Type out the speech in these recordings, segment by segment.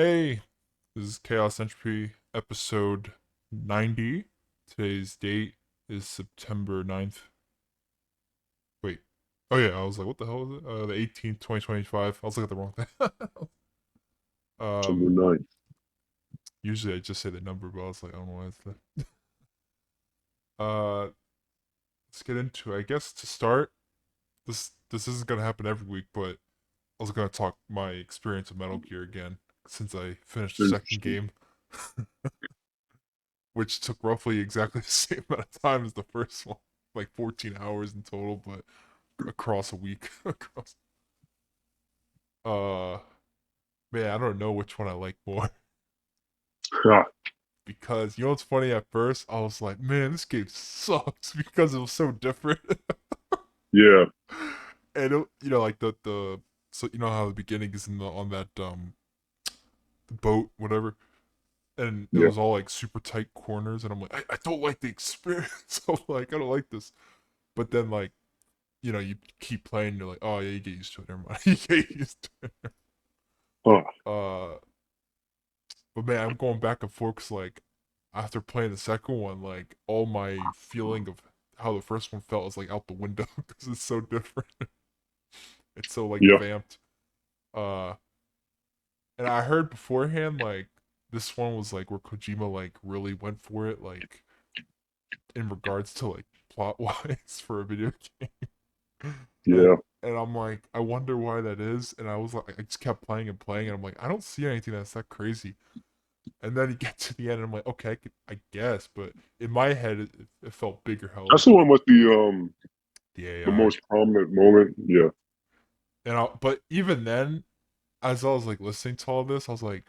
Hey, this is Chaos Entropy, episode 90. Today's date is September 9th. Wait. Oh, yeah, I was like, what the hell is it? The 18th, 2025. I was looking at the wrong thing. September um, 9th. Usually I just say the number, but I was like, I don't know why it's that. Uh, let's get into it. I guess to start, this isn't gonna happen every week, but I was gonna talk my experience with Metal Gear again since I finished the second Interesting. game, which took roughly exactly the same amount of time as the first one, like 14 hours in total, but across a week. across, uh, man, I don't know which one I like more Ha, because you know what's funny? At first, I was like, man, this game sucks because it was so different, yeah, and like the so you know how the beginning is on that the boat, whatever. And it yeah. was all like super tight corners, and I'm like, I don't like the experience. I'm like, I don't like this. But then like you keep playing, you're like, oh yeah, you get used to it. Never mind, you get used to it. Huh. But man, I'm going back and forth 'cause, like after playing the second one, like all my feeling of how the first one felt is like out the window because it's so different. It's so like Yeah. vamped. Uh, and I heard beforehand like this one was like where Kojima like really went for it, like in regards to like plot wise for a video game. Yeah. And I'm like, I wonder why that is. And I was like, I just kept playing and playing, and I'm like, I don't see anything that's that crazy. And then you get to the end, and I'm like, okay, I guess, but in my head, it felt bigger how That's like the one with the the AI. most prominent moment. Yeah. But even then, as I was like listening to all this, I was like,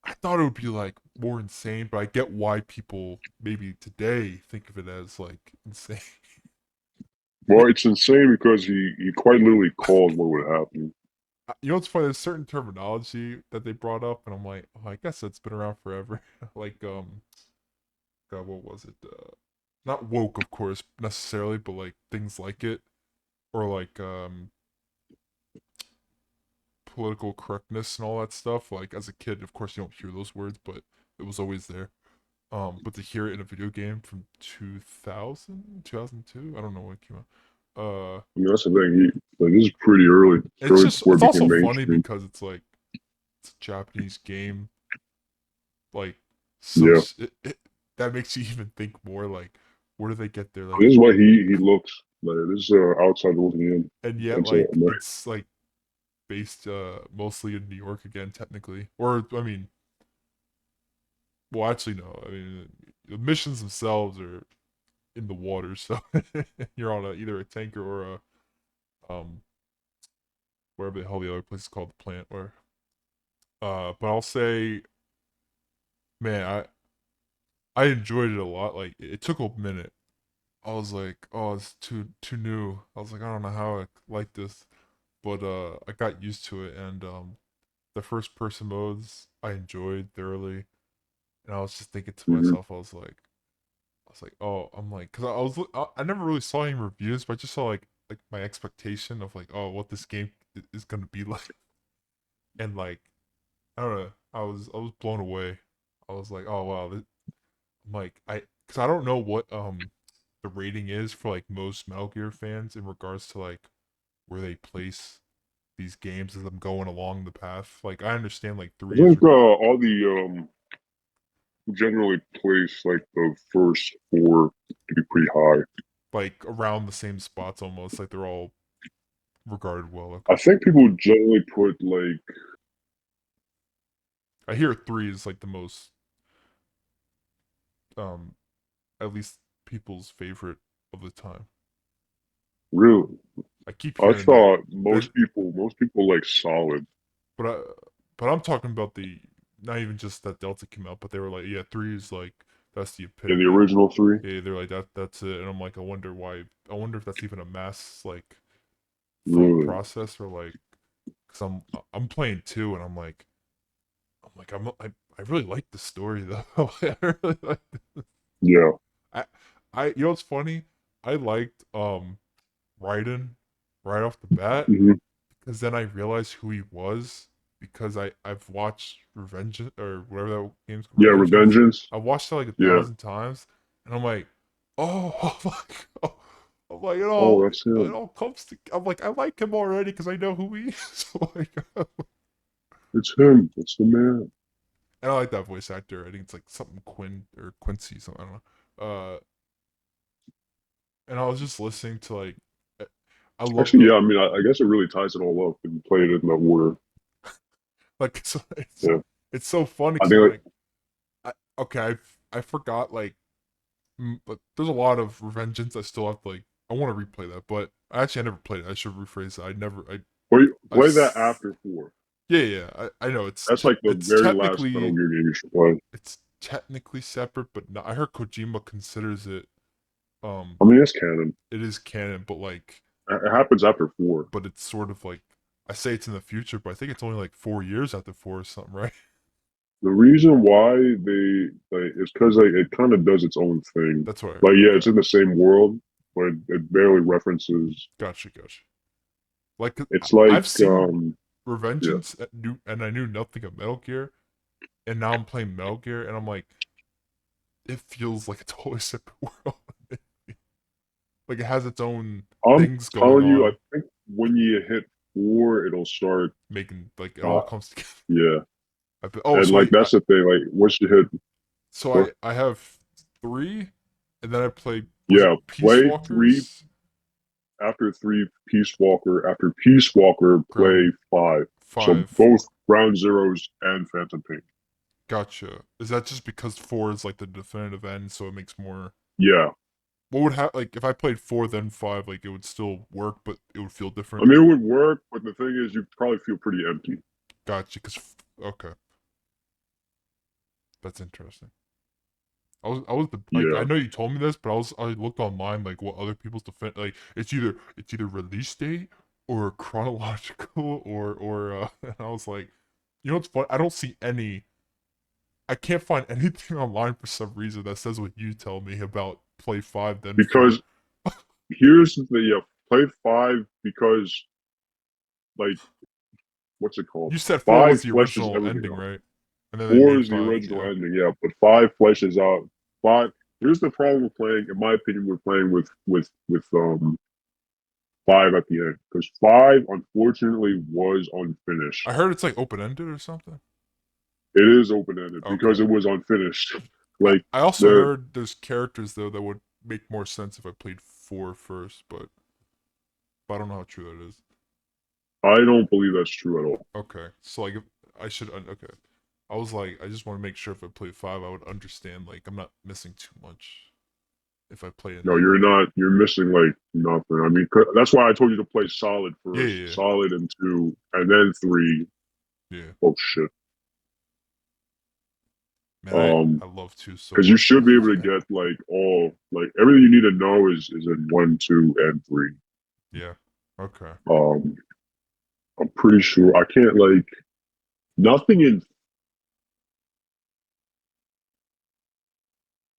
I thought it would be like more insane, but I get why people maybe today think of it as like insane. Well, it's insane because he quite literally called what would happen. You know what's funny? There's certain terminology that they brought up, and I'm like, oh, I guess that's been around forever. like, God, what was it? Not woke, of course, necessarily, but like things like it, or like political correctness and all that stuff. Like as a kid, of course, you don't hear those words, but it was always there. But to hear it in a video game from 2000, 2002, I don't know when it came out. I mean, that's the thing. This is pretty early. It's It's early just before it it's also became funny mainstream. because it's a Japanese game, like so Yeah. that makes you even think more like where do they get their like This is why he looks like this is outside looking in. and yet Into like America. it's like based mostly in New York again technically, or I mean, well actually no, I mean the missions themselves are in the water, so you're on either a tanker or a wherever the hell the other place is called, the plant, or but I'll say, man, I enjoyed it a lot. Like it took a minute. I was like, oh, it's too new. I was like, I don't know how I like this, but I got used to it, and the first person modes I enjoyed thoroughly, and I was just thinking to Hmm. myself, I was like, oh, I'm like, cause I never really saw any reviews, but I just saw like my expectation of like, oh, what this game is gonna be like, and like I don't know, I was blown away. I was like, oh wow, I'm like cause I don't know what the rating is for like most Metal Gear fans in regards to like where they place these games as I'm going along the path. Like I understand like I threes think are all the generally place like the first four to be pretty high. like around the same spots almost, like they're all regarded well. I Okay, think people generally put like I hear three is like the most um at least people's favorite of the time. really. I keep I hearing that. thought There's most people like solid but I but I'm talking about the not even just that Delta came out, but they were like, yeah, three is like that's the in the epitome. original three. Yeah, they're like that's it, and I'm like, I wonder why. I wonder if that's even a mass like thought Really, process or like, cause I'm playing two, and I really like the story though. I really like. yeah. I you know what's funny? I liked Raiden right off the bat Hmm. because then I realized who he was because I've watched Revenge or whatever that game's called, Yeah, Revengeance. Revengeance. I've watched it like a Yeah. thousand times, and I'm like, oh, I'm like Oh, that's it him. all comes to. I'm like I like him already because I know who he is. Like, It's him. It's the man. and I like that voice actor. I think it's like something Quinn or Quincy, something I don't know. And I was just listening to like, eh, I love Actually, the yeah. I mean, I guess it really ties it all up and play it in the order. like Yeah. it's so funny I because I'm think, like, like, okay, I forgot like, but there's a lot of Revengeance I still have to like. I want to replay that, but actually I never played it. I should rephrase that. I never play that after 4. yeah, yeah. I know That's like the it's very last Metal technically Gear game you should play. separate, but not, I heard Kojima considers it I mean, it's canon. it is canon, but like It happens after 4. but it's sort of like I say it's in the future, but I think it's only like 4 years after four or something, right? The reason why they like is because like it kind of does its own thing. That's what I Like, heard. yeah, Okay, it's in the same world, but it barely references. gotcha. Like It's like, I've seen yeah, Revengeance and I knew nothing of Metal Gear, and now I'm playing Metal Gear, and I'm like, it feels like a totally separate world. Like it has its own I'm things going telling you, I on, think when you hit 4, it'll start. making like it all Uh, comes together. yeah, Oh, and like that's the thing. Like once you hit, so four, I have three, and then I played was it yeah, Peace play 3 Walkers after 3 Peace Walker. After Peace Walker, play Ground 5. So 5. both Ground Zeroes and Phantom Pain. Gotcha. Is that just because four is like the definitive end, so it makes more? Yeah, What would happen like if I played four then five? Like it would still work, but it would feel I different. mean it would work, but the thing is, you probably feel pretty empty. Gotcha. Okay, that's interesting. I was like I Yeah, know you told me this, but I looked online like what other people's defense like it's either release date or chronological or and I was like, you know what's fun? I don't see any. I can't find anything online for some reason that says what you tell me about play five then four. because here's the play 5 because like what's it called? You said four was 5 the fleshes original everything ending, out. right? And then they 4 made is the five. original Yeah. ending, yeah, but 5 fleshes out 5. Here's the problem with playing, in my opinion, with playing with 5 at the end, because 5 unfortunately was unfinished. I heard it's like open ended or something. It is open ended because Okay. it was unfinished. I, Like I also the heard there's characters though that would make more sense if I played four first, but I don't know how true that is. I don't believe that's true at all. Okay. So like if I should okay. I was like I just want to make sure if I played five I would understand like I'm not missing too much if I play in No, that. you're not. You're missing like nothing. I mean, that's why I told you to play solid Yeah, first, yeah, solid and 2, and then 3. yeah. Oh shit. Man, Um, I love two so because you much. should be able to get like all like everything you need to know is in 1, 2, and 3. Yeah. Okay. Um, I'm pretty sure I can't like nothing in.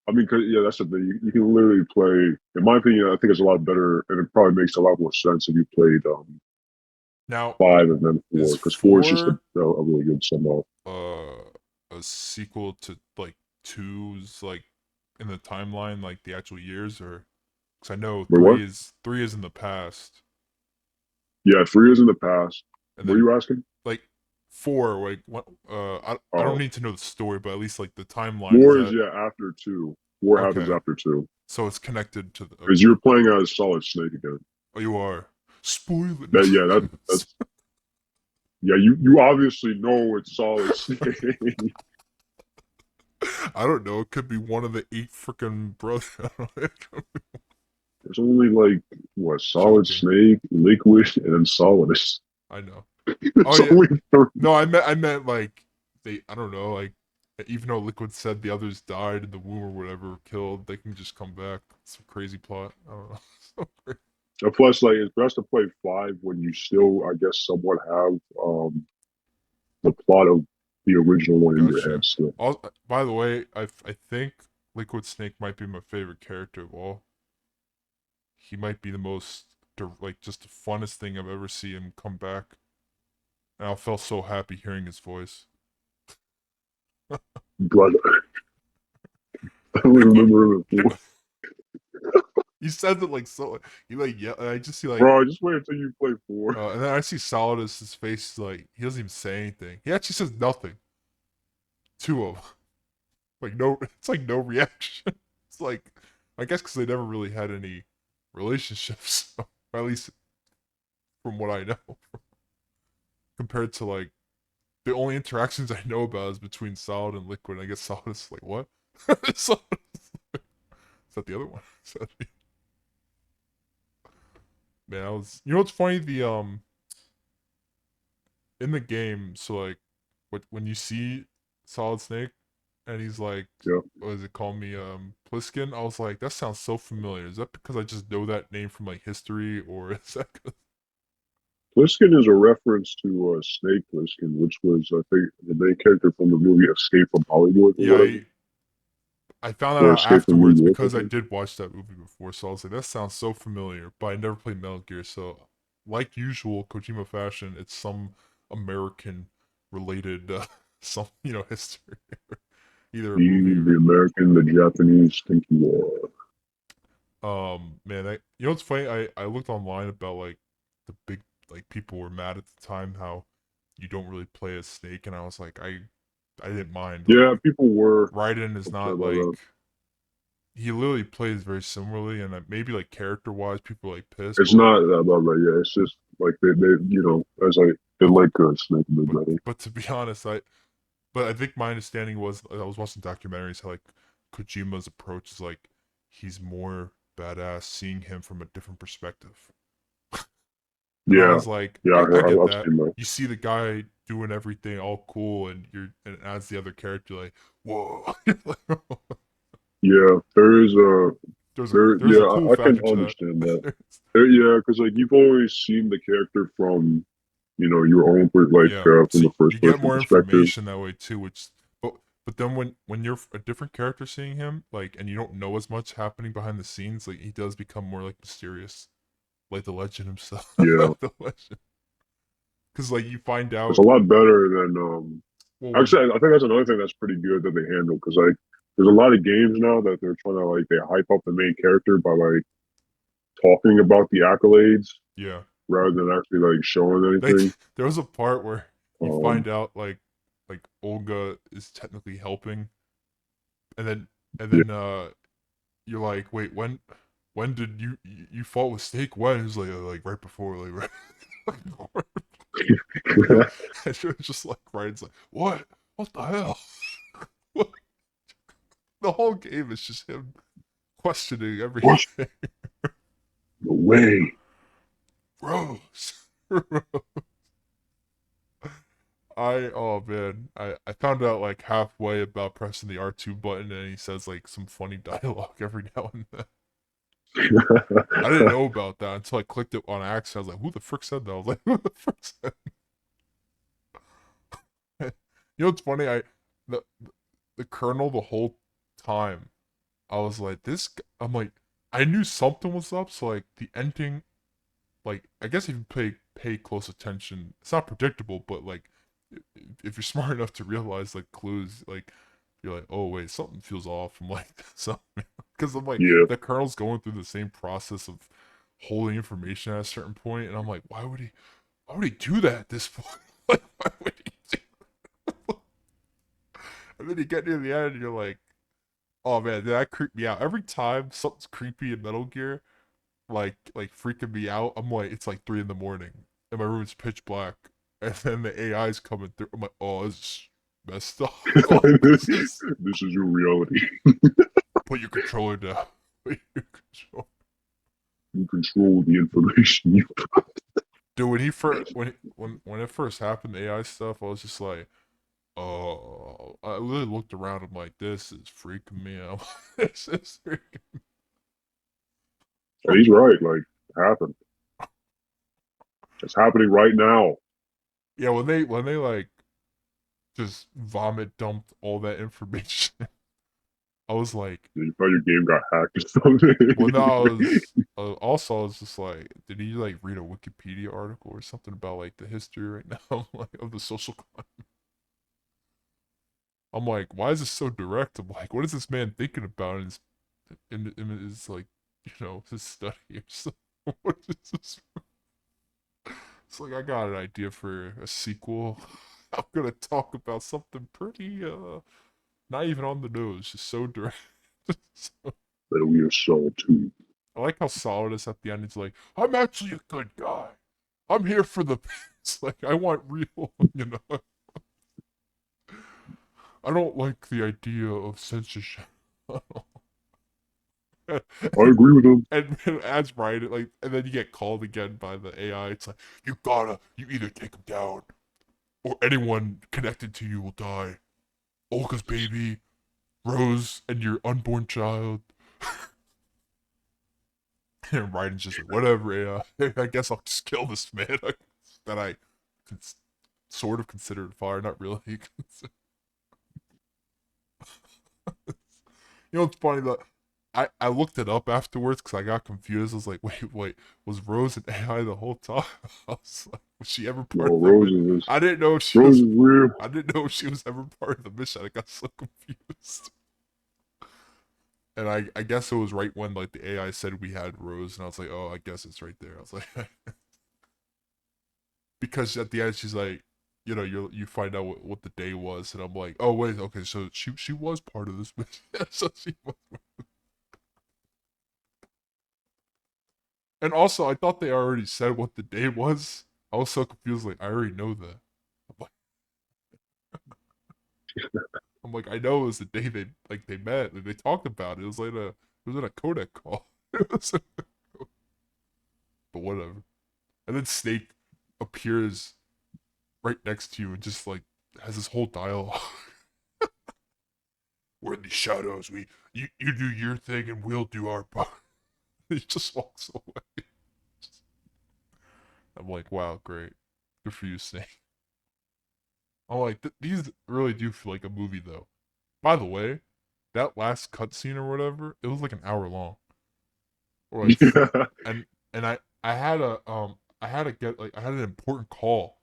I mean, cause, yeah, that's the thing. You can literally play. In my opinion, I think it's a lot better, and it probably makes a lot more sense if you played Now 5 and then is 4, because 4 is just four a really good sum up. uh a sequel to like two's like in the timeline like the actual years or because I know Wait, what? three is in the past Yeah, 3 is in the past. and What are then you asking? like four like what I don't Oh, need to know the story but at least like the timeline is 4 is that yeah after 2. 4 happens okay after 2 so it's connected to the because okay you're playing as Solid Snake again. oh you are spoiling That yeah, that's yeah. You obviously know it's Solid Snake. I don't know it could be one of the eight freaking brothers I don't know. There's only like what Solid Joking Snake, Liquid, and Solidus. I know oh It's yeah only 3. no, I meant like they. I don't know. Like even though Liquid said the others died in the womb or whatever, were killed, they can just come back. It's a crazy plot. I don't know. So crazy. And plus, like it's best to play 5 when you still, I guess, somewhat have the plot of the original one in your head Gotcha. still. By the way, I think Liquid Snake might be my favorite character of all. He might be the most like just the funnest thing I've ever seen him come back. and I felt so happy hearing his voice. But I don't remember him before. He says it like so. He like yeah. I just see like, Bro, just wait until you play 4. and then I see Solidus's face. Is like he doesn't even say anything. He actually says nothing to him. Like no, it's like no reaction. It's like I guess because they never really had any relationships, or at least from what I know. Compared to like the only interactions I know about is between Solid and Liquid. And I guess Solid is like what? Solid is that the other one? Man, I was. You know what's funny? The in the game, so like, when you see Solid Snake, and he's like, Yeah. what does it call me? Pliskin. I was like, that sounds so familiar. Is that because I just know that name from like history, or is that? Plissken is a reference to Snake Plissken, which was, I think, the main character from the movie Escape from Hollywood or Yeah, whatever, I found that or out Escape from New afterwards York, I because I think. did watch that movie before. So I was like, that sounds so familiar, but I never played Metal Gear. So, like usual, Kojima fashion, it's some American related some history, either a movie The or American, the Japanese think you are. man, what's funny? I looked online about like the big like people were mad at the time how you don't really play as Snake, and I was like, I didn't mind. Like Yeah, people were Raiden is upset not about like that. he literally plays very similarly, and maybe like character wise, people are like pissed, It's but like not about that. Yeah, it's just like as I they but like Snake a bit but better. but to be honest, I think my understanding was I was watching documentaries how like Kojima's approach is like he's more badass seeing him from a different perspective. And I Yeah, was like, yeah, I get I've that. seen that. You see the guy doing everything all cool, and as the other character, like, whoa. Yeah, there is a there. There's a Yeah, cool I can factor to understand that. that. Yeah, because like you've always seen the character from your own Yeah. from So the first you get person more perspective. information that way too, which but then when you're a different character seeing him, like, and you don't know as much happening behind the scenes, like he does become more like mysterious, like the legend himself. Yeah, The legend. Because like you find it's a out, lot better than well, when actually I think that's another thing that's pretty good that they handle because like there's a lot of games now that they're trying to like they hype up the main character by like talking about the accolades yeah, rather than actually like showing like anything. there was a part where you Um, find out like Olga is technically helping, and then you're like, wait, when did you fought with Snake? When? He's like right before, like right. And she was just like right. It's like what the hell? The whole game is just him questioning what? everything. No way. Rose. Oh man, I found out like halfway about pressing the R2 button, and he says like some funny dialogue every now and then. I didn't know about that until I clicked it on accident. I was like, who the frick said that? I was like, who the frick said that? You know what's funny? The the Colonel the whole time I was like, I'm like, I knew something was up. So like the ending, like I guess if you pay close attention, it's not predictable, but like if you're smart enough to realize like clues, like you're like, oh wait, something feels off. I'm like, something because I'm like Yeah, the Colonel's going through the same process of holding information at a certain point, and I'm like, why would he do that at this point? Like, why would he do? And then you get near the end, and you're like, oh man, that creeped me out. Every time something's creepy in Metal Gear, like freaking me out, I'm like, it's like 3 in the morning, and my room's pitch black, and then the AI's coming through. I'm like, oh, this is messed up. this, This is this is your reality. put your controller down. Put your controller. You control the information you. Dude, when he first when it first happened, the AI stuff, I was just like, oh, I really looked around. I'm like, this is freaking me out. This is freaking. And he's right. Like, it happened. It's happening right now. Yeah, when they like just vomit dumped all that information. I was like, You thought your game got hacked or something. well, no, also I was just like, did he like read a Wikipedia article or something about like the history right now, like of the social climate? I'm like, why is this so direct? I'm like, what is this man thinking about in his like, his study or something? What is this? It's like I got an idea for a sequel. I'm gonna talk about something pretty not even on the nose, just so direct. So, Metal Gear Solid 2. I like how solid it is at the end. It's like, I'm actually a good guy. I'm here for the peace. Like I want real, I don't like the idea of censorship. I agree with him. And as right, like, and then you get called again by the AI. It's like, you either take him down, or anyone connected to you will die. Olga's baby, Rose, and your unborn child. And Raiden's just like, whatever, AI. I guess I'll just kill this man that I sort of considered fire, not really. It's funny that I looked it up afterwards because I got confused. I was like, wait, was Rose an AI the whole time? I was like, was she ever No, part of the Rose mission? is I didn't know if she Rose was. is real. I didn't know if she was ever part of the mission. I got so confused. And I guess it was right when like the AI said we had Rose, and I was like, oh, I guess it's right there. I was like, because at the end she's like, you find out what the day was, and I'm like, oh wait, okay, so she was part of this mission. So she was. And also, I thought they already said what the day was. I was so confused. Like, I already know that. I'm like, I know it was the day they met. Like, they talked about it. It was like it was in a codec call. But whatever. And then Snake appears right next to you and just like has this whole dialogue. We're in the shadows. You do your thing and we'll do our part. He just walks away. I'm like, wow, great. Good for you, Snake. I'm like, these really do feel like a movie though. By the way, that last cutscene or whatever, it was like an hour long, or like, Yeah. and I had I had an important call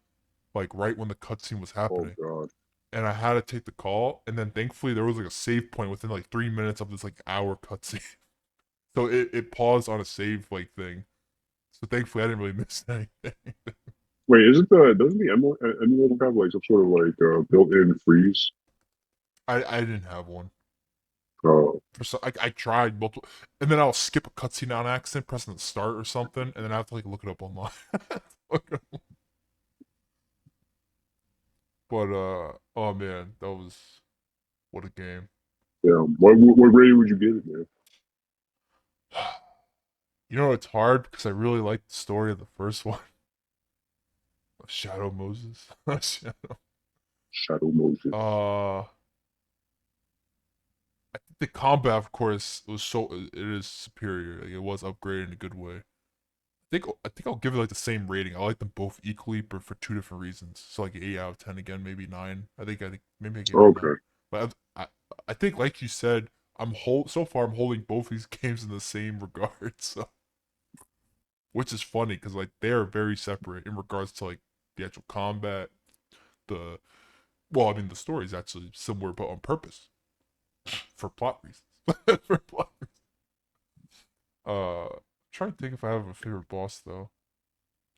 like right when the cutscene was Oh happening, God. and I had to take the call, and then thankfully there was like a save point within like 3 minutes of this like hour cutscene, so it paused on a save like thing. So thankfully I didn't really miss anything. Wait, isn't doesn't the emulator have like some sort of like built-in freeze? I didn't have one. Oh, I tried multiple, and then I'll skip a cutscene on accident, pressing the start or something, and then I have to like look it up online. But oh man, that was what a game. yeah. What rating would you give it, man? It's hard because I really like the story of the first one, Shadow Moses. Shadow. Shadow Moses. I think the combat, of course, it is superior. Like, it was upgraded in a good way. I think I'll give it like the same rating. I like them both equally, but for two different reasons. So like 8 out of 10 again, maybe 9. I think maybe I gave it a 9. Okay. But I think like you said, so far I'm holding both these games in the same regard. So which is funny because like they are very separate in regards to like the actual combat. The well, I mean the story is actually similar, but on purpose for plot reasons. For plot reasons. Trying to think if I have a favorite boss though.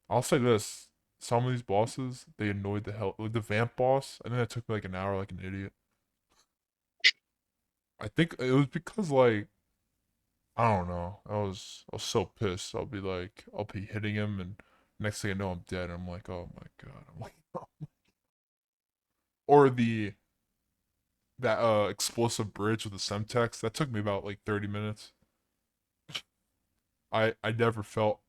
I'll say this: some of these bosses they annoyed the hell. Like the vamp boss, I think that took me like an hour, like an idiot. I think it was because like I don't know. I was so pissed. I'll be hitting him, and next thing I know I'm dead. I'm like, oh my god. I'm like, oh. Or the that explosive bridge with the semtex that took me about like 30 minutes. I never felt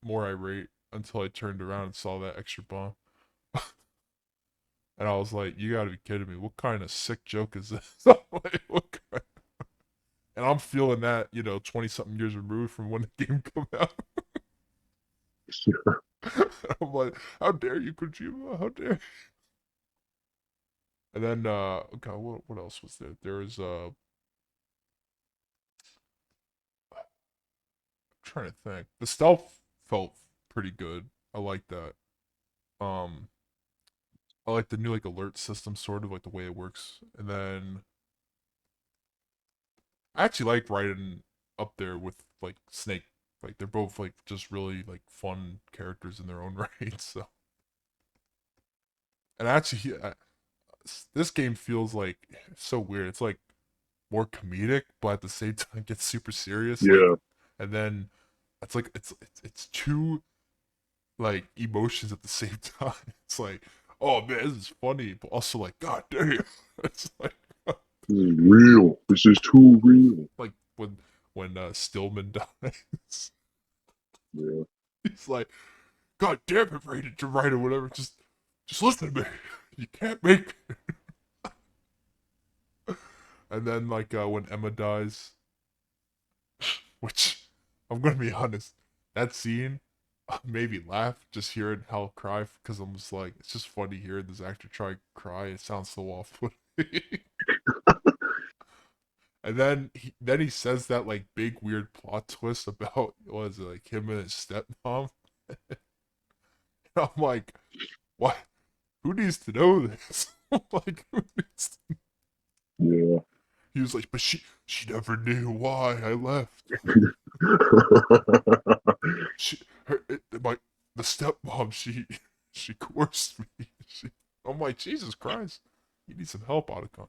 more irate until I turned around and saw that extra bomb. And I was like, you gotta be kidding me. What kind of sick joke is this? Like, and I'm feeling that, 20 something years removed from when the game came out. I'm like, how dare you, Kojima? How dare you? And then, God, what else was there? There was trying to think. The stealth felt pretty good. I like that. Um, I like the new like alert system, sort of like the way it works. And then I actually like Raiden up there with like Snake. Like they're both like just really like fun characters in their own right. So and actually, this game feels like so weird. It's like more comedic, but at the same time gets super serious. Like, Yeah. and then it's like it's two like emotions at the same time. It's like, oh man, this is funny, but also like, god damn, it's This is real. This is too real. like when Stillman dies, Yeah. he's like, god damn it, Raiden to write or whatever. Just listen to me. You can't make. And then like when Emma dies, which I'm gonna be honest, that scene made me laugh just hearing Hal cry because I'm just like, it's just funny hearing this actor try to cry. It sounds so awful. And then he says that like big weird plot twist about what is it like him and his stepmom. And I'm like, what? Who needs to know this? Like, who needs to... Yeah. He was like, but she never knew why I left. She my the stepmom she coerced me. I'm like, Jesus Christ, you need some help, Otacon.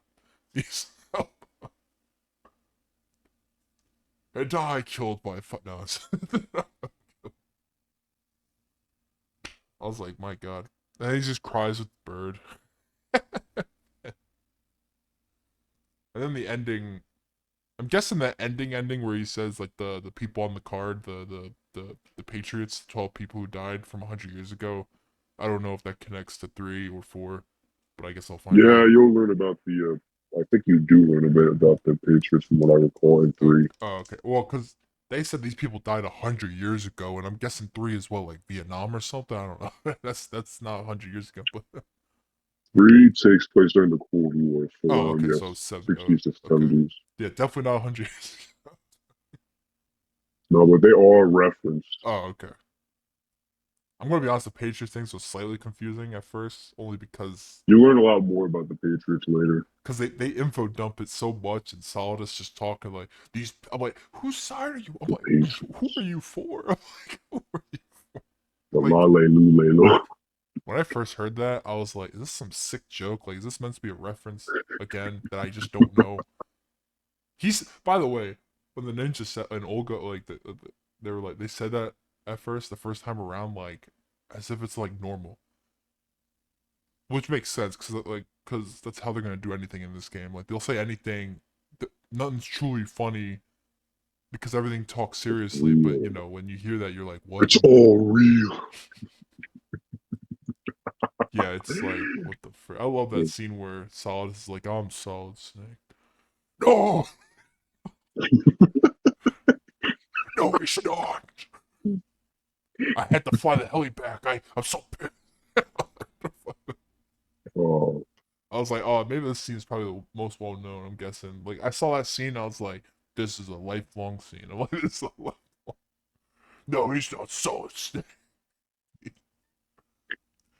Needs help. And I killed my no. I was like, my God. And he just cries with the bird. And then the ending. I'm guessing that ending where he says like the people on the card, the Patriots, 12 people who died from 100 years ago. I don't know if that connects to 3 or 4, but I guess I'll find Yeah, out. you'll learn about the. I think you do learn a bit about the Patriots from what I recall in Okay. three. Oh, okay. Well, because they said these people died 100 years ago, and I'm guessing 3 as well, like Vietnam or something. I don't know. That's not 100 years ago, but Three takes place during the Cold War, so oh, okay. yes, So 70. Oh, 60s to okay. 70s. Yeah, definitely not 100 years ago. No, but they all referenced. Oh, okay. I'm gonna be honest. The Patriots thing was slightly confusing at first, only You learn a lot more about the Patriots later. they info dump it so much, and Solidus just talking like these. I'm like, whose side are you? I'm The like, who are Patriots. you for? I'm like, who are you? The Like Lale Lulelo. when I first heard that, I was like, is this some sick joke? Like, is this meant to be a reference again that I just don't know? He's by the way, when the ninja said and Olga like they were like they said that at first the first time around like as if it's like normal, which makes sense because that's how they're gonna do anything in this game. Like they'll say anything, nothing's truly funny because everything talks seriously. But Real. when you hear that, you're like, what? It's all real. Yeah, it's like what the frick? I love that scene where Solid is like, I'm Solid Snake. No, no, he's not. I had to fly the heli back. I'm so pissed. Oh, I was like, oh, maybe this scene is probably the most well known. I'm guessing. Like, I saw that scene, I was like, this is a lifelong scene. I'm like, this is a lifelong. No, he's not Solid Snake.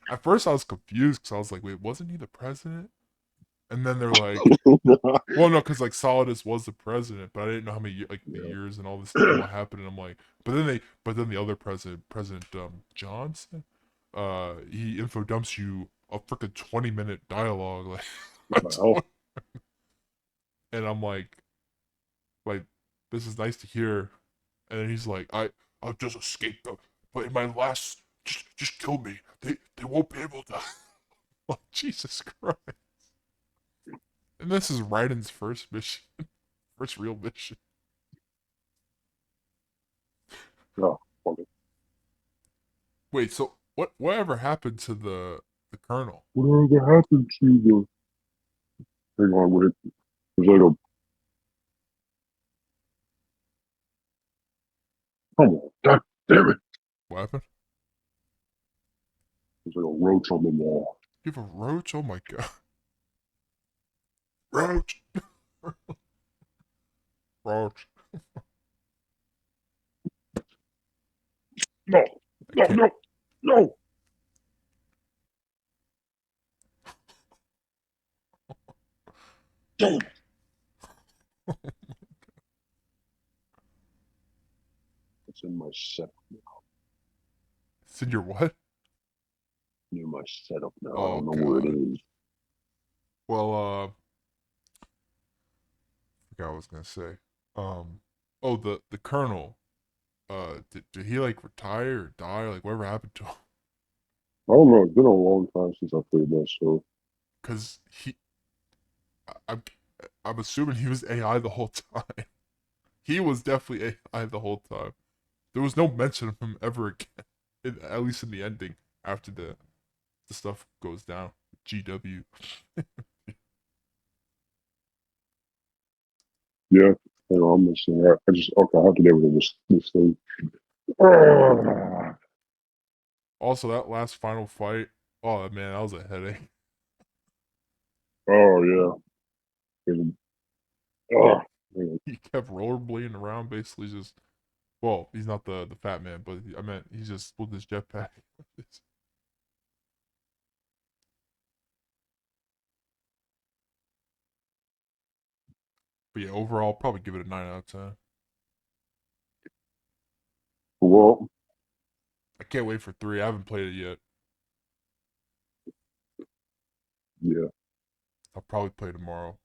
At first, I was confused because I was like, wait, wasn't he the president? And then they're like, well, no, because like Solidus was the president, but I didn't know how many like the yeah. years and all this and what happened. And I'm like, but then the other president, President Johnson, he info dumps you a freaking 20-minute dialogue, like, What the hell? and I'm like, this is nice to hear. And then he's like, I'll just escape them, but in my last, just kill me. They won't be able to. Like Jesus Christ. And this is Raiden's first mission, first real mission. Oh, fuck it. Wait, so whatever happened to the colonel? Whatever happened to the. Hang on, wait. There's like a. Come on. God damn it. What happened? There's like a roach on the wall. You have a roach? Oh my god. Roach. Roach. No, I no, can't. no, no. Damn, it's in my setup. It's in your what? Near my setup now. I Oh don't know where it god. is. Well, I forgot what I was gonna say. Oh, the colonel. Did he like retire or die? Like whatever happened to him? I don't know. It's been a long time since I played that, so Cause I'm, I'm assuming he was AI the whole time. He was definitely AI the whole time. There was no mention of him ever again. At least in the ending, after the stuff goes down. GW. yeah. You know, I'm missing that. I just okay. I have to get rid of this thing. Oh Also, that last final fight. Oh man, that was a headache. yeah. Oh, man. He kept rollerblading around, basically just. Well, he's not the fat man, but I meant he's just with his jetpack. But yeah, overall, probably give it a 9 out of 10. Well, I can't wait for three. I haven't played it yet. yeah. I'll probably play tomorrow.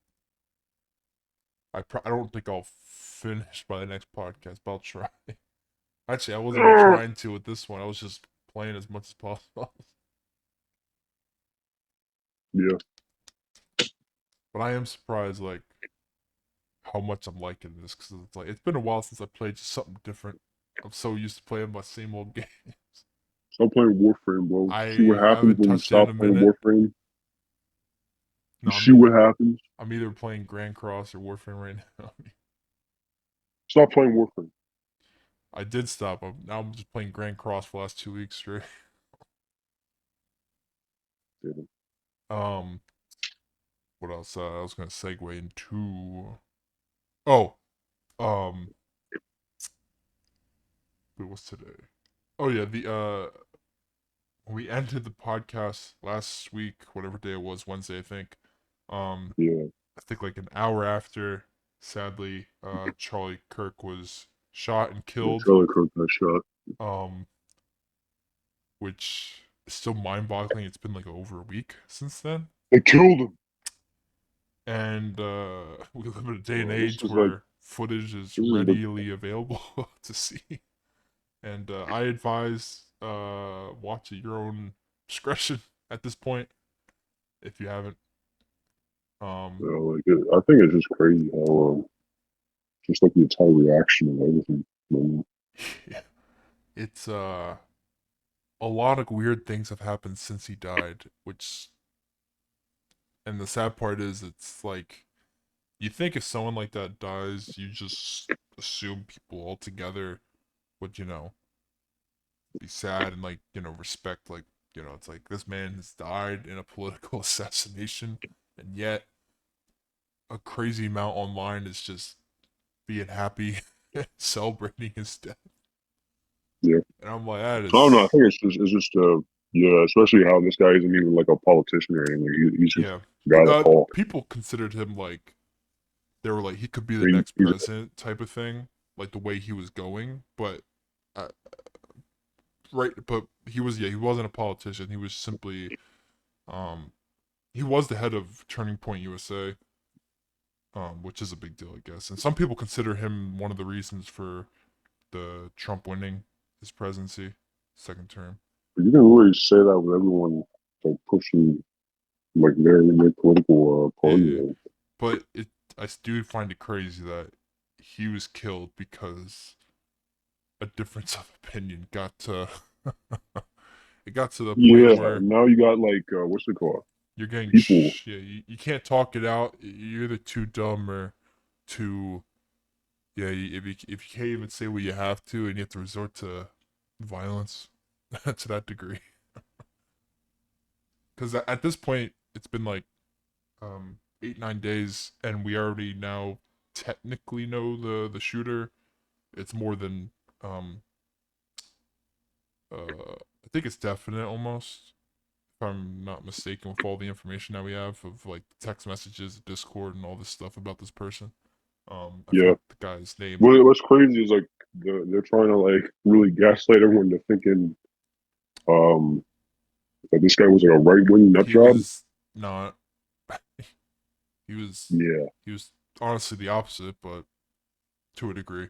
I don't think I'll finish by the next podcast, but I'll try. Actually, I wasn't even trying to with this one. I was just playing as much as possible. Yeah. But I am surprised, like how much I'm liking this because it's like it's been a while since I played just something different. I'm so used to playing my same old game. Stop playing Warframe, bro. See what I happens haven't when you touched it in stop a playing minute. Warframe. You No, see what happens. I'm either playing Grand Cross or Warframe right now. Stop playing Warframe. I did stop. Now I'm just playing Grand Cross for the last 2 weeks straight. Dude. Um, what else? I was gonna segue into. Oh, um, what's today? Oh yeah, the we ended the podcast last week, whatever day it was, Wednesday, I think. Um, Yeah. I think like an hour after, sadly, Charlie Kirk was shot and Yeah. killed. Charlie Kirk got shot. Um, which is still mind-boggling. It's been like over a week since then, They killed him. and we live in a day and This age is like where footage is this is the readily available to see. And I advise watch at your own discretion at this point if you haven't. Um, like I think it's just crazy how just like the entire reaction of everything. it's a lot of weird things have happened since he died, which and the sad part is it's like you think if someone like that dies, you just assume people altogether would, be sad and like, respect like, it's like this man has died in a political assassination and yet a crazy amount online is just being happy celebrating his death. Yeah. And I'm like, that I don't know. I is think it's just yeah, especially how this guy isn't even like a politician or anything. He's just yeah. a guy that talks. People considered him like they were like he could be the He, next he's president type of thing, like the way he was going. But uh, right, but he wasn't a politician. He was simply um he was the head of Turning Point USA, which is a big deal, I guess. And some people consider him one of the reasons for the Trump winning his presidency, second term. you didn't really say that with everyone like pushing like their political party. Yeah, Like, but I do find it crazy that he was killed because a difference of opinion got to it got to the point yeah. where Now you got like what's it called? you're getting People. yeah, you can't talk it out. You're either too dumb or too yeah. If you can't even say what you have to, and you have to resort to violence to that degree, because at this point it's been like 8 9 days, and we already now technically know the shooter. It's more than um I think it's definite almost, if I'm not mistaken, with all the information that we have of like text messages, Discord, and all this stuff about this person. I Yeah. forget the guy's name. What's crazy is like they're trying to like really gaslight everyone to thinking um that this guy was like a right wing nut He job. was not. He was. Yeah. He was honestly the opposite, but to a degree.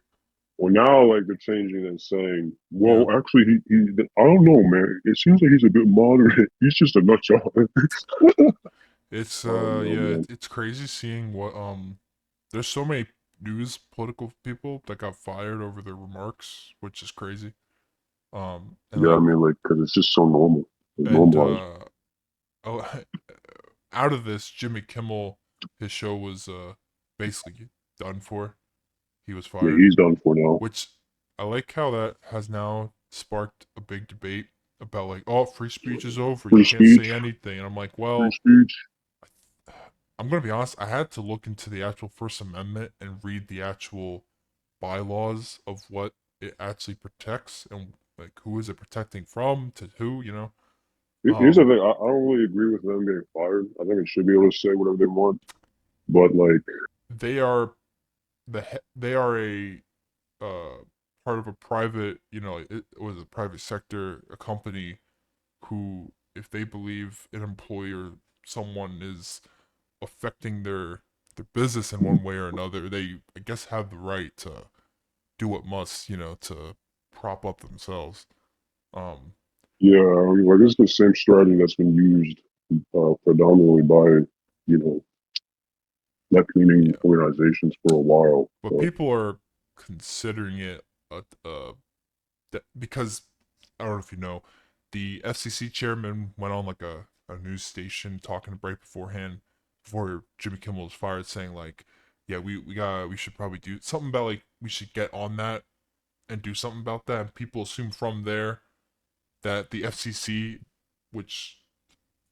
Well, now like they're changing and saying, Yeah. well, actually, he I don't know, man. It seems like he's a bit moderate. He's just a nut job. It's Oh no, yeah, man. it's crazy seeing what there's so many news political people that got fired over their remarks, which is crazy. And Yeah, I like mean, like, because it's just so normal, it's and normalized. oh, out of this, Jimmy Kimmel, his show was basically done for. He was Yeah, fired, he's done for now. which I like how that has now sparked a big debate about like, oh, free speech is over. You Free can't speech, say anything. And I'm like, free well, speech. I'm gonna be honest. I had to look into the actual First Amendment and read the actual bylaws of what it actually protects and like who is it protecting from to who. Here's the Um, thing. I don't really agree with them getting fired. I think they should be able to say whatever they want. But like, they are they are a uh part of a private, it was a private sector, a company who, if they believe an employee or someone is affecting their business in one way or another, they I guess have the right to do what must, to prop up themselves. Um, yeah, I mean, like it's the same strategy that's been used predominantly by, you know, left leaning yeah, organizations for a while. but But people are considering it because I don't know if you know, the FCC chairman went on like a news station talking right beforehand, before Jimmy Kimmel was fired, saying like, yeah, we should probably do something about like we should get on that and do something about that. And people assume from there that the FCC, which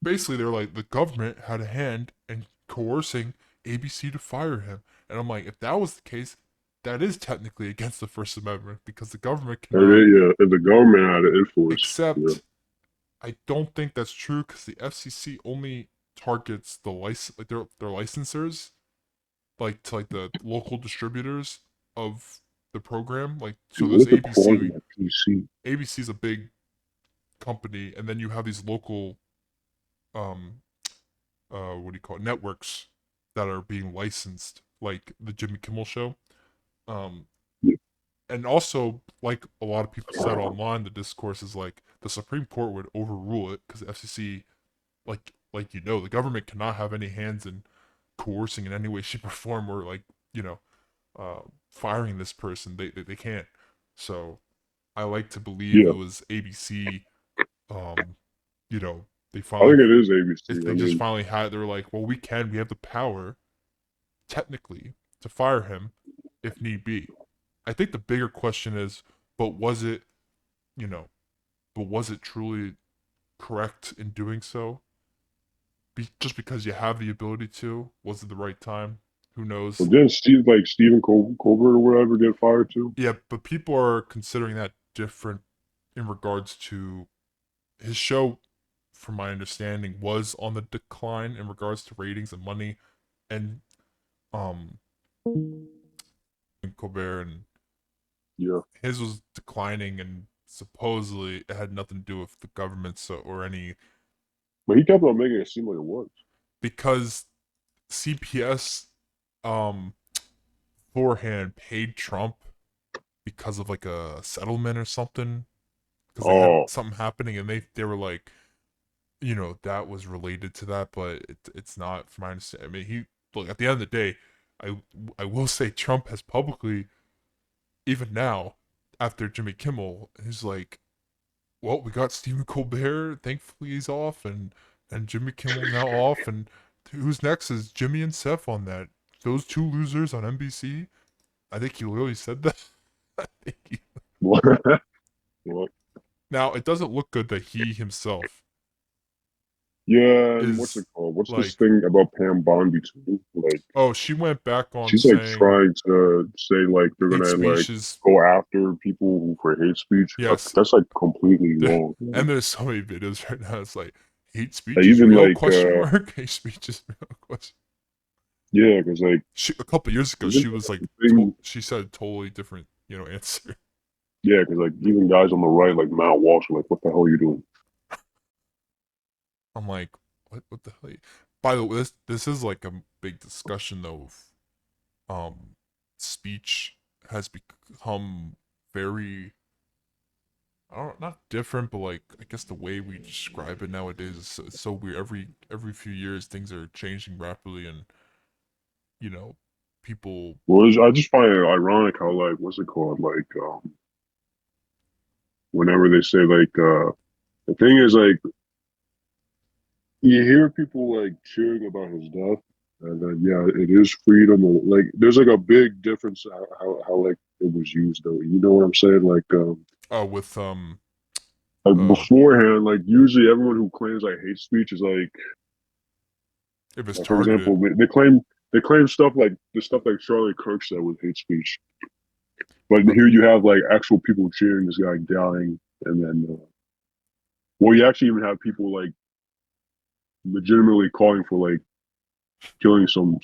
basically they're like the government had a hand in coercing ABC to fire him. And I'm like, if that was the case, that is technically against the First Amendment because the government cannot if the government had an influence, yeah, accept. I don't think that's true because the FCC only targets the license, like their licensors, like to like the local distributors of the program. Like so, dude, what there's if the quality ABC. of PC? ABC is a big company, and then you have these local um what do you call it, networks that are being licensed, like the Jimmy Kimmel show. Um, Yeah, and also, like a lot of people said online, the discourse is like the Supreme Court would overrule it because the FCC, like the government cannot have any hands in coercing in any way, shape, or form, or like you know, firing this person. They can't. So I like to believe it yeah. was ABC. Um, you know, they I finally think it is ABC. if I they just mean, finally had, they were like, well, we have the power technically to fire him if need be. I think the bigger question is, but was it, you know, but was it truly correct in doing so? Just because you have the ability to, was it the right time? Who knows? but then Stephen Colbert or whatever get fired too. Yeah, but people are considering that different in regards to his show. From my understanding, was on the decline in regards to ratings and money, and um, Colbert and Yeah, his was declining, and supposedly it had nothing to do with the government, so or any, but he kept on making it seem like it was. because CPS um beforehand paid Trump because of like a settlement or something, because they had Oh, something happening, and they were like, that was related to that, but it's not, from my understanding. I mean, he look, at the end of the day, I will say Trump has publicly, even now, after Jimmy Kimmel, he's like, well, we got Stephen Colbert. Thankfully, he's off, and Jimmy Kimmel's now off. And who's next is Jimmy and Seth on that. Those two losers on NBC. I think he literally said that. well, Now, it doesn't look good that he himself Yeah, and what's is it called? What's this like, thing about Pam Bondi too? Like oh, she went back on she's like saying trying to say like they're hate gonna like speech is, go after people who for hate speech. yes. That's like completely wrong. And Like, there's so many videos right now. It's like hate like, speech is even real? like Question mark. Hate speech is real? Question. yeah, because like A couple years ago, even she was like, the thing she said a totally different, answer. yeah, because like even guys on the right like Matt Walsh are like, what the hell are you doing? I'm like, what the hell? By the way, this is like a big discussion though. Of, speech has become very, I don't, not different, but like I guess the way we describe it nowadays is it's so weird. Every few years, things are changing rapidly, and you know, people. I just find it ironic how like what's it called? Like whenever they say like the thing is like you hear people like cheering about his death, and then yeah, it is freedom. Like there's like a big difference how like it was used though. You know what I'm saying? With Like uh beforehand, like usually everyone who claims like hate speech is if it's like for targeted. example, they claim stuff like the stuff like Charlie Kirk said with hate speech, but But here you have like actual people cheering this guy dying, and then well, you actually even have people like legitimately calling for like killing some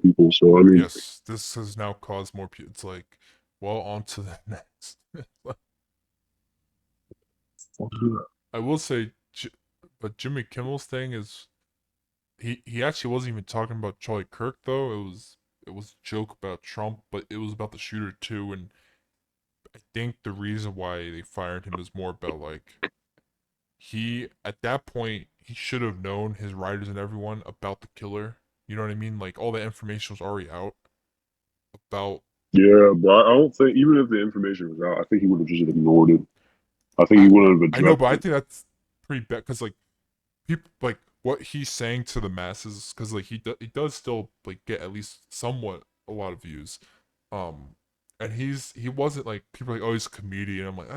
people. So I mean, yes, this has now caused more people. It's like, well, on to the next. I will say, but Jimmy Kimmel's thing is he actually wasn't even talking about Charlie Kirk though. It was a joke about Trump, but it was about the shooter too. And I think the reason why they fired him is more about like he at that point he should have known his writers and everyone about the killer. You know what I mean? Like all the information was already out about. yeah, but I don't think even if the information was out, I think he would have just ignored it. I think he I wouldn't have I know, but addressed I it. think that's pretty bad because like people like what he's saying to the masses because like he does still like get at least somewhat a lot of views, um, and he wasn't like people are like, oh, he's a comedian. I'm like,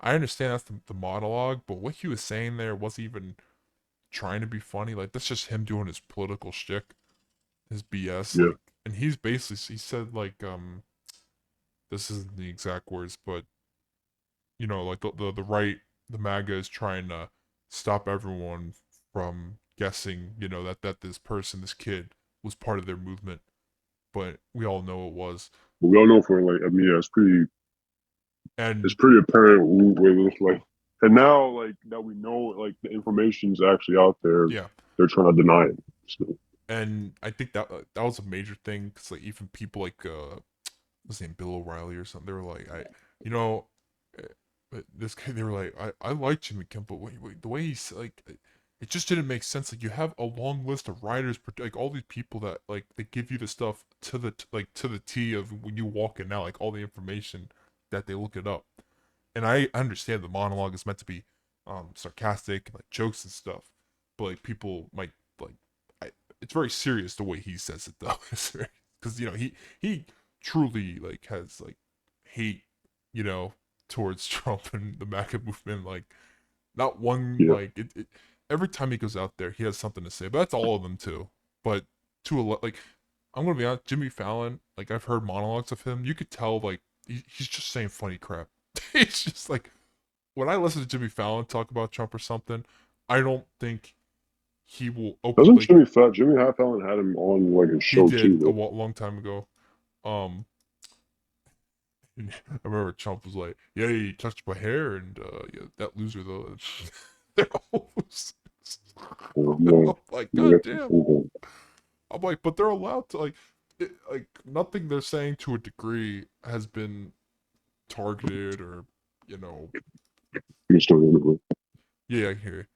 I understand that's the monologue, but what he was saying there wasn't even trying to be funny. Like that's just him doing his political shtick, his BS. Yeah, Like, and he's basically he said like this isn't the exact words, but like the right, the MAGA is trying to stop everyone from guessing, that this person, this kid, was part of their movement, but we all know it was. but we all know for like I mean, yeah, it's And pretty apparent where it's like, and now like that we know like the information's actually out there, yeah, they're trying to deny it. So and I think that was a major thing because like even people like what's his name, Bill O'Reilly or something, they were like, you know, eh, this guy, they were like, I like Jimmy Kimmel, but the way he's like, it just didn't make sense. Like you have a long list of writers, like all these people that like they give you the stuff to the like to the T of when you walk in now, like all the information that they look it up. And I understand the monologue is meant to be sarcastic, like jokes and stuff, but like people might like, I, it's very serious the way he says it though, because he truly like has like hate, you know, towards Trump and the MAGA movement. Like not one yeah, like every time he goes out there, he has something to say. But that's all of them too. But to a like, I'm gonna be honest, Jimmy Fallon. Like I've heard monologues of him. You could tell like he's just saying funny crap. It's just like when I listen to Jimmy Fallon talk about Trump or something, I don't think he will open doesn't like Jimmy Fallon had him on like his he show did a too? long time ago. Um, I remember Trump was like, "Yeah, he touched my hair," and yeah, that loser though. They're all losers. Yeah, I'm like, yeah, God damn. I'm like, but they're allowed to like nothing they're saying to a degree has been targeted or you know. you still remember. Yeah, I hear you.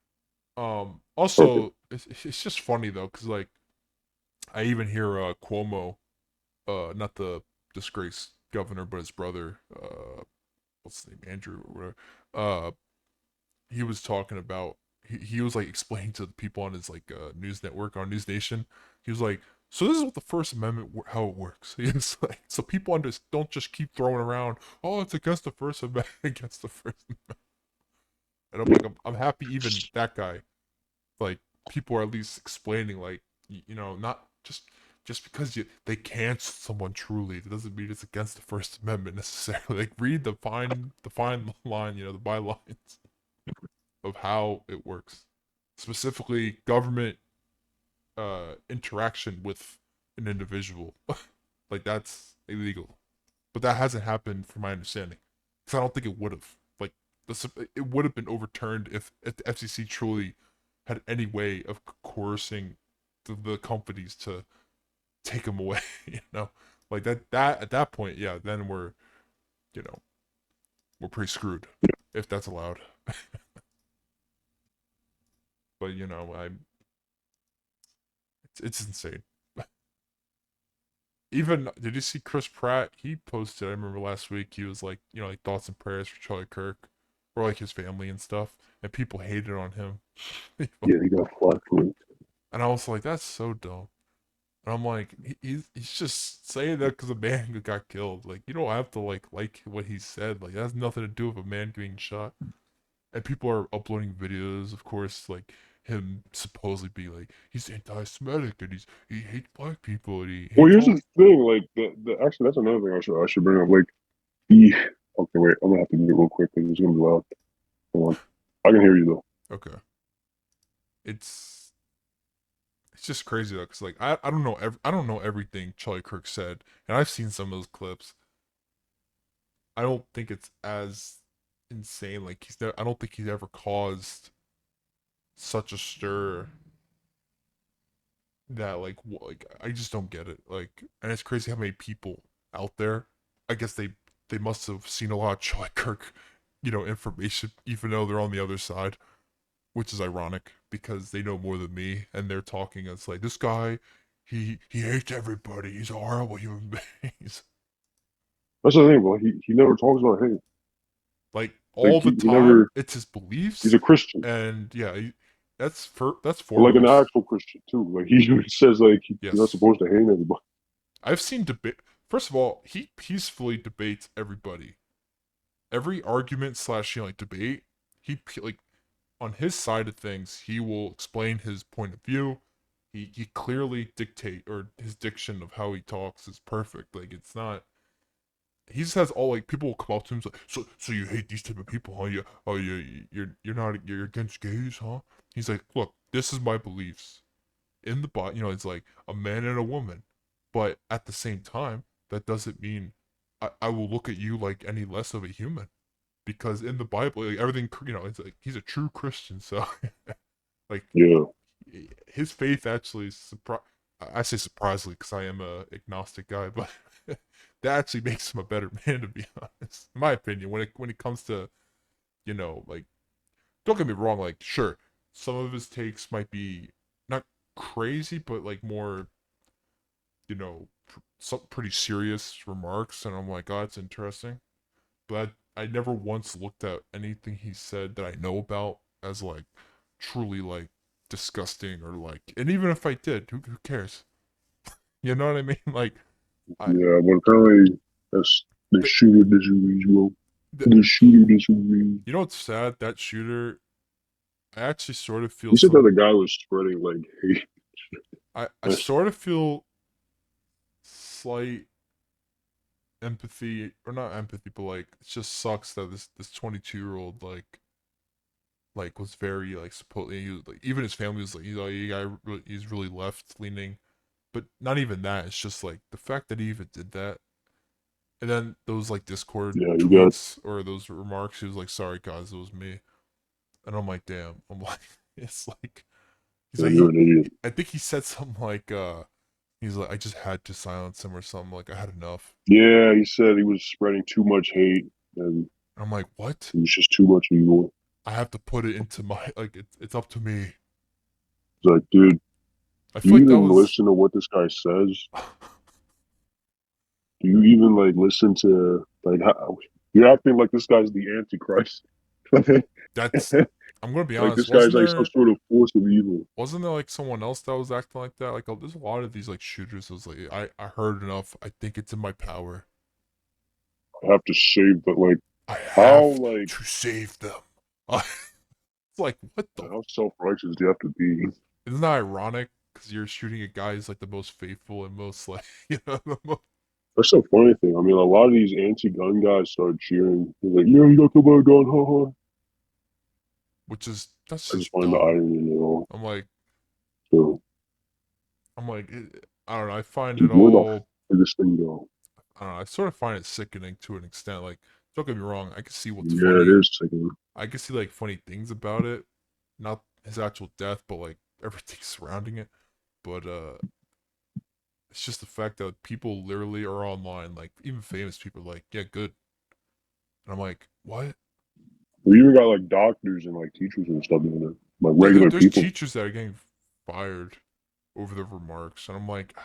Okay, Also, it's just funny though, cause like I even hear Cuomo, not the disgraced governor, but his brother, what's his name, Andrew or whatever. He was talking about he was like explaining to the people on his like news network on News Nation. He was like, so this is what the First Amendment how it works. He was like, so people don't just keep throwing around, oh, it's against the First Amendment, against the First Amendment. And I'm like, I'm happy even that guy like people are at least explaining, like, not just because they cancel someone truly, it doesn't mean it's against the First Amendment necessarily. Like, read the fine line, the bylines of how it works, specifically government interaction with an individual. Like, that's illegal, but that hasn't happened from my understanding, because I don't think it would have. Like, it would have been overturned if the FCC truly had any way of coercing the companies to take them away. Like that at that point, yeah, then you know we're pretty screwed if that's allowed. But it's insane. Even, did you see Chris Pratt? He posted, I remember last week, he was like, like thoughts and prayers for Charlie Kirk, or like his family and stuff, and people hated on him. Yeah, he got flack for it. And I was like, that's so dumb. And I'm like, he's just saying that because a man got killed. Like, you don't have to like what he said. Like, that has nothing to do with a man getting shot. And people are uploading videos, of course, like him supposedly be like, he's anti-Semitic and he hates black people and he Well, hates here's all. the thing. Like, the actually, that's another thing I should bring up. Like, he. Okay, wait. I'm gonna have to mute it real quick because it's gonna be loud. Hold on. I can hear you though. Okay, it's it's just crazy though, cause like I don't know I don't know everything Charlie Kirk said, and I've seen some of those clips. I don't think it's as insane. Like, I don't think he's ever caused such a stir that like I just don't get it. Like, and it's crazy how many people out there. I guess they must have seen a lot of Charlie Kirk, information, even though they're on the other side, which is ironic because they know more than me, and they're talking as like, this guy, he hates everybody. He's a horrible human being. That's the thing, bro. He never talks about hate. Like, Like all the he time, never. it's his He's beliefs, a Christian, and yeah, that's but like an foremost. actual Christian too. Like he says, like you're not Yes, supposed to hate anybody. I've seen debate. First of all, he peacefully debates everybody. Every argument slash like debate, like, on his side of things, he will explain his point of view. He clearly dictate, or his diction of how he talks is perfect. Like, it's not. He just has all, like, people will come up to him like, so you hate these type of people, huh? You're against gays, huh? He's like, look, this is my beliefs in the body. It's like a man and a woman, but at the same time, that doesn't mean I will look at you like any less of a human, because in the Bible, like, everything, it's like he's a true Christian, so like, Yeah, his faith actually I say surprisingly because I am a agnostic guy, but that actually makes him a better man, to be honest, in my opinion. When it comes to, like, don't get me wrong, like, sure, some of his takes might be not crazy, but like more, some pretty serious remarks, and I'm like, oh, that's interesting. But I never once looked at anything he said that I know about as like truly like disgusting, or like, and even if I did, who cares? You know what I mean? Like, I yeah. But apparently, that's the the, shooter disagrees, bro. the The shooter disagrees. what's sad? That shooter, I actually sort of feel He said that some. the guy was spreading like hate. I sort of feel slight empathy, or not empathy, but like, it just sucks that this 22-year-old like was very like, supposedly, like, even his family was like, he's really left leaning, but not even that. It's just like the fact that he even did that, and then those like Discord Yeah, he got. tweets or those remarks. He was like, "Sorry guys, it was me," and I'm like, "Damn." I'm like, it's like, he's Yeah, like, you're an idiot. I think he said something like, he's like, I just had to silence him or something. Like, I had enough. Yeah, he said he was spreading too much hate and And I'm like, what? it was just too much evil. I have to put it into my, like, it's up to me. It's like, dude, I do feel you like that even was. listen to what this guy says? Do you even like listen to like how you're acting like this guy's the Antichrist? Like That's. I'm gonna be honest. this guy's like some sort of force of evil. Wasn't there like someone else that was acting like that? Like, oh, there's a lot of these like shooters. I was like, I heard enough. I think it's in my power. I have to save, but like I how have like to save them. It's like, what the? how self righteous do you have to be? Isn't that ironic? Because you're shooting a guy who's like the most faithful and most like the most, That's the funny thing. I mean, a lot of these anti-gun guys started cheering. They're like, "Yeah, you got to buy a gun, haha." which is that's I just just find the dumb. irony in it all. I'm like So, I don't know. I find it dude, where the all. fuck did this thing go? I don't know. I sort of find it sickening to an extent. Like, don't get me wrong. I can see what's Yeah, it funny. is sickening. I can see like funny things about it. Not his actual death, but like everything surrounding it. But it's just the fact that people literally are online, like even famous people, are like, yeah, good. And I'm like, what? We even got like doctors and like teachers and stuff in it, like Yeah, regular there's people. teachers that are getting fired over their remarks, and I'm like,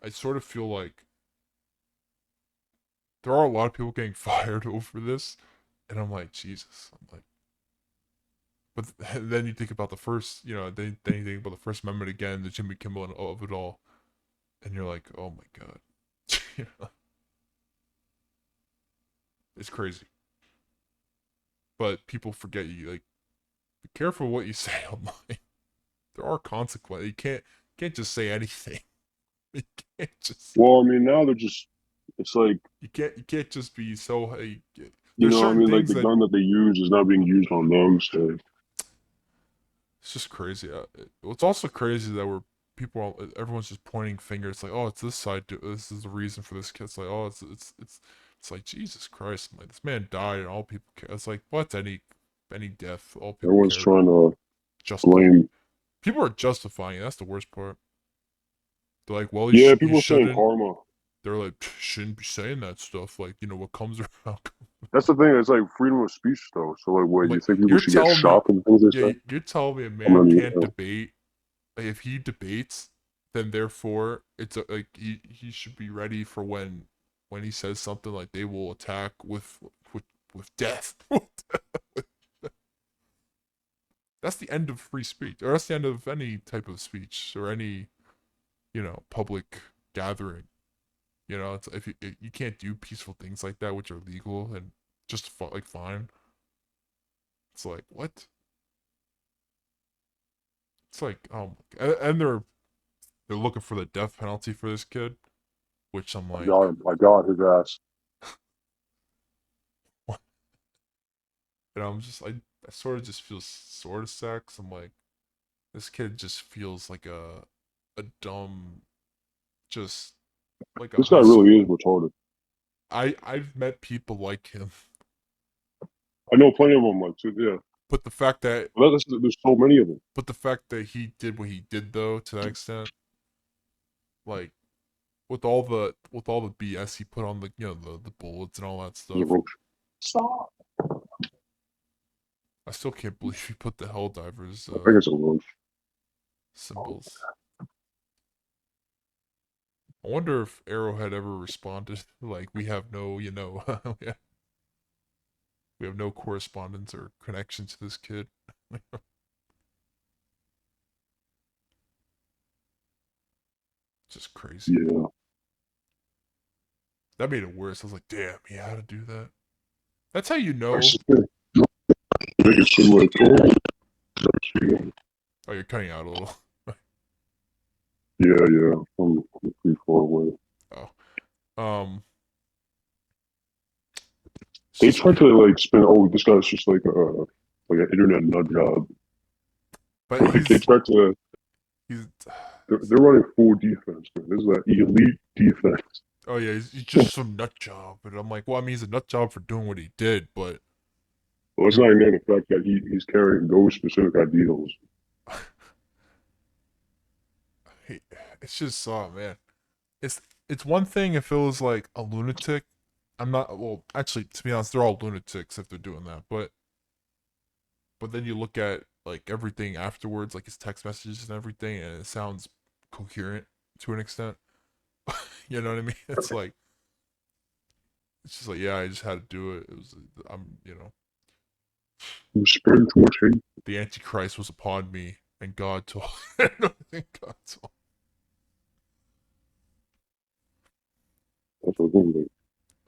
I sort of feel like there are a lot of people getting fired over this, and I'm like, Jesus. I'm like, but then you think about the first, then you think about the First Amendment again, the Jimmy Kimmel and all of it all, and you're like, oh my god, You know, it's crazy. But people forget you like be careful what you say online. There are consequences. You can't just say anything. You can't just Well, I mean, now they're just, it's like, you can't just be so. you There's know, I certain mean, like things the that gun that they use is not being used on them. So, it's just crazy. It's also crazy that everyone's just pointing fingers like, oh, it's this side. This is the reason for this kid. It's like, oh, it's like Jesus Christ. I'm like, this man died, and all people care. It's like, what? Any death, all people everyone's care trying about. to Just like blame. people are justifying it. That's the worst part. They're like, well, Yeah, he people are saying shouldn't. karma. They're like, shouldn't be saying that stuff. Like, what comes around. That's the thing. It's like freedom of speech, though. So, like, what, I'm you like, think people you're should get telling me, shot for the things they yeah, say? you're telling me a I'm man not even, can't debate. Like, if he debates, then therefore like he should be ready for when he says something like they will attack with with death. That's the end of free speech, or that's the end of any type of speech or any public gathering. It's if you can't do peaceful things like that, which are legal and just like fine. It's like what? It's like and they're looking for the death penalty for this kid, which I'm I got like, him. I got his ass. what? And I sort of just feel sort of sad 'cause I'm like, this kid just feels like a dumb, just like a This guy high really school. is retarded. I've met people like him, I know plenty of them, like, too, yeah. but the fact that There's so many of them. he did what he did though to that extent, like with all the BS he put on the bullets and all that He's a stuff. roach. Stop. I still can't believe he put the Helldivers I think it's a roach. symbols. I wonder if Arrowhead ever responded like we have no, we have no correspondence or connection to this kid. Just crazy. Yeah. That made it worse. I was like, damn, he had to do that. That's how you I know. think it's similar to Oh, you're cutting out a little. yeah, yeah. I'm pretty far away. Oh, um, it's They just tried to like spin. Oh, this guy's just like an internet nut job. but Like they tried to. he's They're running full defense. Man. This is an elite defense. oh yeah, he's just some nut job. But I'm like, well, I mean, he's a nut job for doing what he did, but Well, it's you're not even the fact that he's carrying those specific ideals. it's just oh man. It's one thing if it was like a lunatic. I'm not well, actually, to be honest, they're all lunatics if they're doing that. But then you look at like everything afterwards, like his text messages and everything, and it sounds coherent to an extent. You know what I mean? It's just like yeah, I just had to do it. It was He was spreading too much hate. the Antichrist was upon me, and God told. God told. That's what I'm like.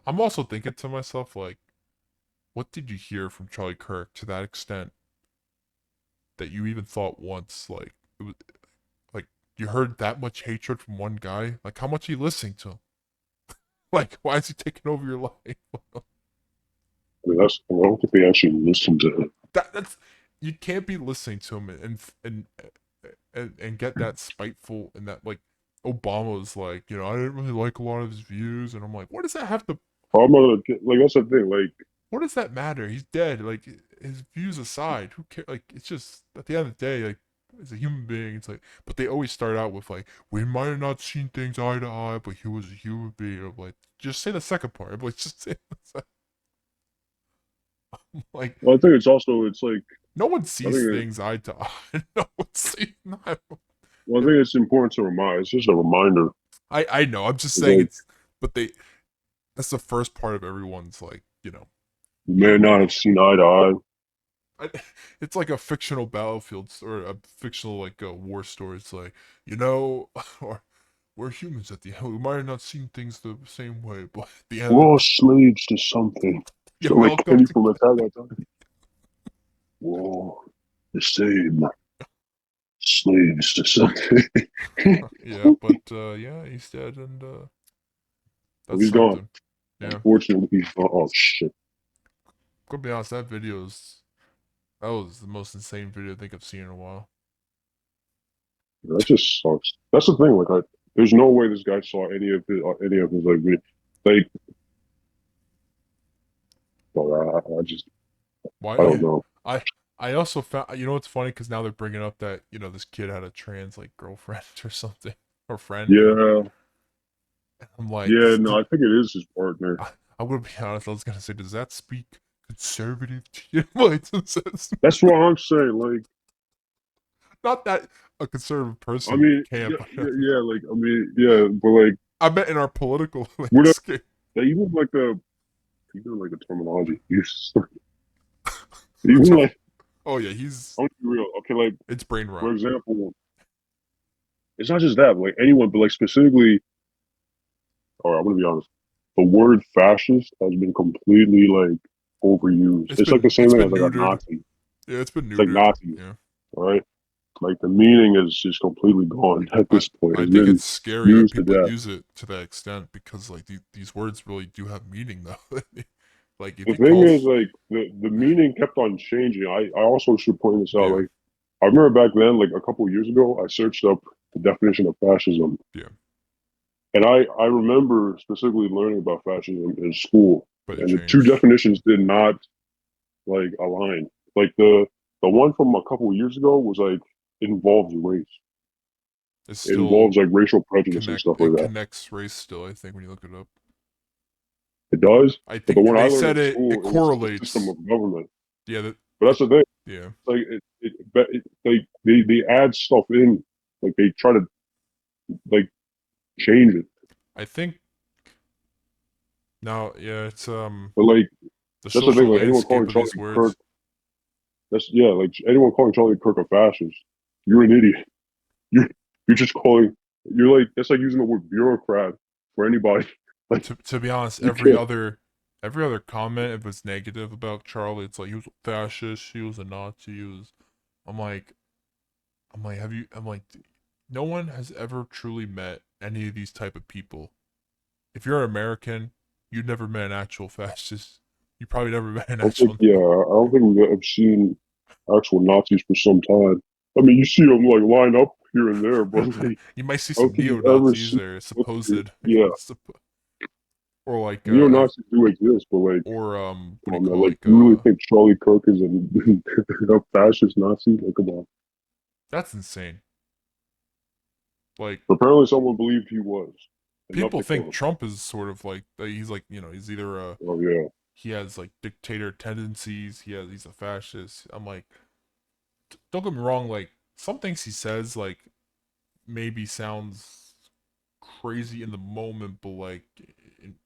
I'm also thinking to myself like, what did you hear from Charlie Kirk to that extent that you even thought once like it was you heard that much hatred from one guy. Like, how much are you listening to him? Like, why is he taking over your life? I mean, I don't think they actually listen to it. That's you can't be listening to him and get that spiteful and that like Obama's like, I didn't really like a lot of his views, and I'm like, what does that have to? I'm gonna like that's the thing. Like, What does that matter? He's dead. Like his views aside, who cares? Like it's just at the end of the day, like as a human being, it's like. But they always start out with like, we might have not seen things eye to eye, but he was a human being. I'm like, just say the second part. I'm like, just say the second. Like, well, I think it's like no one I sees think things eye to eye. No one sees. Not, well, I think it's important to remind. It's just a reminder. I know. I'm just It's saying like it's. But they. That's the first part of everyone's like, you may not have seen eye to eye. I, it's like a fictional battlefield or a fictional like a war story. It's like or we're humans at the end. We might have not seen things the same way, but at the end We're of all the day, slaves to something. you're So like welcome Kenny to. from Attack on Titan. We're all the same slaves to something. Yeah, but yeah, he's dead, and that's He's gone. something. Yeah, Unfortunately, he's gone. Oh shit. gonna be honest, that was the most insane video I think I've seen in a while. That just sucks. That's the thing. Like, there's no way this guy saw any of his like, like. Well, I just, I don't Why? know. I I also found what's funny because now they're bringing up that this kid had a trans like girlfriend or something or friend or Yeah, I'm like, yeah. No, I think it is his partner. I would be honest. I was gonna say, does that speak conservative to you? Like, That's what I'm saying. Like, not that a conservative I person mean, can't, yeah, but yeah, yeah. Like, I mean, yeah. But like, I meant in our political what landscape. even like the terminology used. Even So, like, oh yeah, he's I want to be real. Okay, like it's brain rot. for example, it's not just that. But, like anyone, but like specifically, or I want to be honest, the word fascist has been completely like overused. It's like the same It's thing been as like a neutered. Nazi. Yeah, it's been It's like neutered. Nazi, Yeah, right? Like the meaning is just completely gone at I this point. I It's think been it's scary that used to people death. use it to that extent because like these words really do have meaning though. Like if The you thing call, is, like the meaning kept on changing. I also should point this out. yeah, Like I remember back then, like a couple of years ago, I searched up the definition of fascism, yeah, and I remember specifically learning about fascism in school, but it and the two changed. definitions did not like align. Like the one from a couple of years ago was like it involves race. It's It still involves like racial prejudice and stuff like it that. connects race still. I think when you look it up. It does, I but the think one I they learned said in it school, it was the system correlates. of government. Yeah, But that's the thing. yeah. Like they add stuff in, like they try to like change it. I think now, yeah, it's But like the that's the thing. social Like anyone calling landscape of Charlie these Kirk, words. that's yeah. Like anyone calling Charlie Kirk a fascist, you're an idiot. You're you're just calling. You're like that's like using the word bureaucrat for anybody. Like To be honest, you can't. every other comment if it's negative about Charlie, it's like he was a fascist, he was a Nazi, he was. I'm like have you? I'm like, no one has ever truly met any of these type of people. If you're American, you've never met an actual fascist. You probably never met an I don't think. actual. Yeah, I don't think we've seen actual Nazis for some time. I mean, you see them like line up here and there, but like You might see I don't some think neo you've ever Nazis seen. or supposed, Yeah, or like neo Nazis do exist, but like, or what come do you on, man, call like, like you really think Charlie Kirk is a fascist Nazi? Like, come on. that's insane. Like Apparently, someone believed he was enough people to kill think him. Trump is sort of like he's like he's either Oh yeah, he has like dictator tendencies, he's a fascist. I'm like, don't get me wrong, like some things he says like maybe sounds crazy in the moment, but like, in,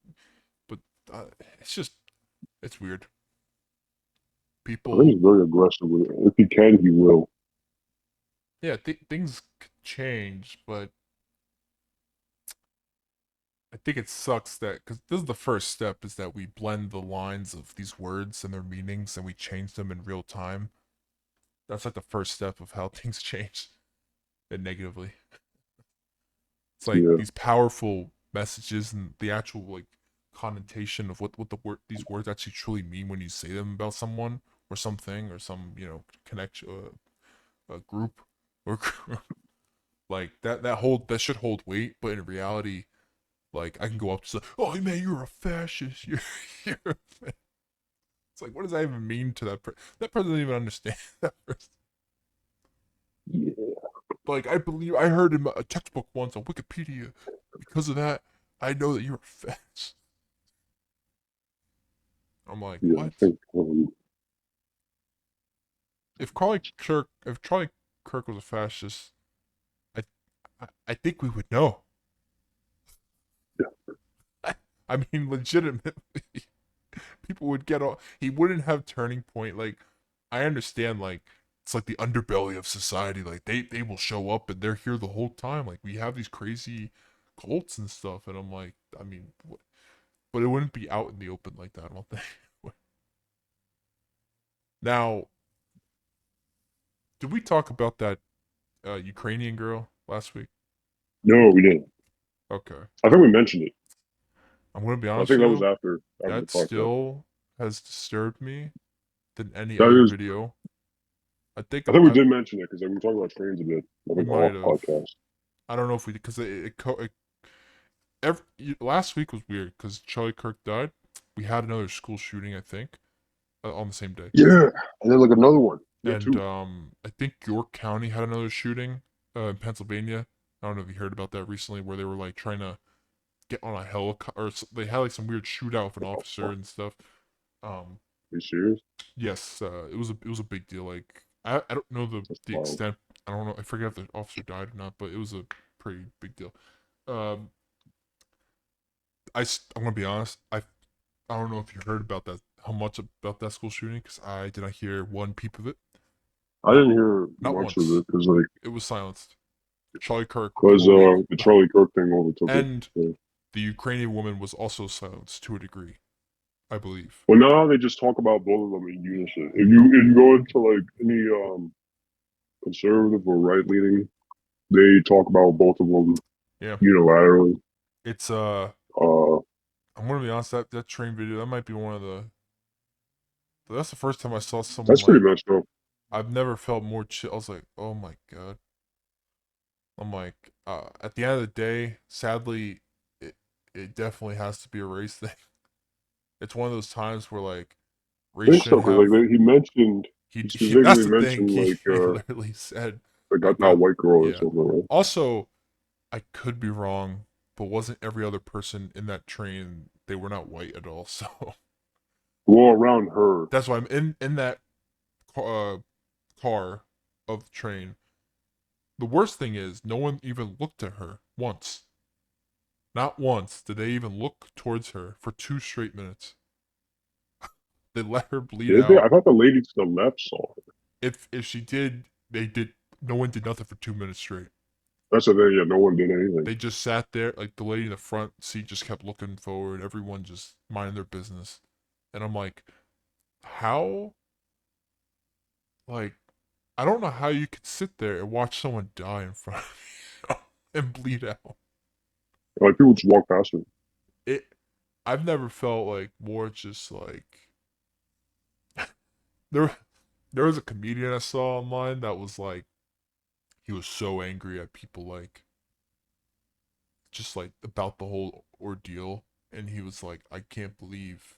but it's just it's weird. I think People, he's very aggressive with it. If he can, he will. yeah, things could change, but I think it sucks that because this is the first step is that we blend the lines of these words and their meanings and we change them in real time. That's like the first step of how things change and negatively. It's like Yeah. these powerful messages and the actual like connotation of what these words actually truly mean when you say them about someone or something or some connection, a group or like that should hold weight. But in reality, like I can go up to say, "Oh man, you're a fascist. You're a It's like, what does that even mean to that person? That person doesn't even understand that person. Yeah. Like, I believe I heard in a textbook once on Wikipedia. Because of that, I know that you're a fascist. I'm like, Yeah. I what? think If Charlie Kirk was a fascist, I, I think we would know. yeah. I mean, legitimately, people would get all. He wouldn't have turning point. Like, I understand. Like, it's like the underbelly of society. Like, they will show up and they're here the whole time. Like, we have these crazy cults and stuff, and I'm like, I mean, but it wouldn't be out in the open like that. I don't think. Now, did we talk about that Ukrainian girl last week? No, we didn't. Okay, I think we mentioned it. I'm gonna be I honest think with that was you. after the That podcast. still has disturbed me than any That other is. video. I think I think we did mention it because we talked about trains a bit. I we think might off have. podcast. I don't know if we because last week was weird because Charlie Kirk died. We had another school shooting, I think, on the same day, Yeah, and then like another one. Yeah, and two. I think York County had another shooting in Pennsylvania. I don't know if you heard about that recently, where they were like trying to get on a helicopter, or they had like some weird shootout with an What the officer fuck? and stuff. Um, Are you serious? yes, it was a big deal. Like I don't know That's the wild. extent. I don't know. I forget if the officer died or not, but it was a pretty big deal. Um, I'm gonna be honest. I don't know if you heard about that, how much about that school shooting, because I did not hear one peep of it. I Not didn't hear not much of once. it because like It was silenced. Charlie Kirk, the because whole week, the Charlie Kirk thing overtook it. and Yeah. the Ukrainian woman was also silenced to a degree, I believe. Well, now they just talk about both of them in unison. If you go into like any conservative or right leaning, they talk about both of them Yeah, unilaterally. it's Uh, I'm gonna be honest. That train video, that might be one of the. That's the first time I saw someone that's pretty like. messed up. I've never felt more chill. I was like, oh my god. I'm like, at the end of the day, sadly, it it definitely has to be a race thing. It's one of those times where like I race think so shouldn't because like have. he He that's specifically the thing. mentioned like He literally said, the "I got that got white girl or yeah." something. Right? Also, I could be wrong, but wasn't every other person in that train? They were not white at all. So Well, around her, that's why I'm in that car, car of the train. The worst thing is, no one even looked at her once. Not once did they even look towards her for 2 straight minutes. They let her bleed did they? I out. thought the lady to the left saw her. If she did, they did. No one did nothing for 2 minutes straight. That's the thing. Yeah, no one did anything. They just sat there. Like the lady in the front seat just kept looking forward. Everyone just minding their business. And I'm like, how? Like, I don't know how you could sit there and watch someone die in front of you and bleed out. Like people just walk past her. It. I've never felt like more just like there. There was a comedian I saw online that was like he was so angry at people like just like about the whole ordeal, and he was like, I can't believe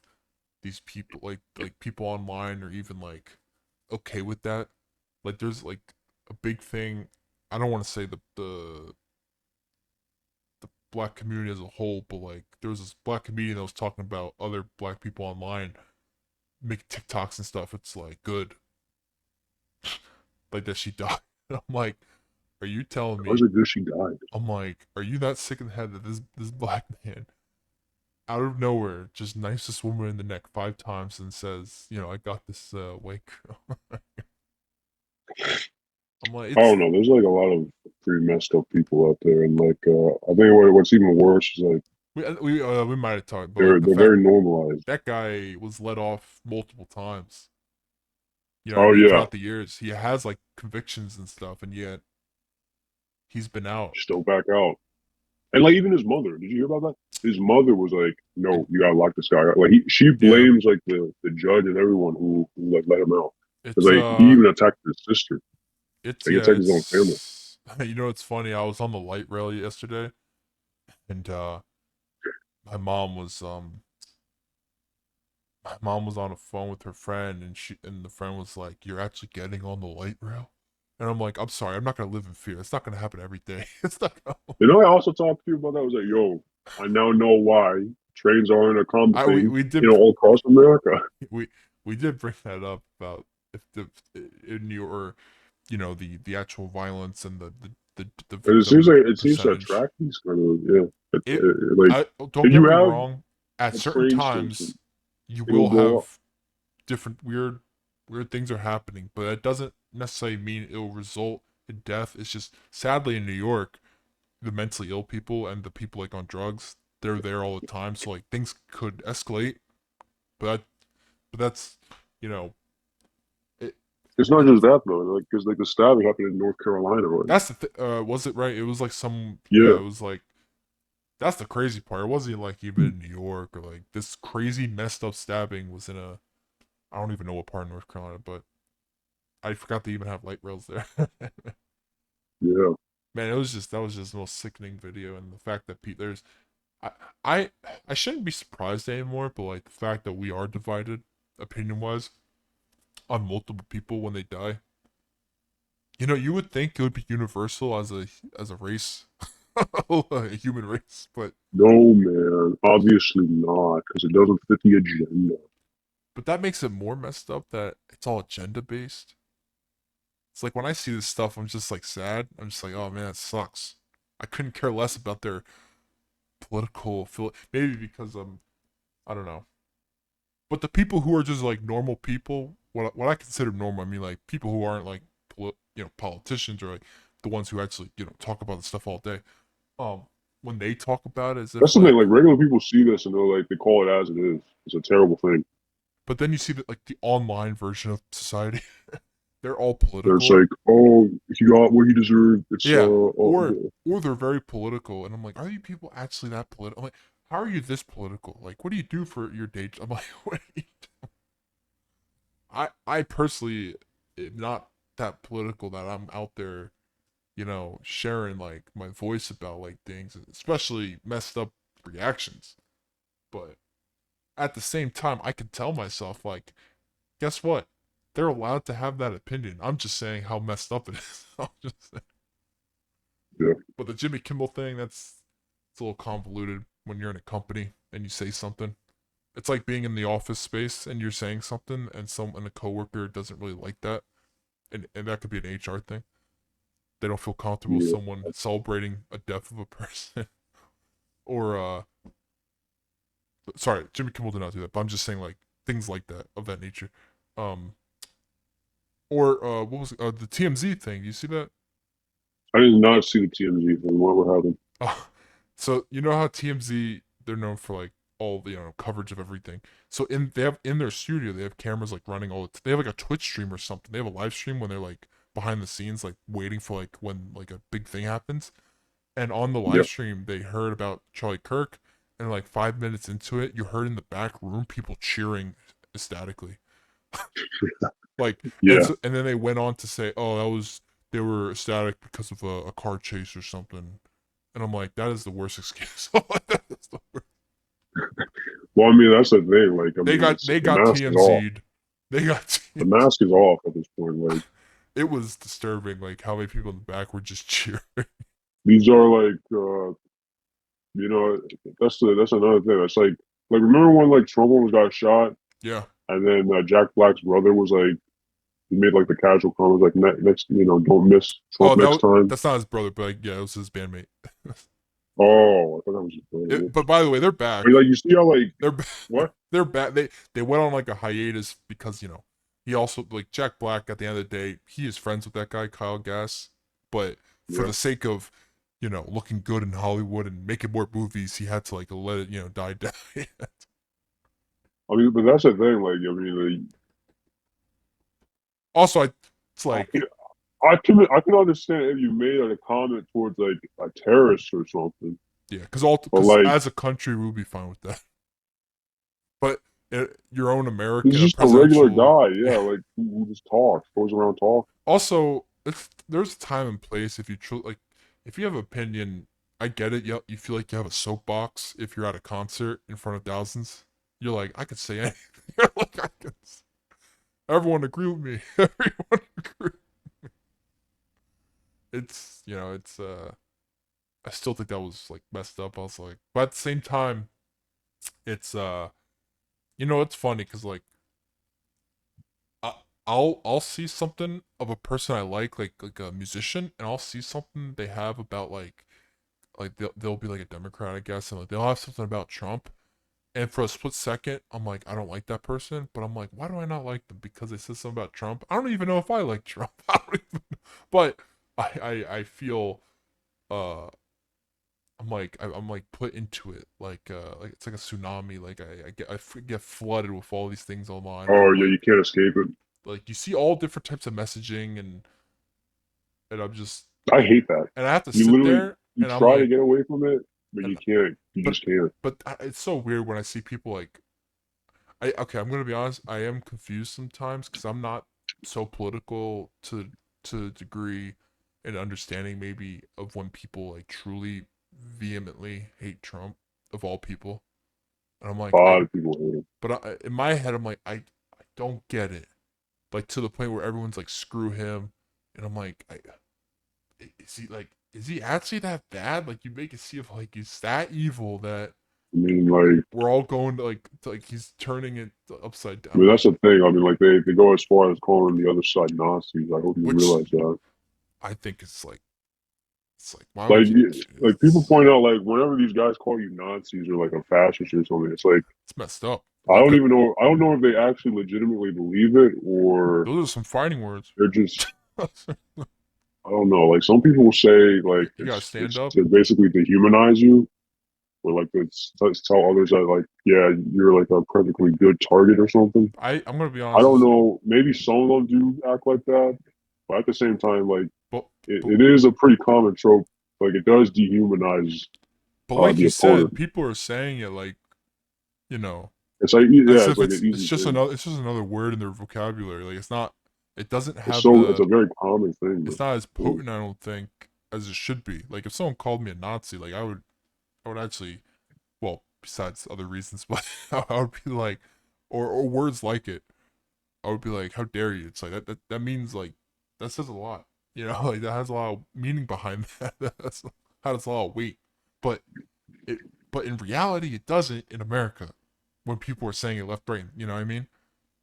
these people like people online are even like okay with that. Like there's like a big thing. I don't want to say the black community as a whole, but like there was this black comedian that was talking about other black people online making TikToks and stuff. It's like good, like that she died. I'm like, are you telling I was me? like, this she died. I'm like, are you that sick in the head that this black man out of nowhere just knifes this woman in the neck 5 times and says, I got this white girl. I'm like, I it's don't know. There's like a lot of pretty messed up people out there, and like I think what's even worse is like we might have talked, but like they're the they're fact very normalized. that guy was let off multiple times. You know what I Oh mean? yeah, Throughout the years, he has like convictions and stuff, and yet he's been out. still back out. And like even his mother, did you hear about that? His mother was like, "No, you gotta lock this guy up." Like she Yeah, blames like the judge and everyone who like let him out. Because it's like he even attacked his sister. it's Like he yeah, attacked his own family. it's you know, it's funny. I was on the light rail yesterday, and my mom was um my mom was on the phone with her friend, and the friend was like, "You're actually getting on the light rail," and I'm like, "I'm sorry, I'm not gonna live in fear. It's not gonna happen every day. It's not gonna." You know, I also talked to you about that. I was like, "Yo, I now know why trains aren't a common I thing, we you did know, all across America." we we did bring that up about if the in your the actual violence and the And victim it seems to percentage. attract these kind of yeah. It Like I don't if get you me have wrong. At a certain train station, times, you it'll will blow up. have different weird things are happening, but that doesn't necessarily mean it will result in death. It's just sadly in New York, the mentally ill people and the people like on drugs, they're there all the time. So like things could escalate, but but that's you know it, It's not it just that though, like because like the stabbing happened in North Carolina, right? that's was it right? It was like some yeah, Yeah, it was like that's the crazy part. It wasn't like even in New York or like this crazy messed up stabbing was in a I don't even know what part of North Carolina, but I forgot they even have light rails there. yeah. Man, it was just that was just the most sickening video, and the fact that there's I I I shouldn't be surprised anymore, but like the fact that we are divided opinion wise on multiple people when they die. You know, you would think it would be universal as a race, a human race, No, man, obviously not, because it doesn't fit the agenda. but that makes it more messed up that it's all agenda based. It's like when I see this stuff, I'm just like sad. I'm just like, oh man, it sucks. I couldn't care less about their political maybe because I don't know. But the people who are just like normal people, what I consider normal, I mean like people who aren't like politicians or like the ones who actually talk about the stuff all day. Um, when they talk about it as That's if the thing. like, Like regular people see this and they're like, they call it as it is. It's a terrible thing. but then you see that like the online version of society, they're all It's political. like, oh, he got what he deserved. It's Yeah, or yeah. or they're very political, and I'm like, are you people actually that political? I'm like, how are you this political? Like, what do you do for your day? I'm like, what? I personally am not that political that I'm out there, sharing like my voice about like things, especially messed up reactions. But at the same time, I can tell myself like, guess what? They're allowed to have that opinion. I'm just saying how messed up it is. I'm just saying. Yeah. But the Jimmy Kimmel thing, that's it's a little convoluted when you're in a company and you say something. It's like being in the office space and you're saying something and a coworker doesn't really like that. And that could be an HR thing. They don't feel comfortable with Yeah. someone celebrating a death of a person. Or sorry, Jimmy Kimmel did not do that, but I'm just saying like things like that of that nature. Um or what was the TMZ thing? Do you see that? I did not see the TMZ thing. What happened? So you know how TMZ they're known for like all the coverage of everything. So they have in their studio they have cameras like running they have like a Twitch stream or something. They have a live stream when they're like behind the scenes like waiting for like when like a big thing happens. And on the Yeah. live stream they heard about Charlie Kirk, and like 5 minutes into it you heard in the back room people cheering ecstatically. Like Yeah. and then they went on to say, oh, that was they were ecstatic because of a car chase or something. And I'm like, that is the worst excuse. That is the worst. Well, I mean, that's the thing. Like, I mean, it's They the got mask is off. TMZ'd. They got The TMZ. mask is off at this point. Like, It was disturbing, like how many people in the back were just cheering. these are like, you know, that's another thing. It's like remember when like Trump almost got shot, Yeah. and then Jack Black's brother was like, he made like the casual comment like, next, don't miss Oh, Trump next time. that's not his brother, but like, yeah, it was his bandmate. Oh, I thought that was his brother. But by the way, they're But back. like, you see how like They're what? they're back. They went on like a hiatus because he also like Jack Black. At the end of the day, he is friends with that guy Kyle Gass, but for Yeah. the sake of looking good in Hollywood and making more movies, he had to like let it die down. I mean, but that's the thing. Like, I mean, Also, it's like, like I can understand if you made like a comment towards like a terrorist or something. Yeah, because all But because like, as a country we'll be fine with that. But your own he's American, a just a regular presidential, guy, yeah. yeah, like who just talks, goes around talking. Also, if there's a time and place, if you like, if you have an opinion, I get it. You feel like you have a soapbox if you're at a concert in front of thousands. You're like, I could say anything. You're like, I could. Everyone agree with me. Everyone agree. It's it's I still think that was like messed up. I was like, but at the same time, it's it's funny because like I, I'll see something of a person I like a musician, and I'll see something they have about like they'll be like a Democrat, I guess, and like they'll have something about Trump. And for a split second, I'm like, I don't like that person, but I'm like, why do I not like them? Because they said something about Trump. I don't even know if I like Trump. I don't even, but I feel uh I'm like put into it like it's like a tsunami. Like get flooded with all these things online where Oh I'm yeah, you can't escape it. like you see all different types of messaging and I'm just I hate that. and I have to You sit literally there you and I'm try to like get away from it, but and you can't. You but just can't. it's so weird when I see people like I okay, I'm gonna be honest. I am confused sometimes because I'm not so political to a degree and understanding maybe of when people like truly vehemently hate Trump of all people, and I'm A like lot of people hate it. but in my head I'm like I don't get it, like to the point where everyone's like screw him, and I'm like is he actually that bad? Like you make it seem like he's that evil that I mean, like, we're all going to like he's turning it upside down. I I'm mean, that's like the thing. I mean, like they go as far as calling the other side Nazis. I hope you which realize that. I think it's like why Like, would you? like people point out, like whenever these guys call you Nazis or like a fascist or something, it's like It's messed up. I Look don't up. even know. I don't know if they actually legitimately believe it or Those are some fighting words. they're just. I don't know. Like some people will say, like You gotta stand it's up. to basically dehumanize you, or like to tell others that like yeah you're like a perfectly good target or something. I'm gonna be I honest. don't know. Maybe some of them do act like that, but at the same time, like But but it is a pretty common trope. Like it does dehumanize but like the you said, opponent. people are saying it like you know It's like as yeah, it's if like an easy thing. it's just another word in their vocabulary. Like it's not. It doesn't It's have so it's the. a very common thing. It's But not as yeah, potent. I don't think as it should be. Like if someone called me a Nazi, like I would actually well besides other reasons, but I would be like or words like it. I would be like, "How dare you?" It's like that means like that says a lot, you know, like that has a lot of meaning behind that. That's has a lot of weight, but it but in reality, it doesn't in America when people are saying it left, right. You know what I mean?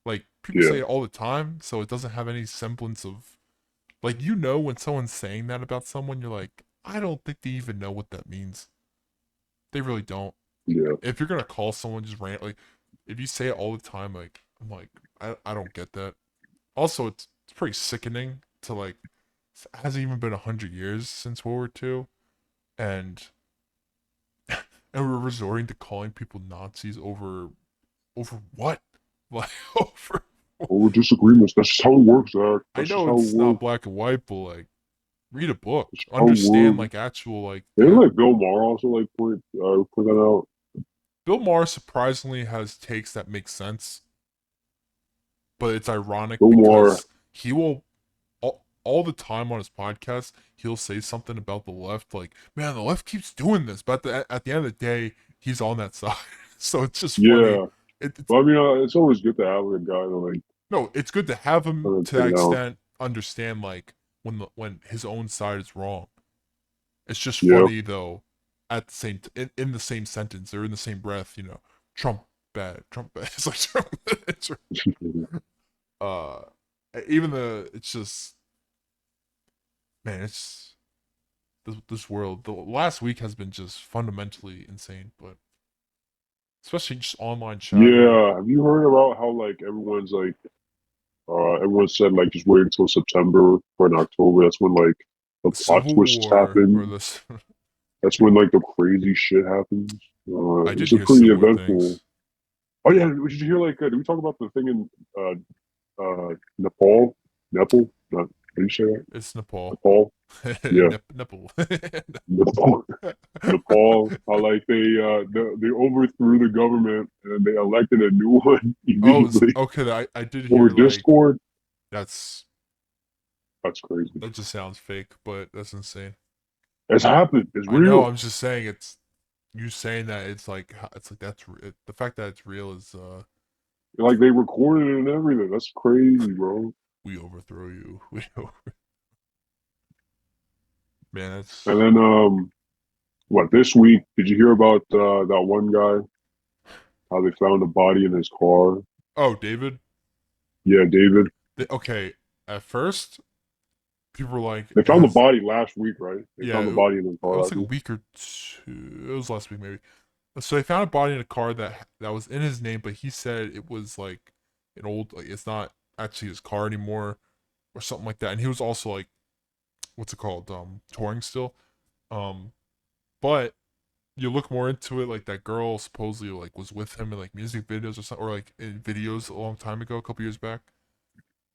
Like people yeah, say it all the time, so it doesn't have any semblance of like when someone's saying that about someone, you're like, I don't think they even know what that means. They really don't. yeah. If you're gonna call someone just randomly, if you say it all the time, like I'm like I don't get that. Also, it's pretty sickening to like it hasn't even been 100 years since World War II, and and we're resorting to calling people Nazis over what? Like over. Over disagreements. That's just how it works, Zach. I That's just know how it it's not works. black and white, but like read a book, That's just how it understand works. like actual like Didn't like Bill Maher also like point that out? Bill Maher surprisingly has takes that make sense, but it's ironic Bill Maher. because he will all the time on his podcast, he'll say something about the left, like, man, the left keeps doing this. But at the end of the day, he's on that side. So it's just funny. Yeah, It's but I mean, it's always good to have a guy to like no, it's good to have him kind of to take that it out. extent understand like when his own side is wrong. It's just Yeah, funny though, at the same in the same sentence or in the same breath, Trump bad, Trump bad. It's like Trump, it's, uh, even the it's just man, it's this world. The last week has been just fundamentally insane, but especially just online chatter. yeah. Have you heard about how like everyone said like just wait until September or in October. That's when like the The plot Civil twists War or happen. this. That's when like the crazy shit happens. I did It's a hear pretty similar eventful. things. Oh yeah, did you hear like did we talk about the thing in Nepal? Nepal? No. do you say that? It's Nepal. Nepal? Yeah, Nipple. Nepal. Nepal. How like they overthrew the government and they elected a new one Oh, immediately okay. I did over hear like Discord. that's That's crazy. that just sounds fake, but that's insane. It's happened. It's I know. real. I'm just saying it's you saying that it's like the fact that it's real is Like they recorded it and everything. That's crazy, bro. we overthrow you. We over man. And That's then what this week? Did you hear about that one guy? How they found a body in his car? oh David. Yeah, David. Okay, at first people were like They it found the has body last week, right? They yeah found the it body in his car was last like a week. week or two. It was last week maybe. So they found a body in a car that was in his name, but he said it was like an old like it's not actually his car anymore or something like that. And he was also like what's it called touring still. Um, but you look more into it, like that girl supposedly like was with him in like music videos or something, or like in videos a long time ago, a couple years back.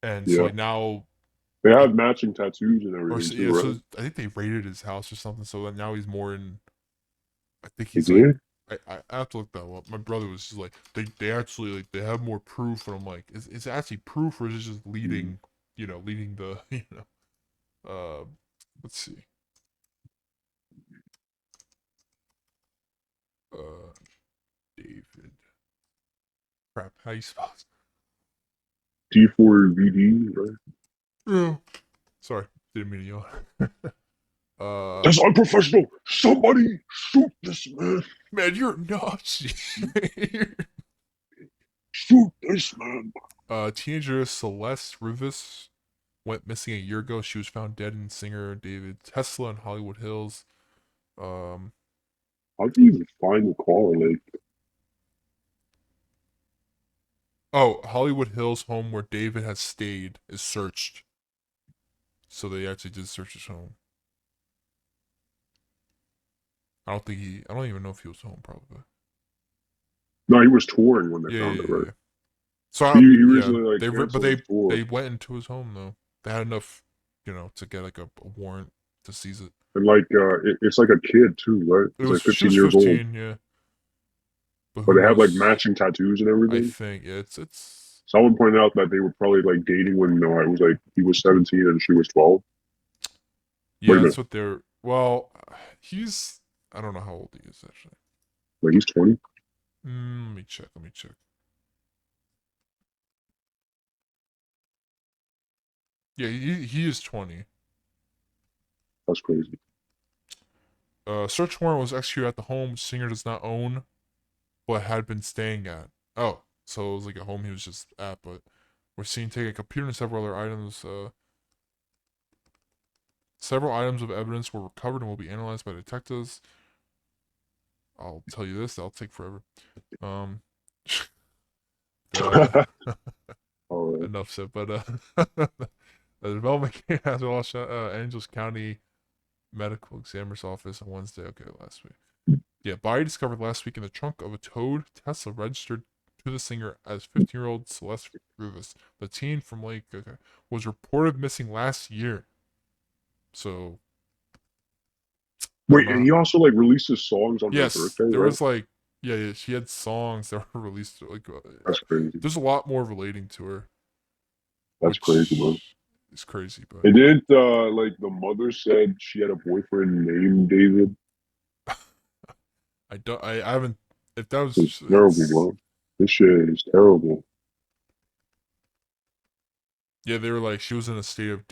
And so Yeah, like now, they like have matching tattoos and or everything too, yeah, so right? I think they raided his house or something. So then now he's more in. I think They he's like. did. I have to look that up. My brother was just like they actually like they have more proof, and I'm like, is it actually proof or is it just Mm. leading, leading the let's see, uh, David, crap, how you spell it? T4VD, right? Yeah. Sorry, didn't mean to yawn. That's unprofessional. Somebody shoot this man. Man, you're nuts. Shoot this man. Teenager Celeste Rivas went missing a year ago. She was found dead in singer David Tesla in Hollywood Hills. Um, How do you even find the car? Like, oh, Hollywood Hills home where David has stayed is searched. So they actually did search his home. I don't even know if he was home, probably. no, he was touring when they Yeah, found yeah, it, yeah, right? yeah. So, He yeah, recently like but canceled his tour, they went into his home, though. They had enough, to get like a warrant to seize it. and like it's like a kid too, right? It He's was like she 15 was years old, 15, yeah. But but who they have like knows? matching tattoos and I everything. think yeah, it's Someone pointed out that they were probably like dating when it was like he was 17 and she was 12. yeah, Wait a that's minute, what they're. Well, he's I don't know how old he is actually. like he's 20. Let me check. Let me check. Yeah, he is 20. That's crazy. Search warrant was executed at the home singer does not own, but had been staying at. Oh, so it was like a home he was just at, but we're seen taking a computer and several other items. Several items of evidence were recovered and will be analyzed by detectives. I'll tell you this, that'll take forever. Um, the All right. enough said, but the development came as well. Angels County Medical Examiner's Office on Wednesday. Okay, last week. Yeah, body discovered last week in the trunk of a towed Tesla registered to the singer as 15-year-old Celeste Rivas. The teen from Lake was reported missing last year. So I don't Wait, know. and he also like releases songs on her Yes, birthday, there right? was like yeah, she had songs that were released like That's crazy. there's a lot more relating to her, That's crazy, bro. which is crazy, but And didn't like the mother said she had a boyfriend named David? I don't I haven't if that It's was terrible, it's bro. This shit is terrible. yeah, they were like she was in a state of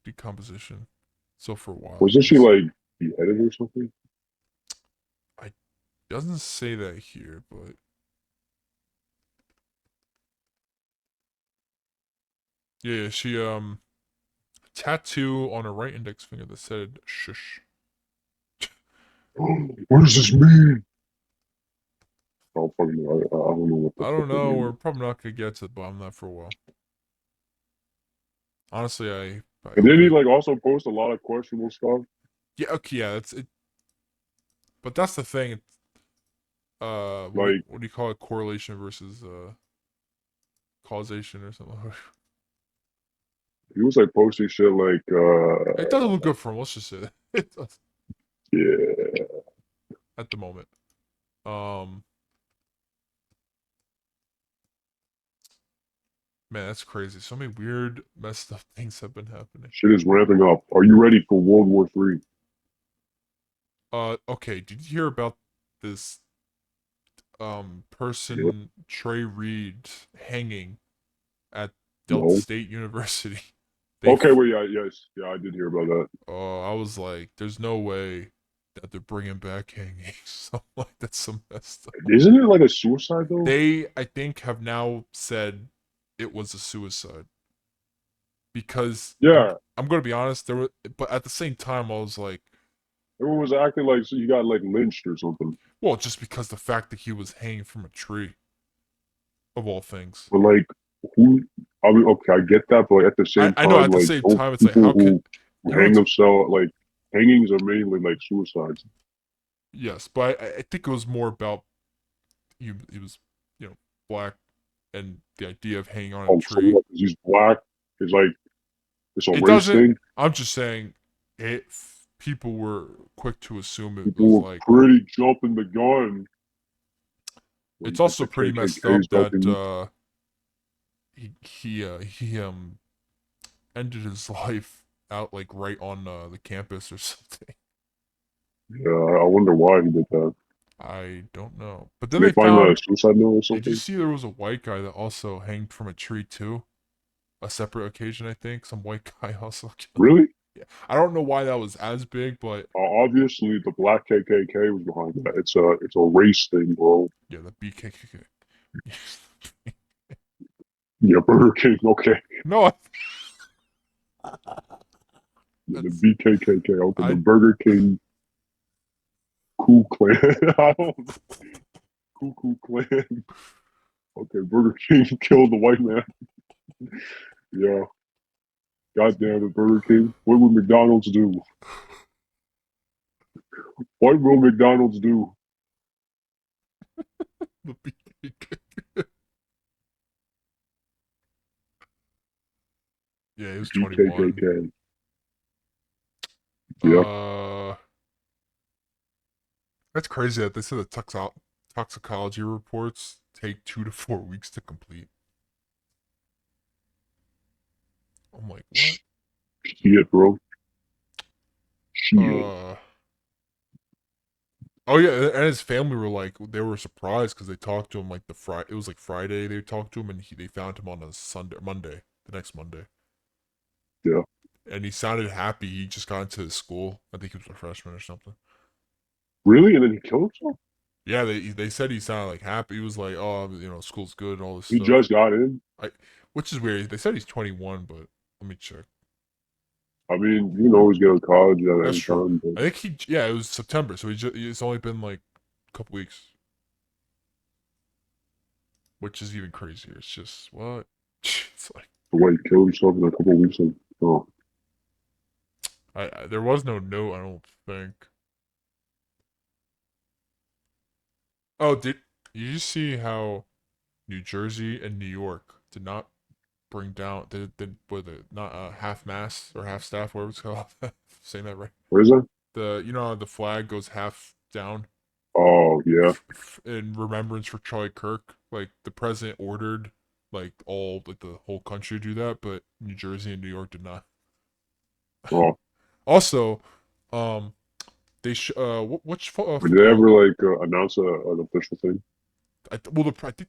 decomposition. So for a while, I Wasn't she guess. like beheaded or something? I doesn't say that here, but yeah, she tattoo on her right index finger that said shush. What does this mean? Oh, fucking, I don't know what the I fuck don't that know. We're means. probably not gonna get to the bottom of that for a while. Honestly, I And then hope he it. like also posts a lot of questionable stuff. Yeah, okay, yeah, that's it. But that's the thing. Like What do you call it? Correlation versus causation or something. He was like posting shit like, It doesn't look good for him. Let's just say that. It does yeah, at the moment. Um, Man, that's crazy. So many weird, messed up things have been happening. shit is ramping up. Are you ready for World War III? Okay. Did you hear about this Yeah, person Trey Reed hanging at Delta no. State University? They, Okay, wait, yeah, yes, yeah, I did hear about that. I was like, there's no way that they're bringing back hanging. So like, that's so messed up. Isn't it like a suicide though? They, I think, have now said it was a suicide because Yeah, I'm gonna be honest. There were, but at the same time, I was like, everyone was acting like so you got like lynched or something. well, just because the fact that he was hanging from a tree, of all things. But like, who? I mean, okay, I get that, but at the same I know time, at the like, same don't time, it's like, people how could, who you know, hang it's, themselves like hangings are mainly like suicides. yes, but I think it was more about he was, black and the idea of hanging on a Oh, so tree. what? 'Cause he's black. It's like it's a It race doesn't, thing. I'm just saying, it, people were quick to assume it People was were like, pretty jumping the gun it's when also the pretty messed KKK is up that, helping. he ended his life out like right on the campus or something. Yeah, I wonder why he did that. I don't know. But then Did they they find a found, suicide note or did you something? see there was a white guy that also hanged from a tree too? A separate occasion, I think. Some white guy also killed. Really? Yeah. I don't know why that was as big, but Obviously, the black KKK was behind that. It's a race thing, bro. yeah, the BKK. Yeah, Burger King. Okay, No, yeah, the that's BKKK. Okay, the I. Burger King Ku Clan. I don't know. Ku Ku Clan. Okay, Burger King killed the white man. Yeah, goddamn the Burger King. What would McDonald's do? What will McDonald's do? The BKK. Yeah, he was 21. BKKK. Yeah, Uh, that's crazy that they said the toxicology reports take 2 to 4 weeks to complete. I'm like, what? shit, bro. Shit. Uh, oh yeah, and his family were like, they were surprised because they talked to him like the Friday. It was like Friday they talked to him, and they found him on a Sunday, Monday, the next Monday, Yeah. and he sounded happy. He just got into his school. I think he was a freshman or something. Really? And then he killed himself? Yeah, they said he sounded like happy. He was like, oh, school's good and all this He stuff. just got in? I, which is weird. They said he's 21, but let me check. I mean, you can always get out of college at That's any true. time, but I think yeah, it was September, so it's only been like a couple weeks, which is even crazier. It's just what? It's like the way he killed himself in a couple of weeks. Oh, there was no note. I don't think. Oh, did you see how New Jersey and New York did not bring down did what the not half mast or half staff, whatever it's called? Saying that right? where is that? The how the flag goes half down Oh, yeah. in remembrance for Charlie Kirk. Like the president ordered like the whole country to do that, but New Jersey and New York did not. Oh, Also, um, they which did they football? ever like announce an official thing? I think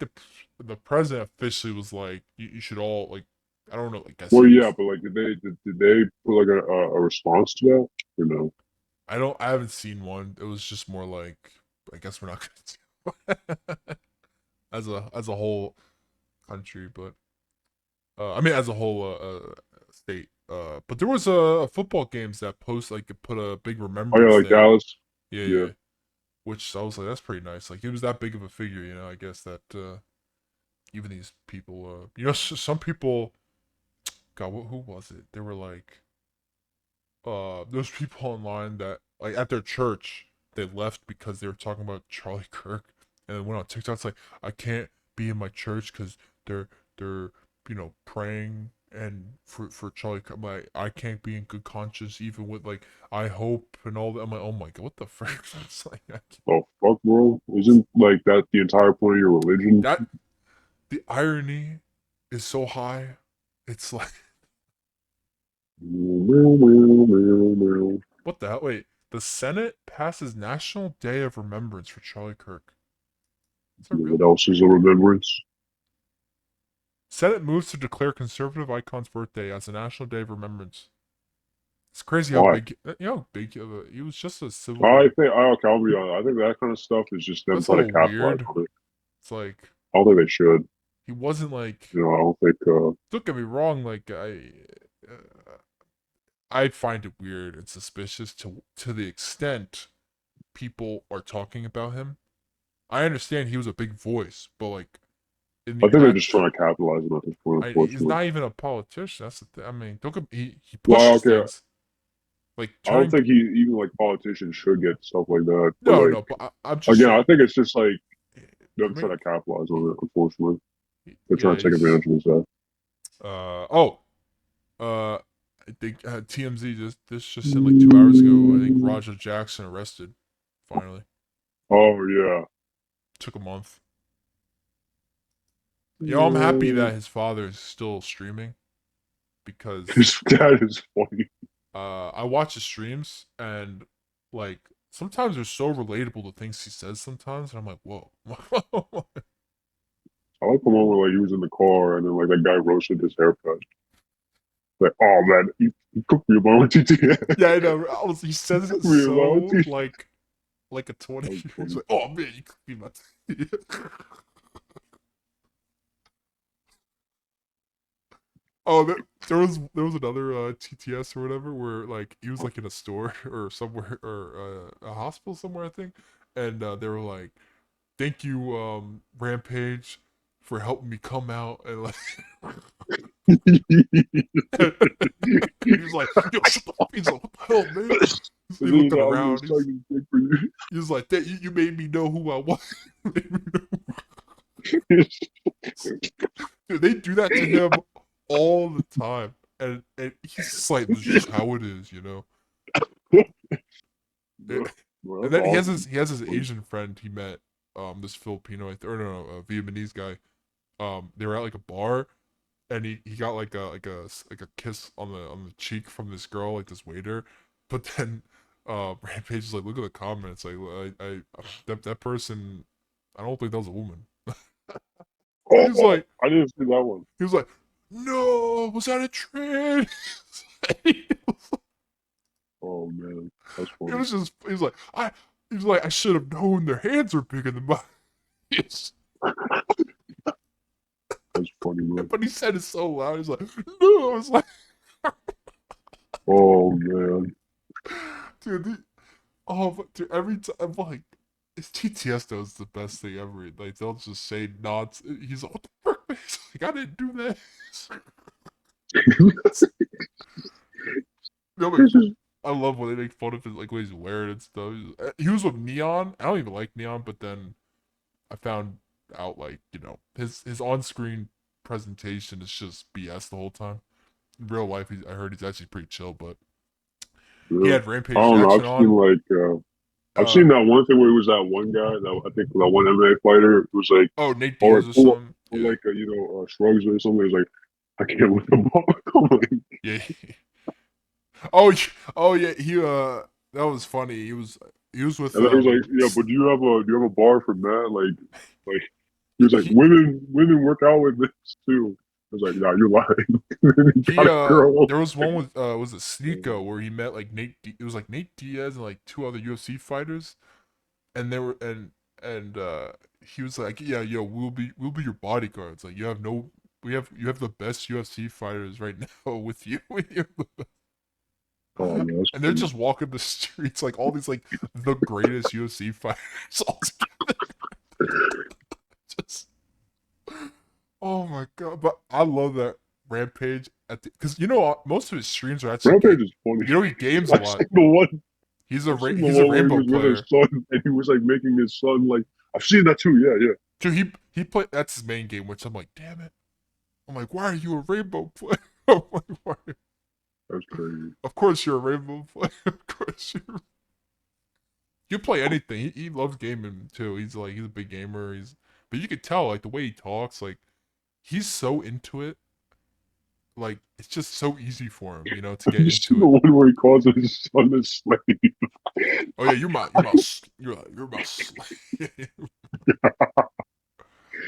the president officially was like, you should all like, I don't know, I guess Well, he yeah, was. but like, did they put like a response to that or no? I haven't seen one. It was just more like, I guess we're not gonna do as a whole country, but I mean as a whole state. But there was football games that put a big Oh yeah, remembrance like thing. Dallas. Yeah, Yeah, yeah. Which I was like, that's pretty nice. Like he was that big of a figure, I guess that even these people, some people, God, who was it? They were like, those people online that like at their church they left because they were talking about Charlie Kirk, and then went on TikTok. It's like I can't be in my church because they're praying and for Charlie, like I can't be in good conscience even with like I hope and all that. I'm like, oh my god, what the frick? It's like Oh fuck, bro! Isn't like that the entire point of your religion? that the irony is so high. It's like what the hell? Wait, the Senate passes National Day of Remembrance for Charlie Kirk. Is that What real? else is a remembrance? Senate moves to declare conservative icon's birthday as a National Day of Remembrance. It's crazy how Why? big, how big of a, he was just a I civil. think okay, I'll be honest. I think that kind of stuff is just them That's a trying to little capitalize weird. on it. It's like I don't think they should. he wasn't like. You know, I don't think. Don't get me wrong. Like I find it weird and suspicious to the extent people are talking about him. I understand he was a big voice, but like in I the think they're just act, trying to capitalize on it at this point, he's unfortunately. not even a politician. That's the thing. I mean, don't get, he Well, pushes okay, things like I don't turning. think even like politicians should get stuff like that. But No, like no, but I'm just again, I saying. think it's just like I them mean, trying to capitalize on it. Unfortunately, they're yeah, trying to take he's. advantage of this. Oh, I think TMZ just in like 2 hours ago. I think Roger Jackson arrested. Finally, Oh yeah, took a month. I'm happy yeah. that his father is still streaming because His dad is funny. I watch his streams and like sometimes they're so relatable to things he says sometimes, and I'm like, whoa. I like the one where like he was in the car and then like that guy roasted his haircut. Like, oh man, he cooked me a bone with TTS. Yeah, I know. He says it Cooked me a bone with so TTS. like a 20 That was years funny. like, oh man, you could be my Oh, there was another TTS or whatever where like he was like in a store or somewhere or a hospital somewhere I think, and they were like, "Thank you, Rampage, for helping me come out," and like he was like, "Yo, shut the fuck!" He's like, "What the hell, man?" He And then looking I'm gonna around. suck his dick for you. He was like, "That you made me know who I was." Dude, they do that to him all the time, and he's just like, "This is just how it is." Bro, bro, And that's then awesome. he has his Asian friend he met, this Filipino or no, a Vietnamese guy. They were at like a bar, and he got like a kiss on the cheek from this girl, like this waiter, but then Rampage is like, look at the comments, like I that person, I don't think that was a woman. Oh, He's oh, like I didn't see that one. he was like, no, was that a trend? Oh man, that's It funny. was just he was like I should have known their hands were bigger than mine. That's funny, bro. But he said it so loud. He's like, no. I was like, Oh man. dude, dude, every time I'm like, it's TTS though is the best thing ever. Like they'll just say nods. He's like, what the frick? Man? He's like, I didn't do that. Like, This is I love when they make fun of his like what he's wearing and stuff. He was with Neon. I don't even like Neon, but then I found out like his on screen presentation is just BS the whole time. In real life, I heard he's actually pretty chill, but he yeah. had I Rampage don't know. Jackson on. I've Uh seen that one thing where it was that one guy that I think that one MMA fighter was like, oh, Nate all right, Diaz or something. pull Yeah, like shrugs or something. He's like, I can't with the ball. I'm like, yeah. Oh, oh yeah. That was funny. He was with and then he was like, yeah, but do you have a bar for Matt? Like he was like, he women work out with this too. I was like, nah, you're lying. he he got a girl. there was one with was it Sneeko Um, where he met like it was like Nate Diaz and like two other UFC fighters, and they were and he was like, yeah, yo, we'll be your bodyguards. Like you have the best UFC fighters right now with you. oh man, that's And they're funny. just walking the streets like all these like the greatest UFC fighters all together. Just oh my god! But I love that Rampage at the because most of his streams are actually Rampage game. is funny. He games a I've lot. seen the one. I've seen the He's a one where he rainbow was with his player. son and he was like making his son like. I've seen that too. Yeah, yeah. Dude, he play that's his main game, which I'm like, damn it. I'm like, why are you a rainbow player? I'm like, why? That's crazy. Of course you're a rainbow player. Of course you play anything. He loves gaming too. He's a big gamer. But you could tell like the way he talks, like he's so into it. Like it's just so easy for him, to get You see into the it. one where he calls his son a slave? Oh yeah, you're my slave.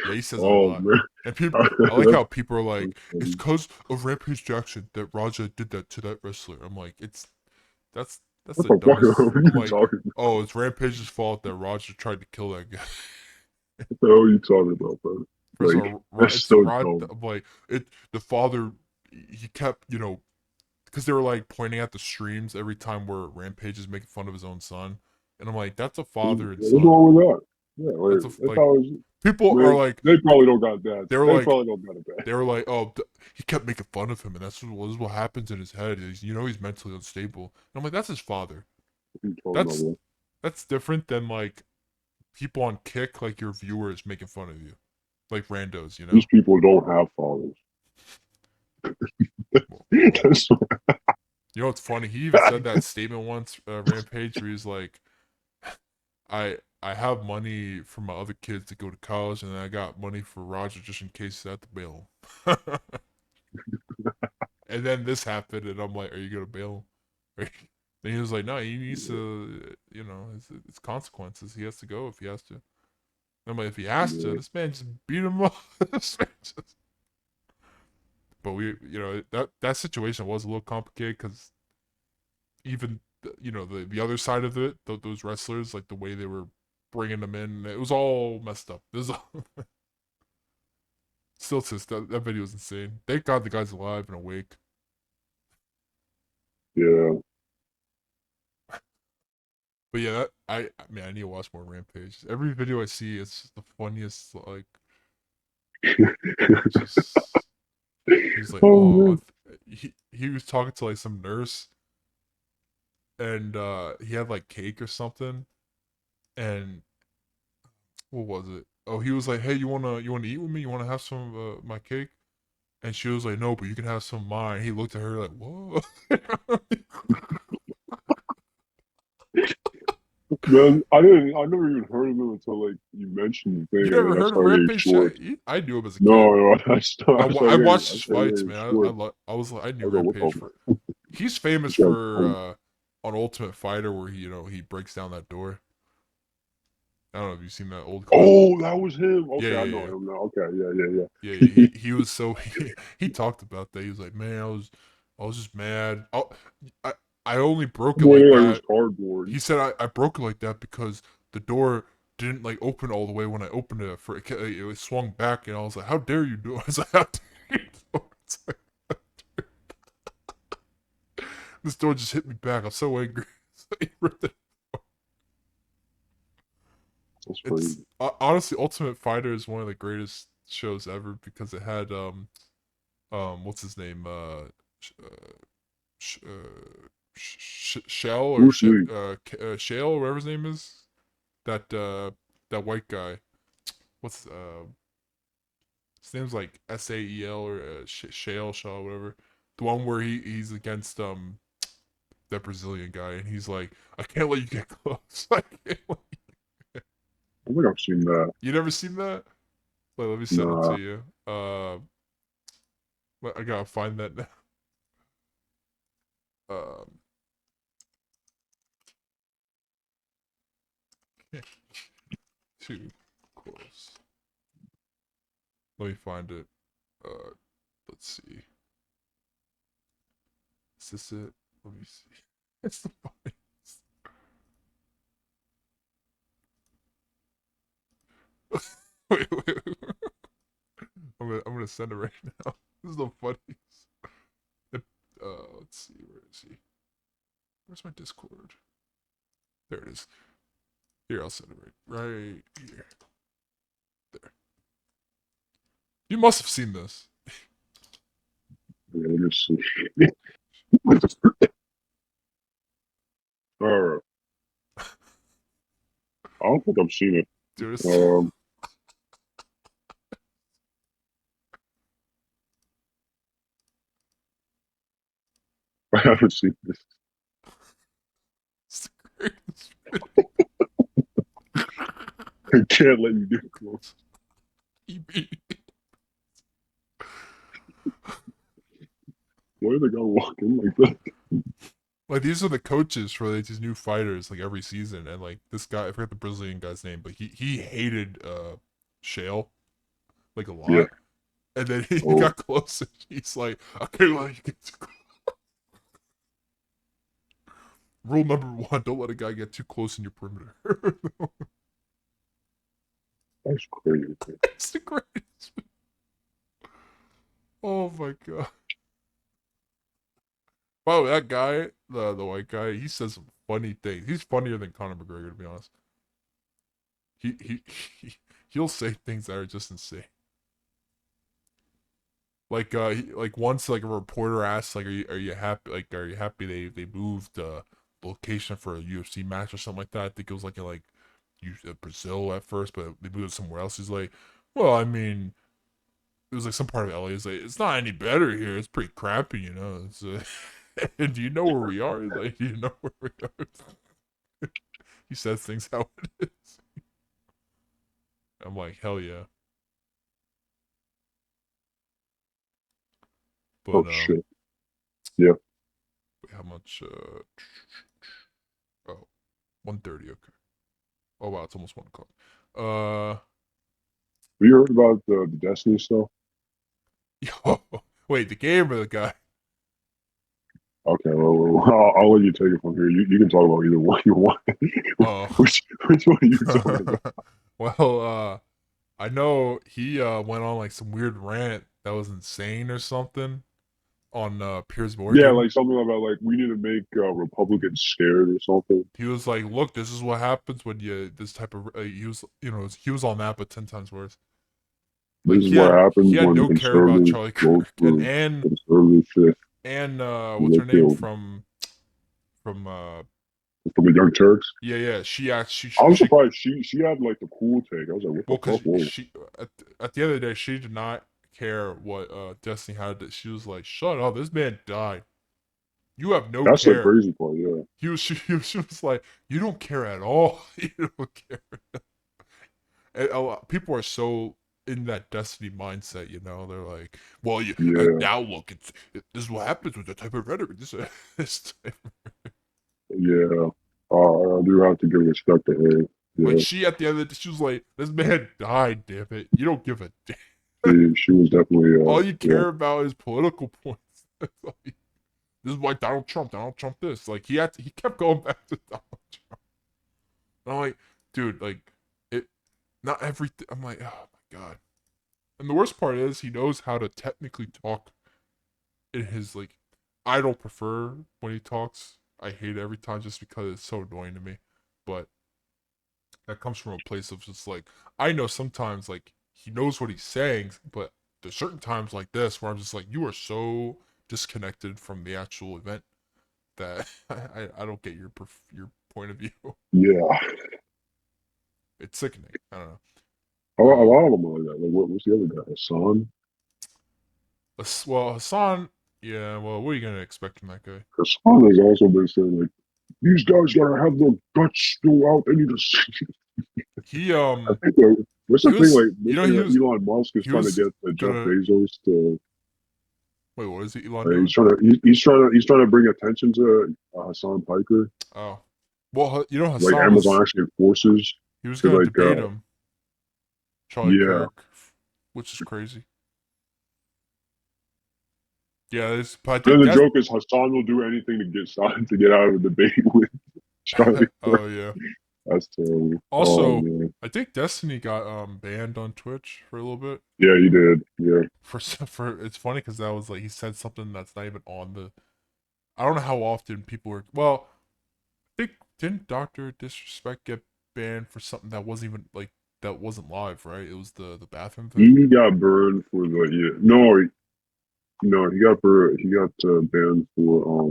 Yeah, he says a Oh lot. man, And people, I like that's, how people are like, that's it's funny. because of Rampage Jackson that Raja did that to that wrestler. I'm like, that's What the the fuck dumbest. are I'm you like, talking about? oh, it's Rampage's fault that Raja tried to kill that guy. What the hell are you talking about, bro? First of Like, all, that's it's so Rod. dumb. I'm like, the father, he kept, because they were like pointing at the streams every time where Rampage is making fun of his own son, and I'm like, that's a father and What's son. wrong with that? Yeah, like, That's a that's like how it's, people are man, like, they probably don't got that. they were They like, probably don't got it bad. they were like, oh, he kept making fun of him, and this is what happens in his head. He's mentally unstable. And I'm like, that's his father. What are you talking about, That's bro? that's different than like people on Kick, like your viewers making fun of you, like randos. These people don't have fathers. Well, That's what's funny? He even said that statement once, Rampage, where he's like, I have money for my other kids to go to college, and then I got money for Roger just in case I have to bail him. And then this happened, and I'm like, "Are you gonna bail him?" Then he was like, "No, he needs to, it's consequences. He has to go if he has to." And I'm like, "If he has to, yeah, this man just beat him up." But that situation was a little complicated because even the other side of it, those wrestlers, like the way they were bringing them in, it was all messed up. This still says that video was insane. Thank God the guy's alive and awake. yeah. But yeah, I mean, I need to watch more Rampage. Every video I see, it's just the funniest. Like, just he's like, Oh oh, man, he was talking to like some nurse, and he had like cake or something, and what was it? Oh, he was like, hey, you wanna eat with me? You wanna have some of my cake? And she was like, no, but you can have some of mine. He looked at her like, whoa. man, I never even heard of him until like you mentioned the You thing, and never then I heard of started getting Rampage Chat? short. I knew him as a kid. No, no, I I started watched his fights, getting man. short. I was like, I I knew was like, what Rampage the for. fuck? He's famous This guy's for funny. on Ultimate Fighter where he breaks down that door. I don't know if you've seen that old clip. Oh, that was him. Yeah, Okay, I yeah, know yeah, him now. Okay, yeah, yeah. yeah, Yeah. yeah. He was so he talked about that. He was like, man, I was just mad. I I only broke it Boy, like like it was that. cardboard. He said I broke it like that because the door didn't like open all the way when I opened it. It swung back, and I was like, how dare you do it? I was like, how dare you do it? It's like, this door just hit me back. I'm so angry. That's It's crazy. honestly Ultimate Fighter is one of the greatest shows ever because it had what's his name sh- uh, Shell or Bruce Lee. Shale or whatever his name is, that white guy. What's his name's like Sael or Shale Shaw whatever. The one where he's against that Brazilian guy and he's like, I can't let you get close. I can't I think I've seen that. You never seen that? Wait, let me send it to Nah. you. I gotta find that now. Um, too close. Let me find it. Uh, let's see. Is this it? Let me see. It's the funniest. Wait. I'm gonna send it right now. This is the funniest. It, let's see. Where is he? Where's my Discord? There it is. Here, I'll send it right here. There. You must have seen this. Yeah, let me see. All right. I don't think I've seen it. Dude, it's Um, haven't seen this. It's the greatest I can't let you get close. video. Why did the guy walk in like that? Like these are the coaches for like these new fighters like every season, and like this guy, I forget the Brazilian guy's name, but he hated Shale like a Yeah. lot, and then he Oh, got close and he's like, okay, well, you get too close. Rule number one: don't let a guy get too close in your perimeter. that's crazy. It's the greatest. Oh my god! Wow, that guy, the white guy, he says some funny things. He's funnier than Conor McGregor, to be honest. He, he'll say things that are just insane. Like once like a reporter asks like are you happy are you happy they moved location for a UFC match or something like that. I think it was like in like Brazil at first, but they moved it somewhere else. He's like, well, I mean, it was like some part of LA. He's like, it's not any better here. It's pretty crappy, you know. It's and do you know where we are? He's like, do you know where we are? He says things how it is. I'm like, hell yeah. Oh But shit. Yeah. how much? Oh, 1:30. Okay. Oh wow, it's almost 1 o'clock. Uh, Have you heard about the Destiny stuff? yo, wait, the game or the guy? Okay, well, I'll let you take it from here. You can talk about either one you want. Oh, Which one are you talking about? well, I know he went on like some weird rant that was insane or something on Piers Yeah, Morgan. like something about like we need to make Republicans scared or something. He was like, "Look, this is what happens when you this type of." He was, he was on that, but 10 times worse. This Like is what he happens had when no care about conservatives Charlie vote Kirk and for conservative shit. You what's her get name killed. from From the Young Turks. yeah, she actually I was she surprised she had like the cool take. I was like, what the well, because fuck? Whoa. she at the end of the day, she did not care what Destiny had. She was like, "Shut up! This man died. You have no That's the care." crazy part, yeah. She was like, "You don't care at all. You don't care." And a lot, people are so in that Destiny mindset, you know. They're like, "Well, Yeah, now look, this is what happens with the type of rhetoric. This type yeah. I do have to give respect to her. like Yeah. she at the end of the, she was like, this man died. Damn it, you don't give a damn. She was definitely All you yeah. care about is political points." Like, this is why Donald Trump this. Like he kept going back to Donald Trump. And I'm like, dude, like it not everything. I'm like, oh my god. And the worst part is he knows how to technically talk in his like I don't prefer when he talks. I hate it every time just because it's so annoying to me. But that comes from a place of just like I know sometimes like he knows what he's saying, but there's certain times like this where I'm just like, you are so disconnected from the actual event that I don't get your point of view. Yeah. It's sickening. I don't know. A lot of them are like that. Like what's the other guy? Hassan? Well, Hassan, yeah. Well, what are you gonna expect from that guy? Hassan has also been saying like these guys gotta have the guts to go out. They need to He I think what's he the thing was like this thing that Elon Musk is he trying to was get Jeff gonna Bezos to wait. What is Elon doing? he's trying to bring attention to Hassan Piker. Oh, well, Like Hassan Amazon was actually forces he was to gonna like debate him, Charlie yeah. Kirk, which is crazy. Yeah, but I And then think the that's joke is Hassan will do anything to get signed to get out of a debate with Charlie Kirk. oh yeah. That's terrible. Oh Also, man. I think Destiny got banned on Twitch for a little bit. Yeah, he did. Yeah. For it's funny because that was like he said something that's not even on the. I don't know how often people were. Well, I think didn't Doctor Disrespect get banned for something that wasn't even like that wasn't live, right? It was the bathroom thing. He got burned for the yeah. No, he got banned for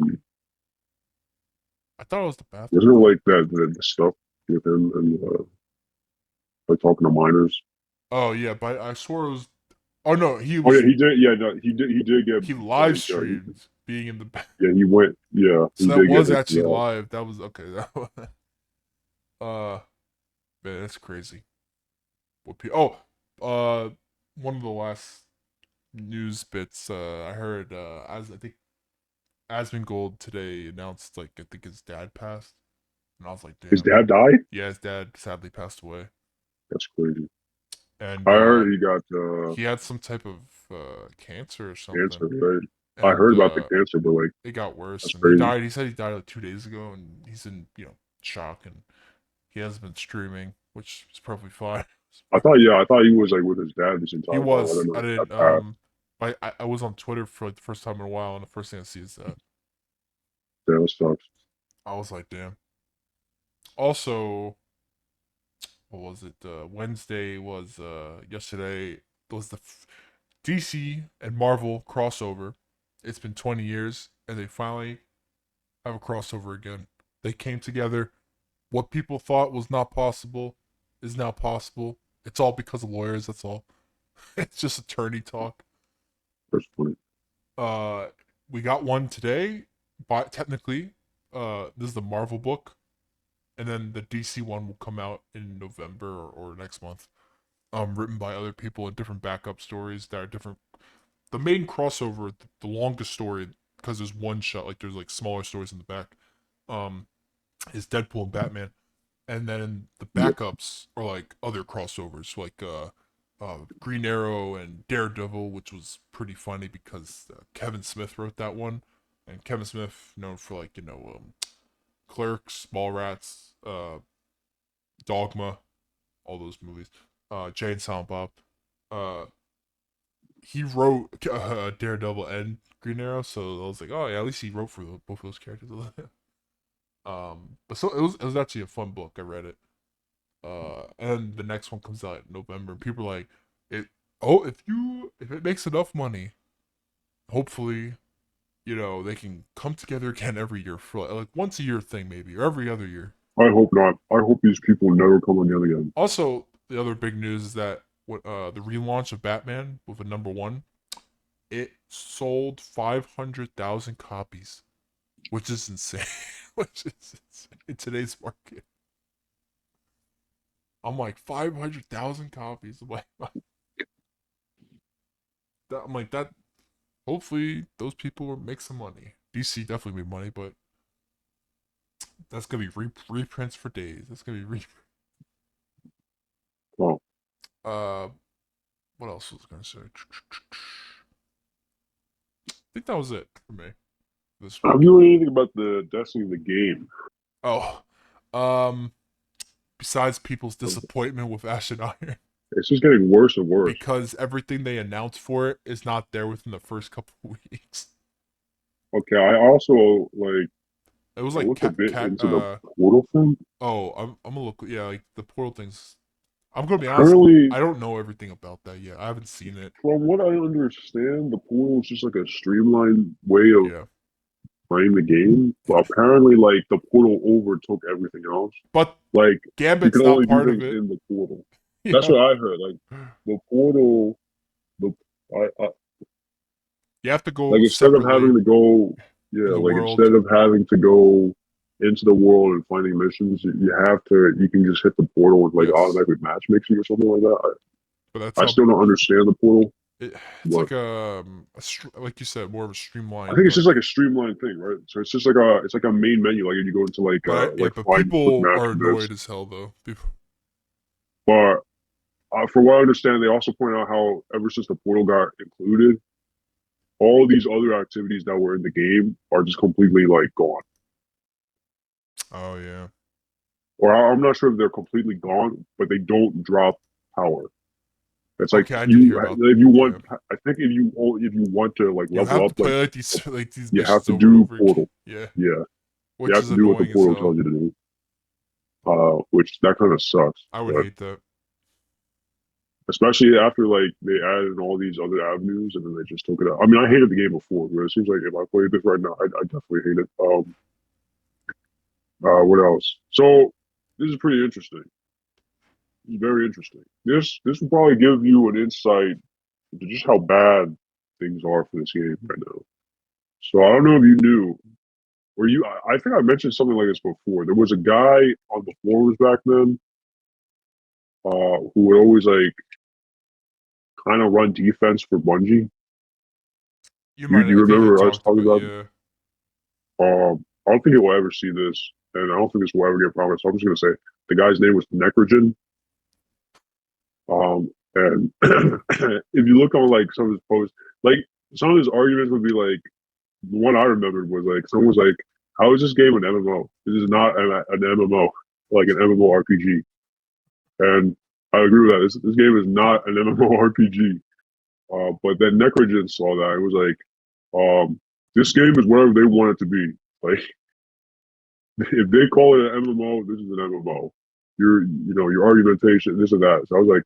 I thought it was the bathroom wasn't it thing. like that the stuff with him and like talking to minors? Oh yeah, but I swore it was. Oh no, Oh yeah, he did. Yeah, no, he did. He did get he live like streamed. being in the back. Yeah, he went. Yeah, So he that did get was into actually that. live. That was okay. That was, man, that's crazy. Oh, one of the last news bits. I heard. As I think Asmongold today announced, like I think his dad passed, and I was like, His damn. dad died. Yeah, his dad sadly passed away, That's crazy. and I heard he got he had some type of cancer or cancer. something, Right? I and heard about the cancer, but like it got worse, that's and he crazy. died. He said he died like 2 days ago, and he's in shock, and he hasn't been streaming, which is perfectly fine. I thought he was like with his dad this He entire time. I was. don't know I if that didn't. passed. I was on Twitter for like the first time in a while, and the first thing I see is that. Yeah, that sucks. I was like, damn. Also, what was it? Wednesday was yesterday was the DC and Marvel crossover. It's been 20 years, and they finally have a crossover again. They came together. What people thought was not possible is now possible. It's all because of lawyers. That's all. It's just attorney talk. That's funny. Uh, we got one today, but technically, this is the Marvel book, and then the DC one will come out in November or next month. Written by other people and different backup stories that are different. The main crossover, the longest story, because there's one shot, like there's like smaller stories in the back, um, is Deadpool and Batman, and then the Yeah, backups are like other crossovers, like Green Arrow and Daredevil, which was pretty funny because Kevin Smith wrote that one, and Kevin Smith known for like Clerks, Mallrats, Dogma, all those movies, Jay and Silent Bob. Uh, he wrote Daredevil and Green Arrow, so I was like, oh yeah, at least he wrote for both of those characters. But so it was actually a fun book. I read it. And the next one comes out in November. And people are like, it. Oh, if it makes enough money, hopefully, they can come together again every year for like once a year thing maybe or every other year. I hope not. I hope these people never come again again. Also, the other big news is that the relaunch of Batman with a number one, it sold 500,000 copies, which is insane. Which is insane in today's market. I'm like 500,000 copies. I'm like that. Hopefully, those people will make some money. DC definitely made money, but that's gonna be reprints for days. That's gonna be Oh, uh. What else was I gonna say? I think that was it for me this have week. you heard anything about the Destiny the game? Oh, um. Besides people's disappointment with Ashen Iron, It's just getting worse and worse. because everything they announced for it is not there within the first couple weeks. Okay, I also like It was I like looked a cat bit cat. into the portal thing. Oh, I'm gonna look. Yeah, like the portal things. I'm gonna be honest. Apparently, I don't know everything about that yet. I haven't seen it. from what I understand, the portal is just like a streamlined way of Yeah, playing the game. But yeah. apparently, like the portal overtook everything else. But Like you can Gambit's not only do part of things it. in the portal. That's Yeah, what I heard. Like the portal, the I you have to like go instead of separately having to go, yeah, in the like world. instead of having to go into the world and finding missions, you have to. You can just hit the portal with like Yes, automatically matchmaking or something like that. but that's I how still don't understand the portal, it's but like like you said, more of a I streamlined. think it's just like a streamlined thing, right? So it's like a main menu, like you go into Yeah, like but find quick people match are for this. annoyed as hell though. People, But from what I understand, they also point out how ever since the portal got included, all these other activities that were in the game are just completely like gone. oh yeah, Or I'm not sure if they're completely gone, but they don't drop power. It's like okay, I did hear about. if you Yeah, want, I think if you want to like you level have up, to play like these you have missions to over and do over again. portal. Yeah, Yeah, you which have is to do what the annoying as portal hell. tells you to do. Which that kind of sucks. I would But hate that. especially after like they added in all these other avenues and then they just took it out. I mean, I hated the game before, but it seems like if I played this right now, I definitely hate it. What else? So this is pretty interesting. It's very interesting. This will probably give you an insight into just how bad things are for this game right now. So I don't know if you knew, or I think I mentioned something like this before. There was a guy on the forums back then, who would always like kind of run defense for Bungie. You Do might, you I think you remember us talked talking about, about? yeah. I don't think he'll ever see this, and I don't think this will ever get promised. So I'm just gonna say the guy's name was Necrogen. And if you look on like some of his posts, like some of his arguments would be like the one I remembered was like someone was like, "How is this game an MMO? This is not an MMO, like an MMORPG." And I agree with that. This game is not an MMORPG. But then Necrogen saw that. It was like, this game is whatever they want it to be. Like, if they call it an MMO, this is an MMO. Your argumentation, this and that. So I was like,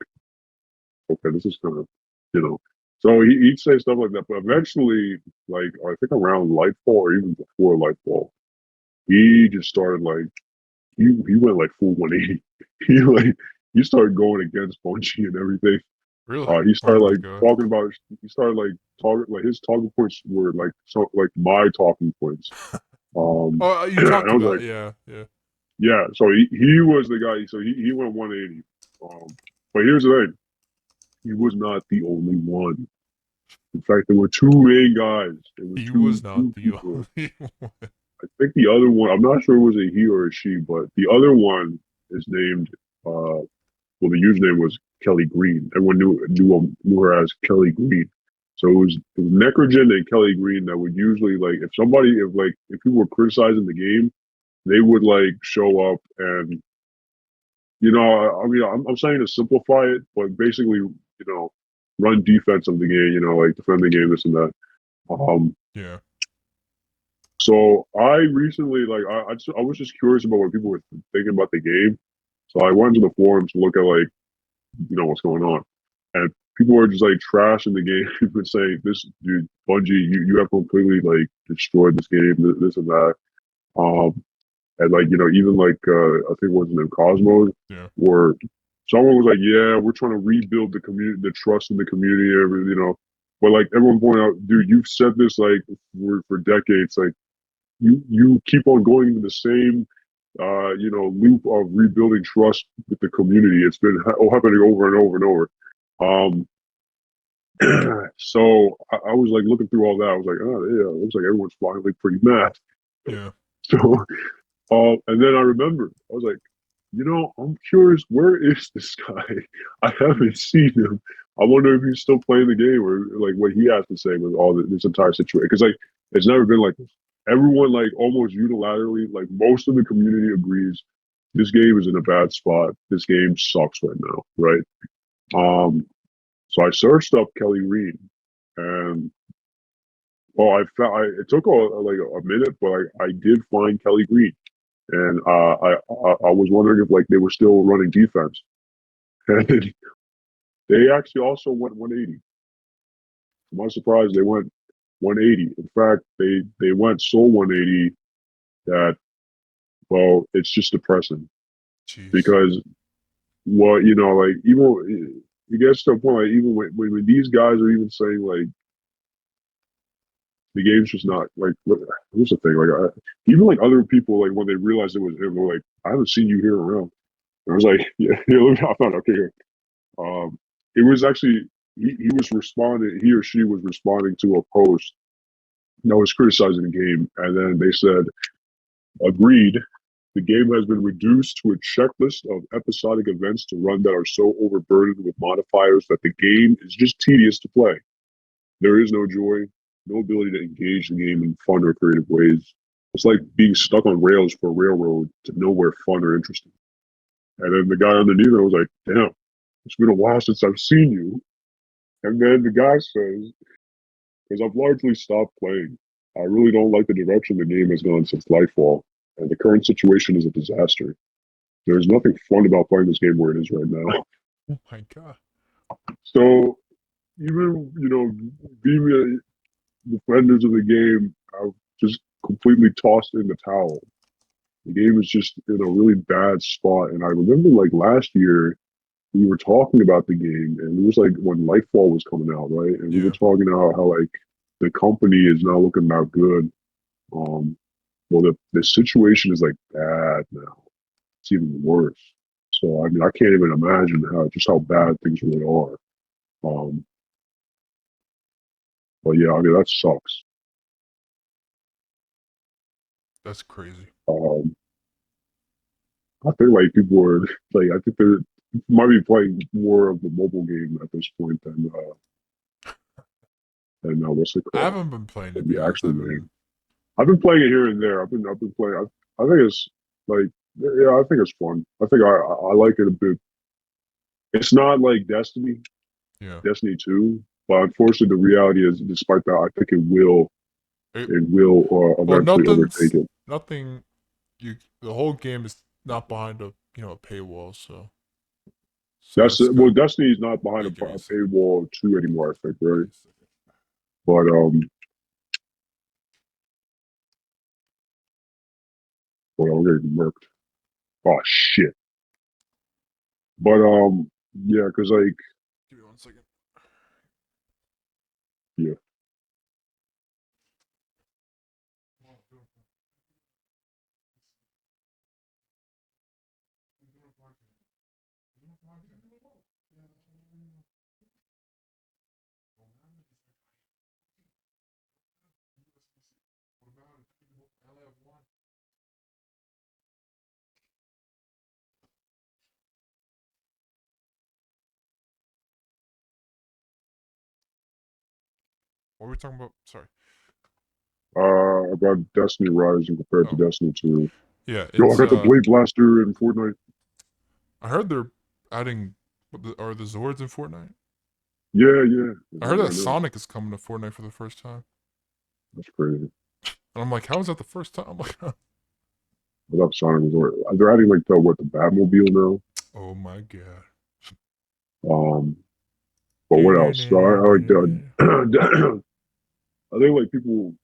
okay, this is kind of, you know. So he'd say stuff like that, but eventually, like I think around Lightfall or even before Lightfall, he just started like he went like full 180. He started going against Bungie and everything. Really? He Oh started my like god. talking about. He started like talking like his talking points were like like my talking points. Oh, you And talked I was about, like, yeah, yeah. yeah. So he was the guy. So he went 180. But here's the thing: he was not the only one. In fact, there were two main guys. There were He was two not the people. only one. I think the other one. I'm not sure it was a he or a she, but the other one is named. Well, the username was Kelly Green. Everyone knew her as Kelly Green. So it was Necrogen and Kelly Green that would usually like if people were criticizing the game, they would like show up and I mean I'm saying to simplify it, but basically run defense of the game, like defend the game, this and that. Um, Yeah, so I recently like I was just curious about what people were thinking about the game. So I went to the forums to look at like what's going on. And people are just like trashing the game and saying, "This dude, Bungie, you have completely like destroyed this game, this and that." Um, and like even like I think it was in Cosmos, yeah. where someone was like, "Yeah, we're trying to rebuild the community, the trust in the community, But like everyone pointed out, dude, you've said this like for decades. Like you keep on going into the same loop of rebuilding trust with the community. It's been happening over and over and over. Um, so I was like looking through all that. I was like, oh yeah, it looks like everyone's finally pretty mad. Yeah. So, and then I remembered. I was like, I'm curious. Where is this guy? I haven't seen him. I wonder if he's still playing the game or like what he has to say with all this entire situation. Because like it's never been like this. Everyone like almost unilaterally, like most of the community agrees this game is in a bad spot. This game sucks right now, right? Um, so I searched up Kelly Reed, and well, it took like a minute, but I did find Kelly Green, and I was wondering if like they were still running defense, and they actually also went 180. To my surprise, they went 180. In fact, they went so 180 that it's just depressing Jeez. because like even it gets to a point like even when these guys are even saying like the game's just not like what's the thing like even like other people like when they realized it was him they're like I haven't seen you here around. And I was like yeah, I found okay here. It was actually he or she was responding to a post that was criticizing the game, and then they said agreed. The game has been reduced to a checklist of episodic events to run that are so overburdened with modifiers that the game is just tedious to play. There is no joy, no ability to engage the game in fun or creative ways. It's like being stuck on rails for a railroad to nowhere fun or interesting. And then the guy underneath it was like, damn, it's been a while since I've seen you. And then the guy says, because I've largely stopped playing. I really don't like the direction the game has gone since Lightfall, and the current situation is a disaster. There's nothing fun about playing this game where it is right now. Oh my god. So even being defenders of the game have just completely tossed in the towel. The game is just in a really bad spot. And I remember like last year we were talking about the game, and it was like when Lightfall was coming out, right? And we were Yeah. talking about how like the company is not looking that good. Um, well, the situation is like bad now. It's even worse. So I mean, I can't even imagine how bad things really are. Um, but yeah, I mean that sucks. That's crazy. Um, I think like people are like I think they're might be playing more of the mobile game at this point than what's it I called? haven't been playing, to Than be the honest. actual game. I've been playing it here and there. I've been playing. I think it's like yeah, I think it's fun. I think I like it a bit. It's not like Yeah. Destiny 2, but unfortunately the reality is, despite that, I think It, it will well, eventually overtake it. nothing. The whole game is not behind a a paywall, that's Well, good. Destiny is not behind Wait, give me a a second. paywall 2 anymore. I think Give right, me a second. but well, I'm getting murked. Oh shit. But yeah, because like Give me 1 second. yeah. What were we talking about? Sorry. About Destiny Rising compared to Oh, Destiny 2. yeah. Yo, I It's got the Blade Blaster in Fortnite. I heard they're adding are the Zords in Fortnite. Yeah, yeah. I heard that I know. Sonic is coming to Fortnite for the first time, That's crazy. and I'm like, how is that the first time? I'm like, I love Sonic Resort. They're adding like the Batmobile now. oh my god. Um, but what else? I like the I think like people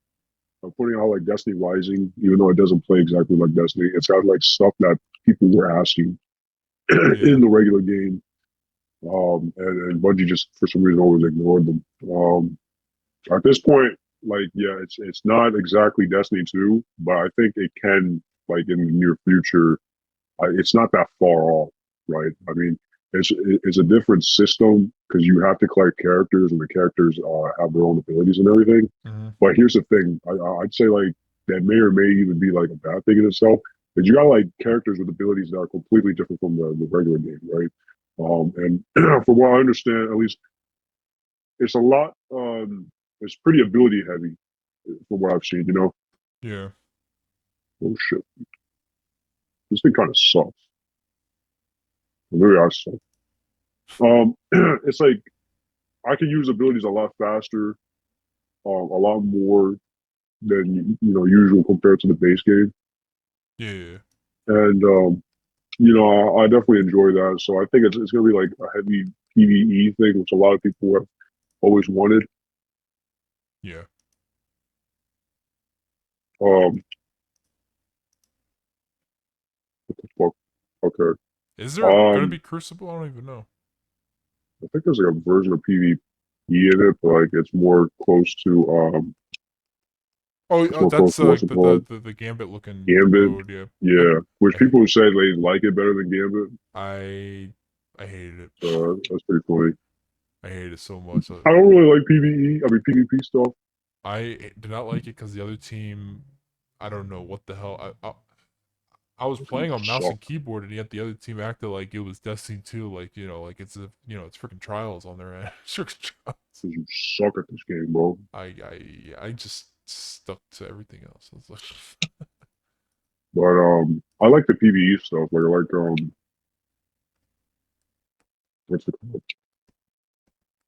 are putting out like Destiny Rising, even though it doesn't play exactly like Destiny. It's got like stuff that people were asking in Yeah, the regular game. And Bungie just for some reason always ignored them. At this point, like yeah, it's not exactly Destiny 2, but I think it can like in the near future. It's not that far off, right? I mean, it's a different system because you have to collect characters, and the characters have their own abilities and everything. mm-hmm. But here's the thing: I'd say like that may or may even be like a bad thing in itself. Because you got like characters with abilities that are completely different from the regular game, right? And from what I understand, at least it's a lot. It's pretty ability heavy from what I've seen. You know, Yeah. oh shit, this thing kind of sucks. Maybe I suck. It's like I can use abilities a lot faster, a lot more than usual compared to the base game, Yeah. and I definitely enjoy that. So I think it's gonna be like a heavy PVE thing, which a lot of people have always wanted. Yeah. Um, what the fuck? Okay. Is there gonna Um, be Crucible? I don't even know. I think there's like a version of PvE in it, but like Oh, it's more close that's to what's like it called? the Gambit looking Gambit. mode. Yeah. I Yeah, which I people would say they like it better than Gambit. I, I hated it. So that's pretty funny. I hated it so much. I don't really like PVE. I mean PvP stuff. I did not like it because the other team, I don't know what the hell. I was You playing on mouse suck. and keyboard, and yet the other team acted like it was Destiny 2, like like it's it's freaking trials on their end. Freaking trials. 'Cause you suck at this game, bro. I just stuck to everything else. I was like, But I like the PvE stuff. Like I like what's it called?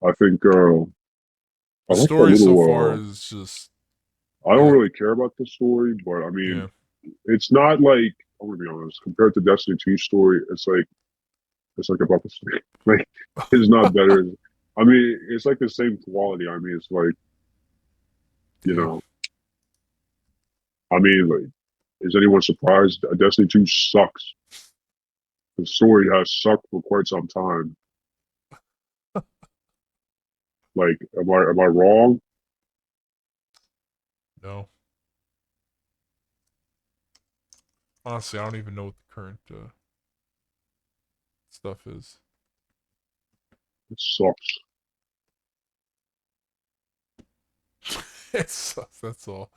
I think I the like that story so far little. is just I don't yeah, really care about the story, but I mean, yeah, it's not like I'm gonna be honest. Compared to Destiny 2 story, it's like about the same. Like it's not better. I mean, it's like the same quality. I mean, it's like you yeah. know. I mean, like, is anyone surprised? Destiny 2 sucks. The story has sucked for quite some time. Like, am I wrong? No, honestly, I don't even know what the current stuff is. It sucks. It sucks. That's all.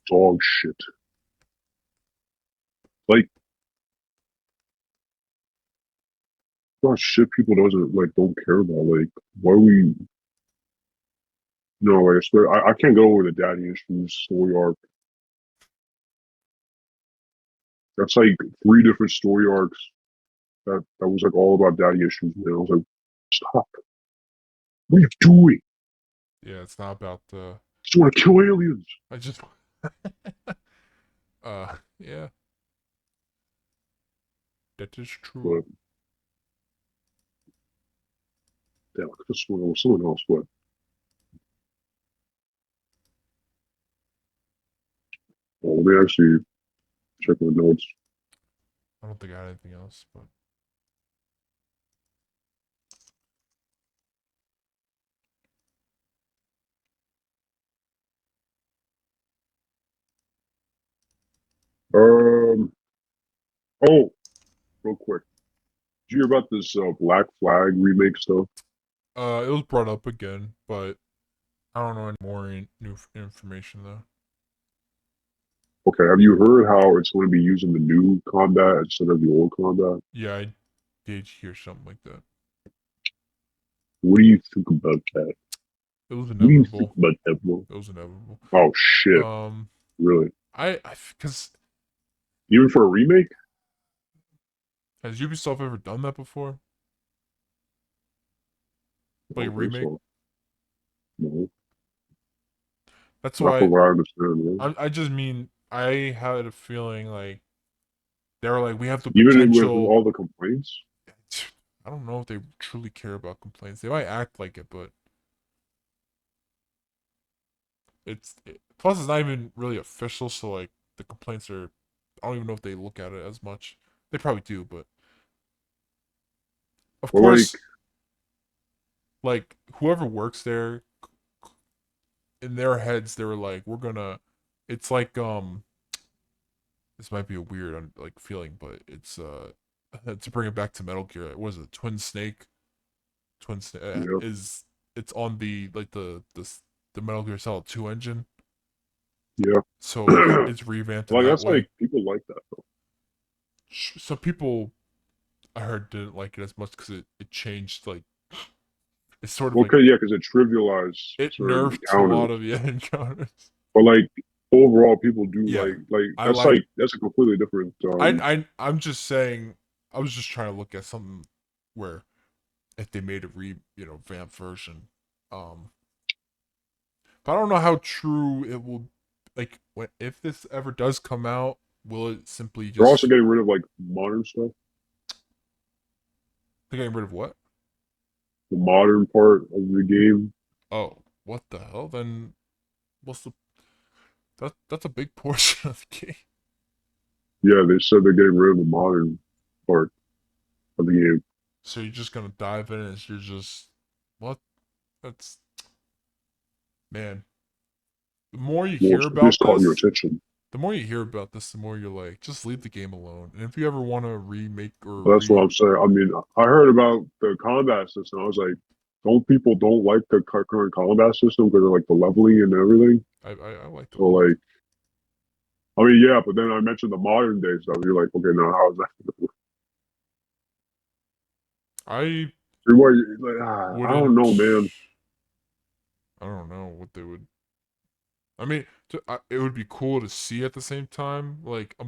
Dog shit. Like, not shit people doesn't like don't care about. Like, why we no, like I swear I can't go over the daddy issues story arc. That's like three different story arcs that was like all about daddy issues, man. I was like, stop. What are you doing? Yeah, it's not about the. Just want to kill aliens. I just. Yeah, that is But true. yeah, I could swear it was someone else, but let me actually check my notes. I don't think I had anything else, but Um oh, real quick. Did you hear about this Black Flag remake stuff? it was brought up again, but I don't know any more new information though. Okay, have you heard how it's going to be using the new combat instead of the old combat? Yeah, I did hear something like that. What do you think about that? It was What do you think inevitable. about that, bro? It was inevitable. Oh shit, Um, really? because Even for a remake? has Ubisoft ever done that before? I Like a don't think remake? so. No, That's not from why what I understand. No. I just mean I had a feeling like they were like we have the Even with potential. all the complaints. I don't know if they truly care about complaints. They might act like it, but plus it's not even really official. So like the complaints are, I don't even know if they look at it as much. They probably do, but of But like, course, like whoever works there, in their heads, they were like, we're gonna. It's like this might be a weird like feeling, but it's to bring it back to Metal Gear. What is it? Twin Snake. Twin Snake yeah, is it's on the like the Metal Gear Solid 2 engine. yeah. So it's revamped in Like that that's way. like people like that though. Some people I heard didn't like it as much because it changed like it's sort of like Okay, yeah, because it trivialized it certain nerfed a lot encounters. of the encounters. But like overall, people do Yeah, like I like that's a completely different. I'm just saying I was just trying to look at something where if they made a vamp version, um, but I don't know how true it will. Like when if this ever does come out, will it simply They're also just getting rid of like modern stuff, they're getting rid of what? the modern part of the game. Oh, what the hell? Then what's the that's a big portion of the game. Yeah, they said they're getting rid of the modern part of the game. So you're just gonna dive in and you're just what? That's man. The more you Well, hear this about caught your this, attention. the more you hear about this, the more you're like, just leave the game alone. And if you ever want to remake or That's what I'm saying. I mean, I heard about the combat system. I was like, don't people don't like the current combat system because of like the leveling and everything? I like the So old. like, I mean, yeah, but then I mentioned the modern day stuff. You're like, okay, now how is that? I I don't wouldn't. know, man. I don't know what they would. I mean, it would be cool to see at the same time, like the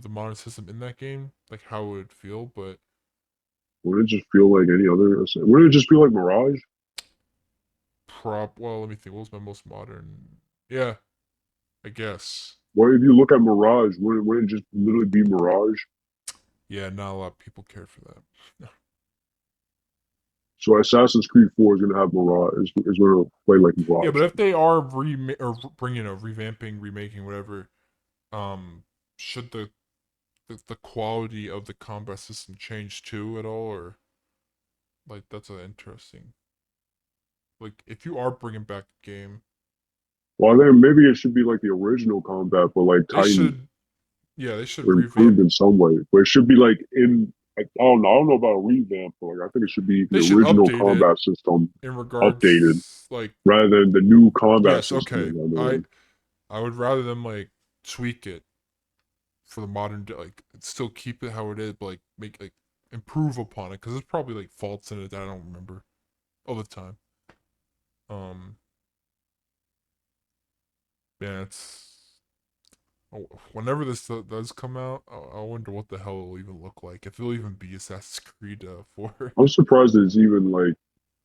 modern system in that game, like how it would feel. But Would it just feel like any other? Would it just feel like Mirage? well, let me think. What was my most modern? Yeah, I guess. Well, if you look at Mirage, would it just literally be Mirage? Yeah, not a lot of people care for that. So Assassin's Creed 4 is gonna have Mirage. Is gonna play like Yeah, Mirage. but if they are bringing revamping, remaking, whatever, should the quality of the combat system change too at all, or like that's an interesting. Like if you are bringing back the game, Well, then maybe it should be like the original combat, but like They tightened should, yeah, they should or revamp. improved in some way. But it should be like in I don't know. I don't know about a revamp, but like I think it should be the They should original update it combat system in updated regards, like, rather than the new combat yes, system. okay. In other I words. I would rather them like tweak it for the modern day, like still keep it how it is, but like make like improve upon it because there's probably like faults in it that I don't remember all the time. Um, yeah, it's whenever this does come out, I wonder what the hell it'll even look like. If it'll even be Assassin's Creed 4. I'm surprised that it's even like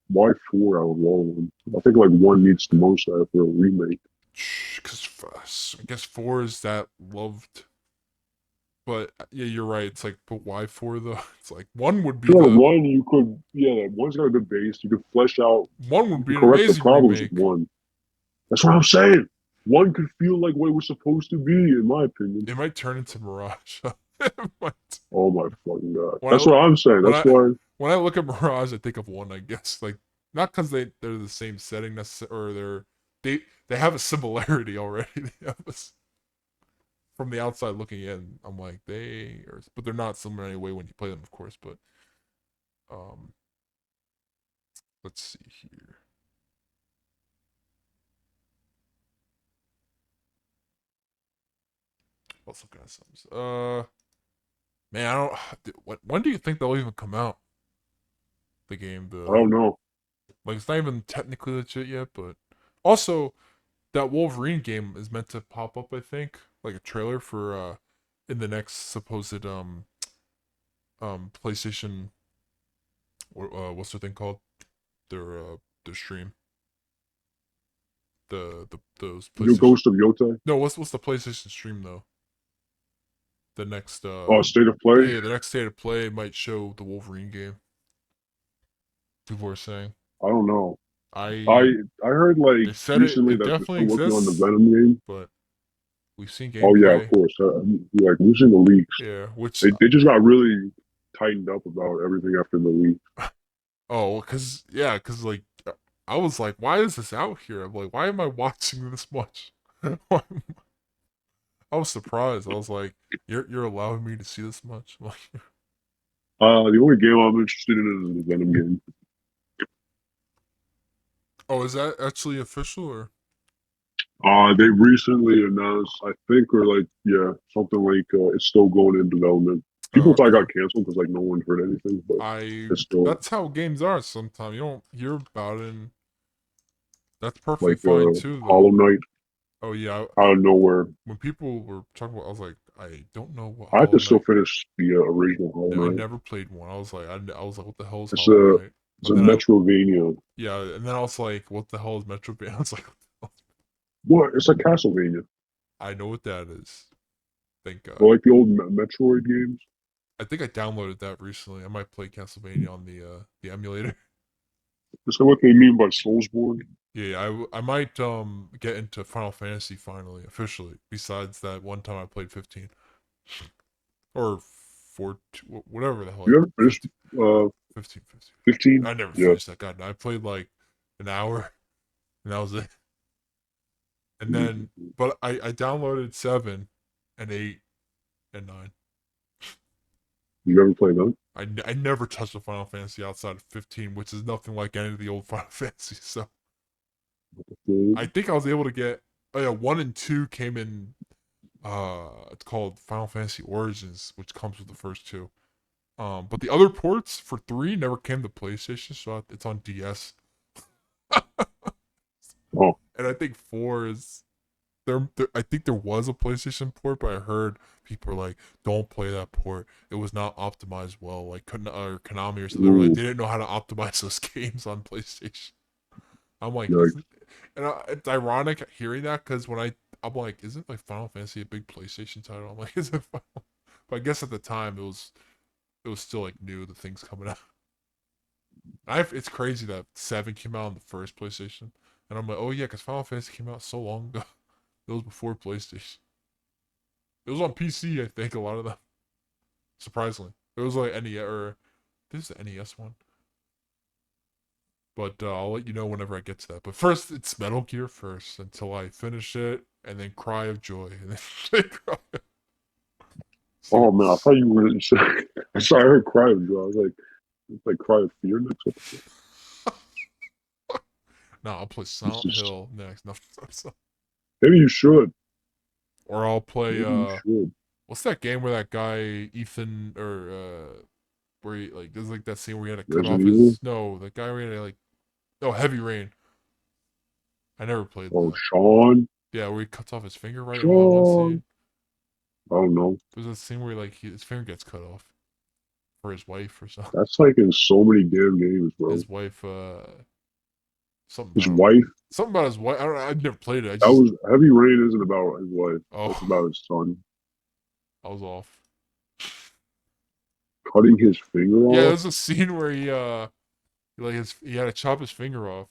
why four out of all of them. I think like one needs the most out for a remake. Because I guess 4 is that loved. But yeah, you're right. It's like, but why 4 though? It's like one would be Sure, the one you could yeah, one's got a good base. You could flesh out, one would you be could an correct the amazing problems with remake. one. That's what I'm saying. One could feel like what it was supposed to be, in my opinion. It might turn into Mirage. It might. Oh my fucking god. When That's I what I'm saying. when That's I why when I look at Mirage, I think of one. I guess like not because they're the same setting or they have a similarity already. They have from the outside looking in, I'm like but they're not similar anyway when you play them, of course. But um, let's see here. Let's look at some. Man, I don't. When do you think they'll even come out? The game, I don't know. like it's not even technically legit yet, but also that Wolverine game is meant to pop up. I think like a trailer for in the next supposed PlayStation. What's their thing called? Their stream. The those New PlayStation. Ghost of Yotei. No, what's the PlayStation stream though? The next Oh, State of Play. yeah, the next state of play might show the Wolverine game. People are saying. I don't know. I I I heard like They said recently it that they're definitely still working on the exists, Venom game. but we've seen Oh yeah, of gameplay. course. Like we've seen the leaks. Yeah, which They just got really tightened up about everything after the leak. oh, cause like I was like, why is this out here? I'm like, why am I watching this much? I was surprised. I was like, you're allowing me to see this much? Like, The only game I'm interested in is the Venom game. oh, is that actually official or? They recently announced, I think, or like, yeah, something like it's still going in development. Oh, People thought it okay. got canceled because like no one heard anything, but I it's still That's how games are sometimes. You don't hear about it, and that's perfectly like fine too, Hollow though. Knight Oh yeah, out of nowhere. when people were talking about, I was like, I don't know what I had Hollow to still Knight. finish the original Hollow I Knight. never played one. I was like, what the hell is It's Hollow a Knight? it's But a then Metrovania. yeah, and then I was like, what the hell is Metro? I was like, What? It's like Castlevania, I know what that is. Thank God. or like the old Metroid games. I think I downloaded that recently. I might play Castlevania on the emulator. Is that what they mean by Soulsborne? Yeah, I might get into Final Fantasy finally, officially. Besides that one time I played 15 or 4, whatever the hell, You like ever finished 15, uh 15, 15. 15? I never Yeah. finished that. God, I played like an hour, and that was it. And then, Mm-hmm. but I downloaded 7 and 8 and 9. You ever played that? I never touched a Final Fantasy outside of 15, which is nothing like any of the old Final Fantasies. So I think I was able to get. Oh yeah, 1 and 2 came in. It's called Final Fantasy Origins, which comes with the first two. But the other ports for 3 never came to PlayStation, so it's on DS. Oh, And I think 4 is I think there was a PlayStation port, but I heard people were like, "Don't play that port. It was not optimized well." Like Konami or something. They were like, ooh, they didn't know how to optimize those games on PlayStation. I'm like, yikes. isn't? And it's ironic hearing that because I'm like, isn't like Final Fantasy a big PlayStation title? I'm like, is it? Final? But I guess at the time it was still like new. The things coming out. It's crazy that 7 came out on the first PlayStation, and I'm like, oh yeah, because Final Fantasy came out so long ago. It was before PlayStation. It was on PC, I think, a lot of them. Surprisingly. It was like NES, or this is the NES one. But I'll let you know whenever I get to that. But first, it's Metal Gear first until I finish it, and then cry of joy, and then cry. See Oh what? man, I thought you were gonna say. I saw I heard cry of joy. I was like, it's like cry of fear next. What the fuck? No, I'll play This Silent is, Hill next. No, maybe you should. or I'll play Maybe you should. what's that game where that guy Ethan or where he like there's like that scene where he had to cut off Resident Evil. his no the guy where he had to like oh Heavy Rain. I never played Oh, that. Sean. Yeah, where he cuts off his finger right in one Sean. scene. I don't know. There's a scene where like his finger gets cut off for his wife or something. That's like in so many damn games, bro. His wife something His about wife. something about his wife. I don't know. I've never played it. I That just was Heavy Rain. Isn't about his wife. That's oh about his son I was off. cutting his finger Yeah, off. there's a scene where he had to chop his finger off.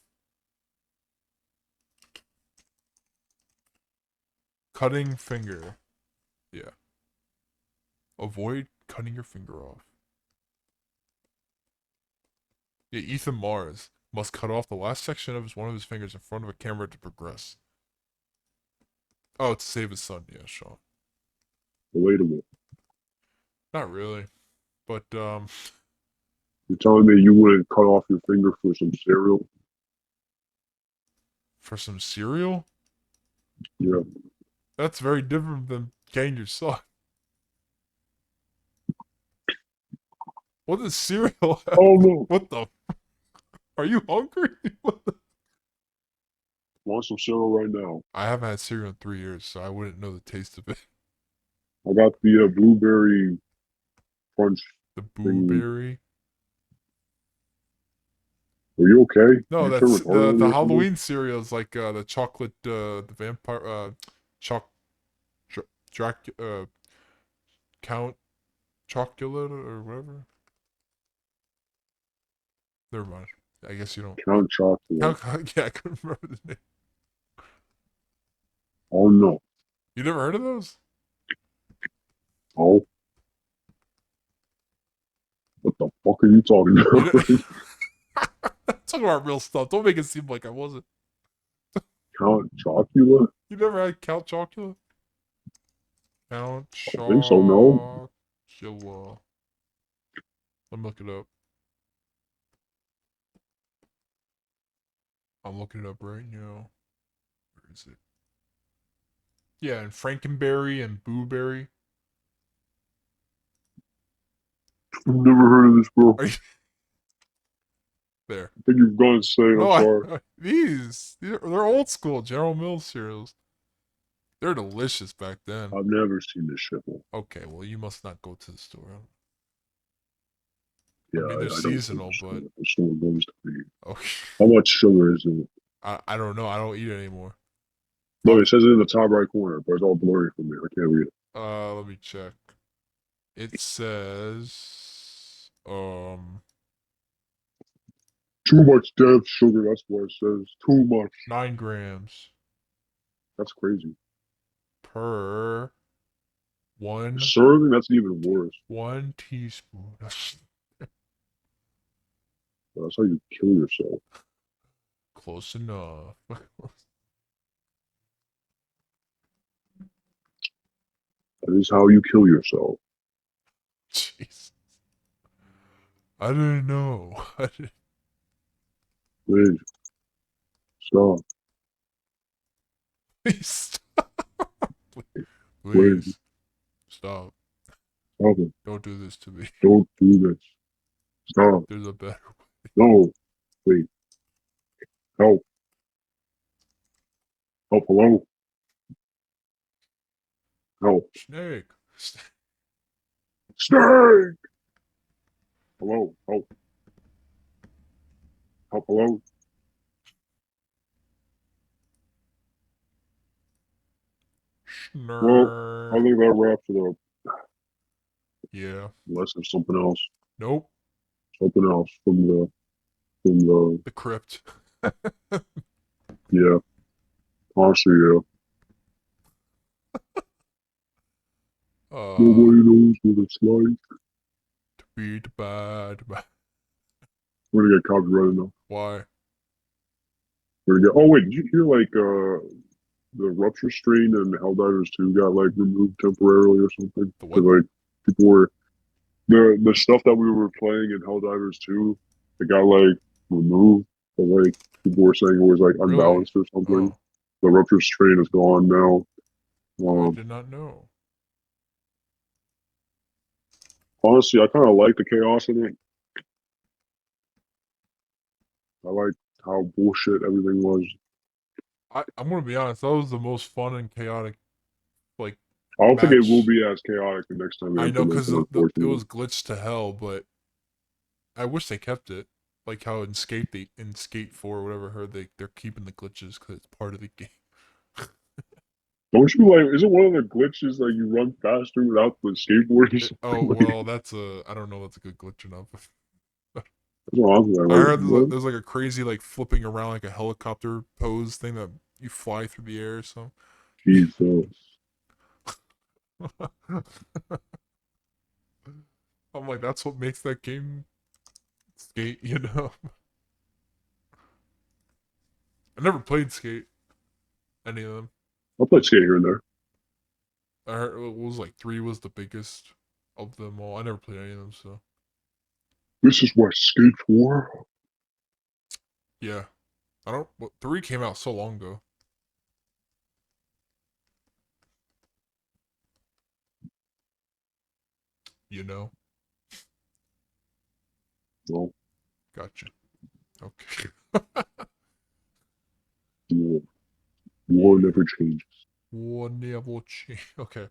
Cutting finger. Yeah. Avoid cutting your finger off. Yeah, Ethan Mars must cut off the last section of one of his fingers in front of a camera to progress. Oh, to save his son. Yeah, Sean. Relatable. Not really, but You're telling me you wouldn't cut off your finger for some cereal? for some cereal, Yeah. that's very different than getting your son. What does cereal have? Oh no. What the? Are you hungry? What the? Want some cereal right now? I haven't had cereal in 3 years, so I wouldn't know the taste of it. I got the blueberry crunch The Boo thingy. Berry. Are you okay? No, You turn that's retarded on the me or something? Halloween cereals like the chocolate the vampire choc Drac Count Chocolate or whatever. Never mind. I guess you don't. Count chocolate. Yeah, I couldn't remember the name. Oh no. You never heard of those? Oh, what the fuck are you talking You know, about? talking about real stuff. Don't make it seem like I wasn't. Count Chocula? You never had Count Chocula? Count I don't think so, no. Chocula. Let me look it up. I'm looking it up right now. Where is it? Yeah, and Frankenberry and Booberry. I've never heard of this, bro. Are you there? I think you've gone insane. I'm No, sorry. they're old school General Mills cereals. They're delicious back then. I've never seen this shit, bro. Okay, well you must not go to the store. I Yeah, mean they're I don't think seasonal, but the store goes to be. okay. How much sugar is it? I don't know. I don't eat it anymore. Look, it Probably. says it in the top right corner, but it's all blurry for me. I can't read it. Let me check. It says Too much death sugar. That's what it says. Too much. 9 grams That's crazy. per one Serving, that's even worse. one teaspoon. That's how you kill yourself. Close enough. That is how you kill yourself. Jeez. I didn't know. I didn't. Please, stop. Please stop. Please, Please stop. stop it. Don't do this to me. Don't do this. Stop. There's a better No. Please. Help. Help. Hello. Help. snake. Snake. Hello. Help. Help. Hello. Well, I Snake. think that wraps it up. Yeah. Unless there's something else. Nope. Something else from the The crypt. yeah. Honestly, yeah. Nobody knows what it's like. To be the bad man. We're gonna get copyrighted now. Why? we're gonna get. Oh wait, did you hear like the rupture strain and Helldivers 2 got like removed temporarily or something? The Because what? like people were the stuff that we were playing in Helldivers 2, it got like removed. But like people were saying it was like Really? unbalanced or something. Oh, The rupture strain is gone now. I Um, did not know. Honestly, I kind of like the chaos in it. I like how bullshit everything was. I'm gonna be honest. That was the most fun and chaotic like I don't think it will match. be as chaotic the next time they I know implement because it, it unfortunately. was glitched to hell, but I wish they kept it. Like how in Skate 4 or whatever, I heard they're keeping the glitches because it's part of the game. Don't you like? Is it one of the glitches that you run faster without the skateboard or Oh something? Like, well, that's a I don't know. That's a good glitch or not. But that's what I'm I like, heard what? there's like a crazy like flipping around like a helicopter pose thing that you fly through the air. So Jesus. I'm like, that's what makes that game Skate. You know, I never played Skate any of them. I'll play skate here and there. I heard it was like 3 was the biggest of them all. I never played any of them, so This is what skate for. yeah. I don't. Well, 3 came out so long ago. You know. Well, Gotcha. Okay. war, war never changes. One never change. Okay.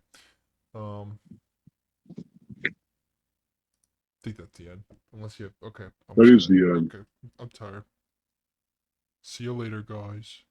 I think that's the end. Unless you have. Okay. I'm That just is gonna. the end. Okay. I'm tired. See you later, guys.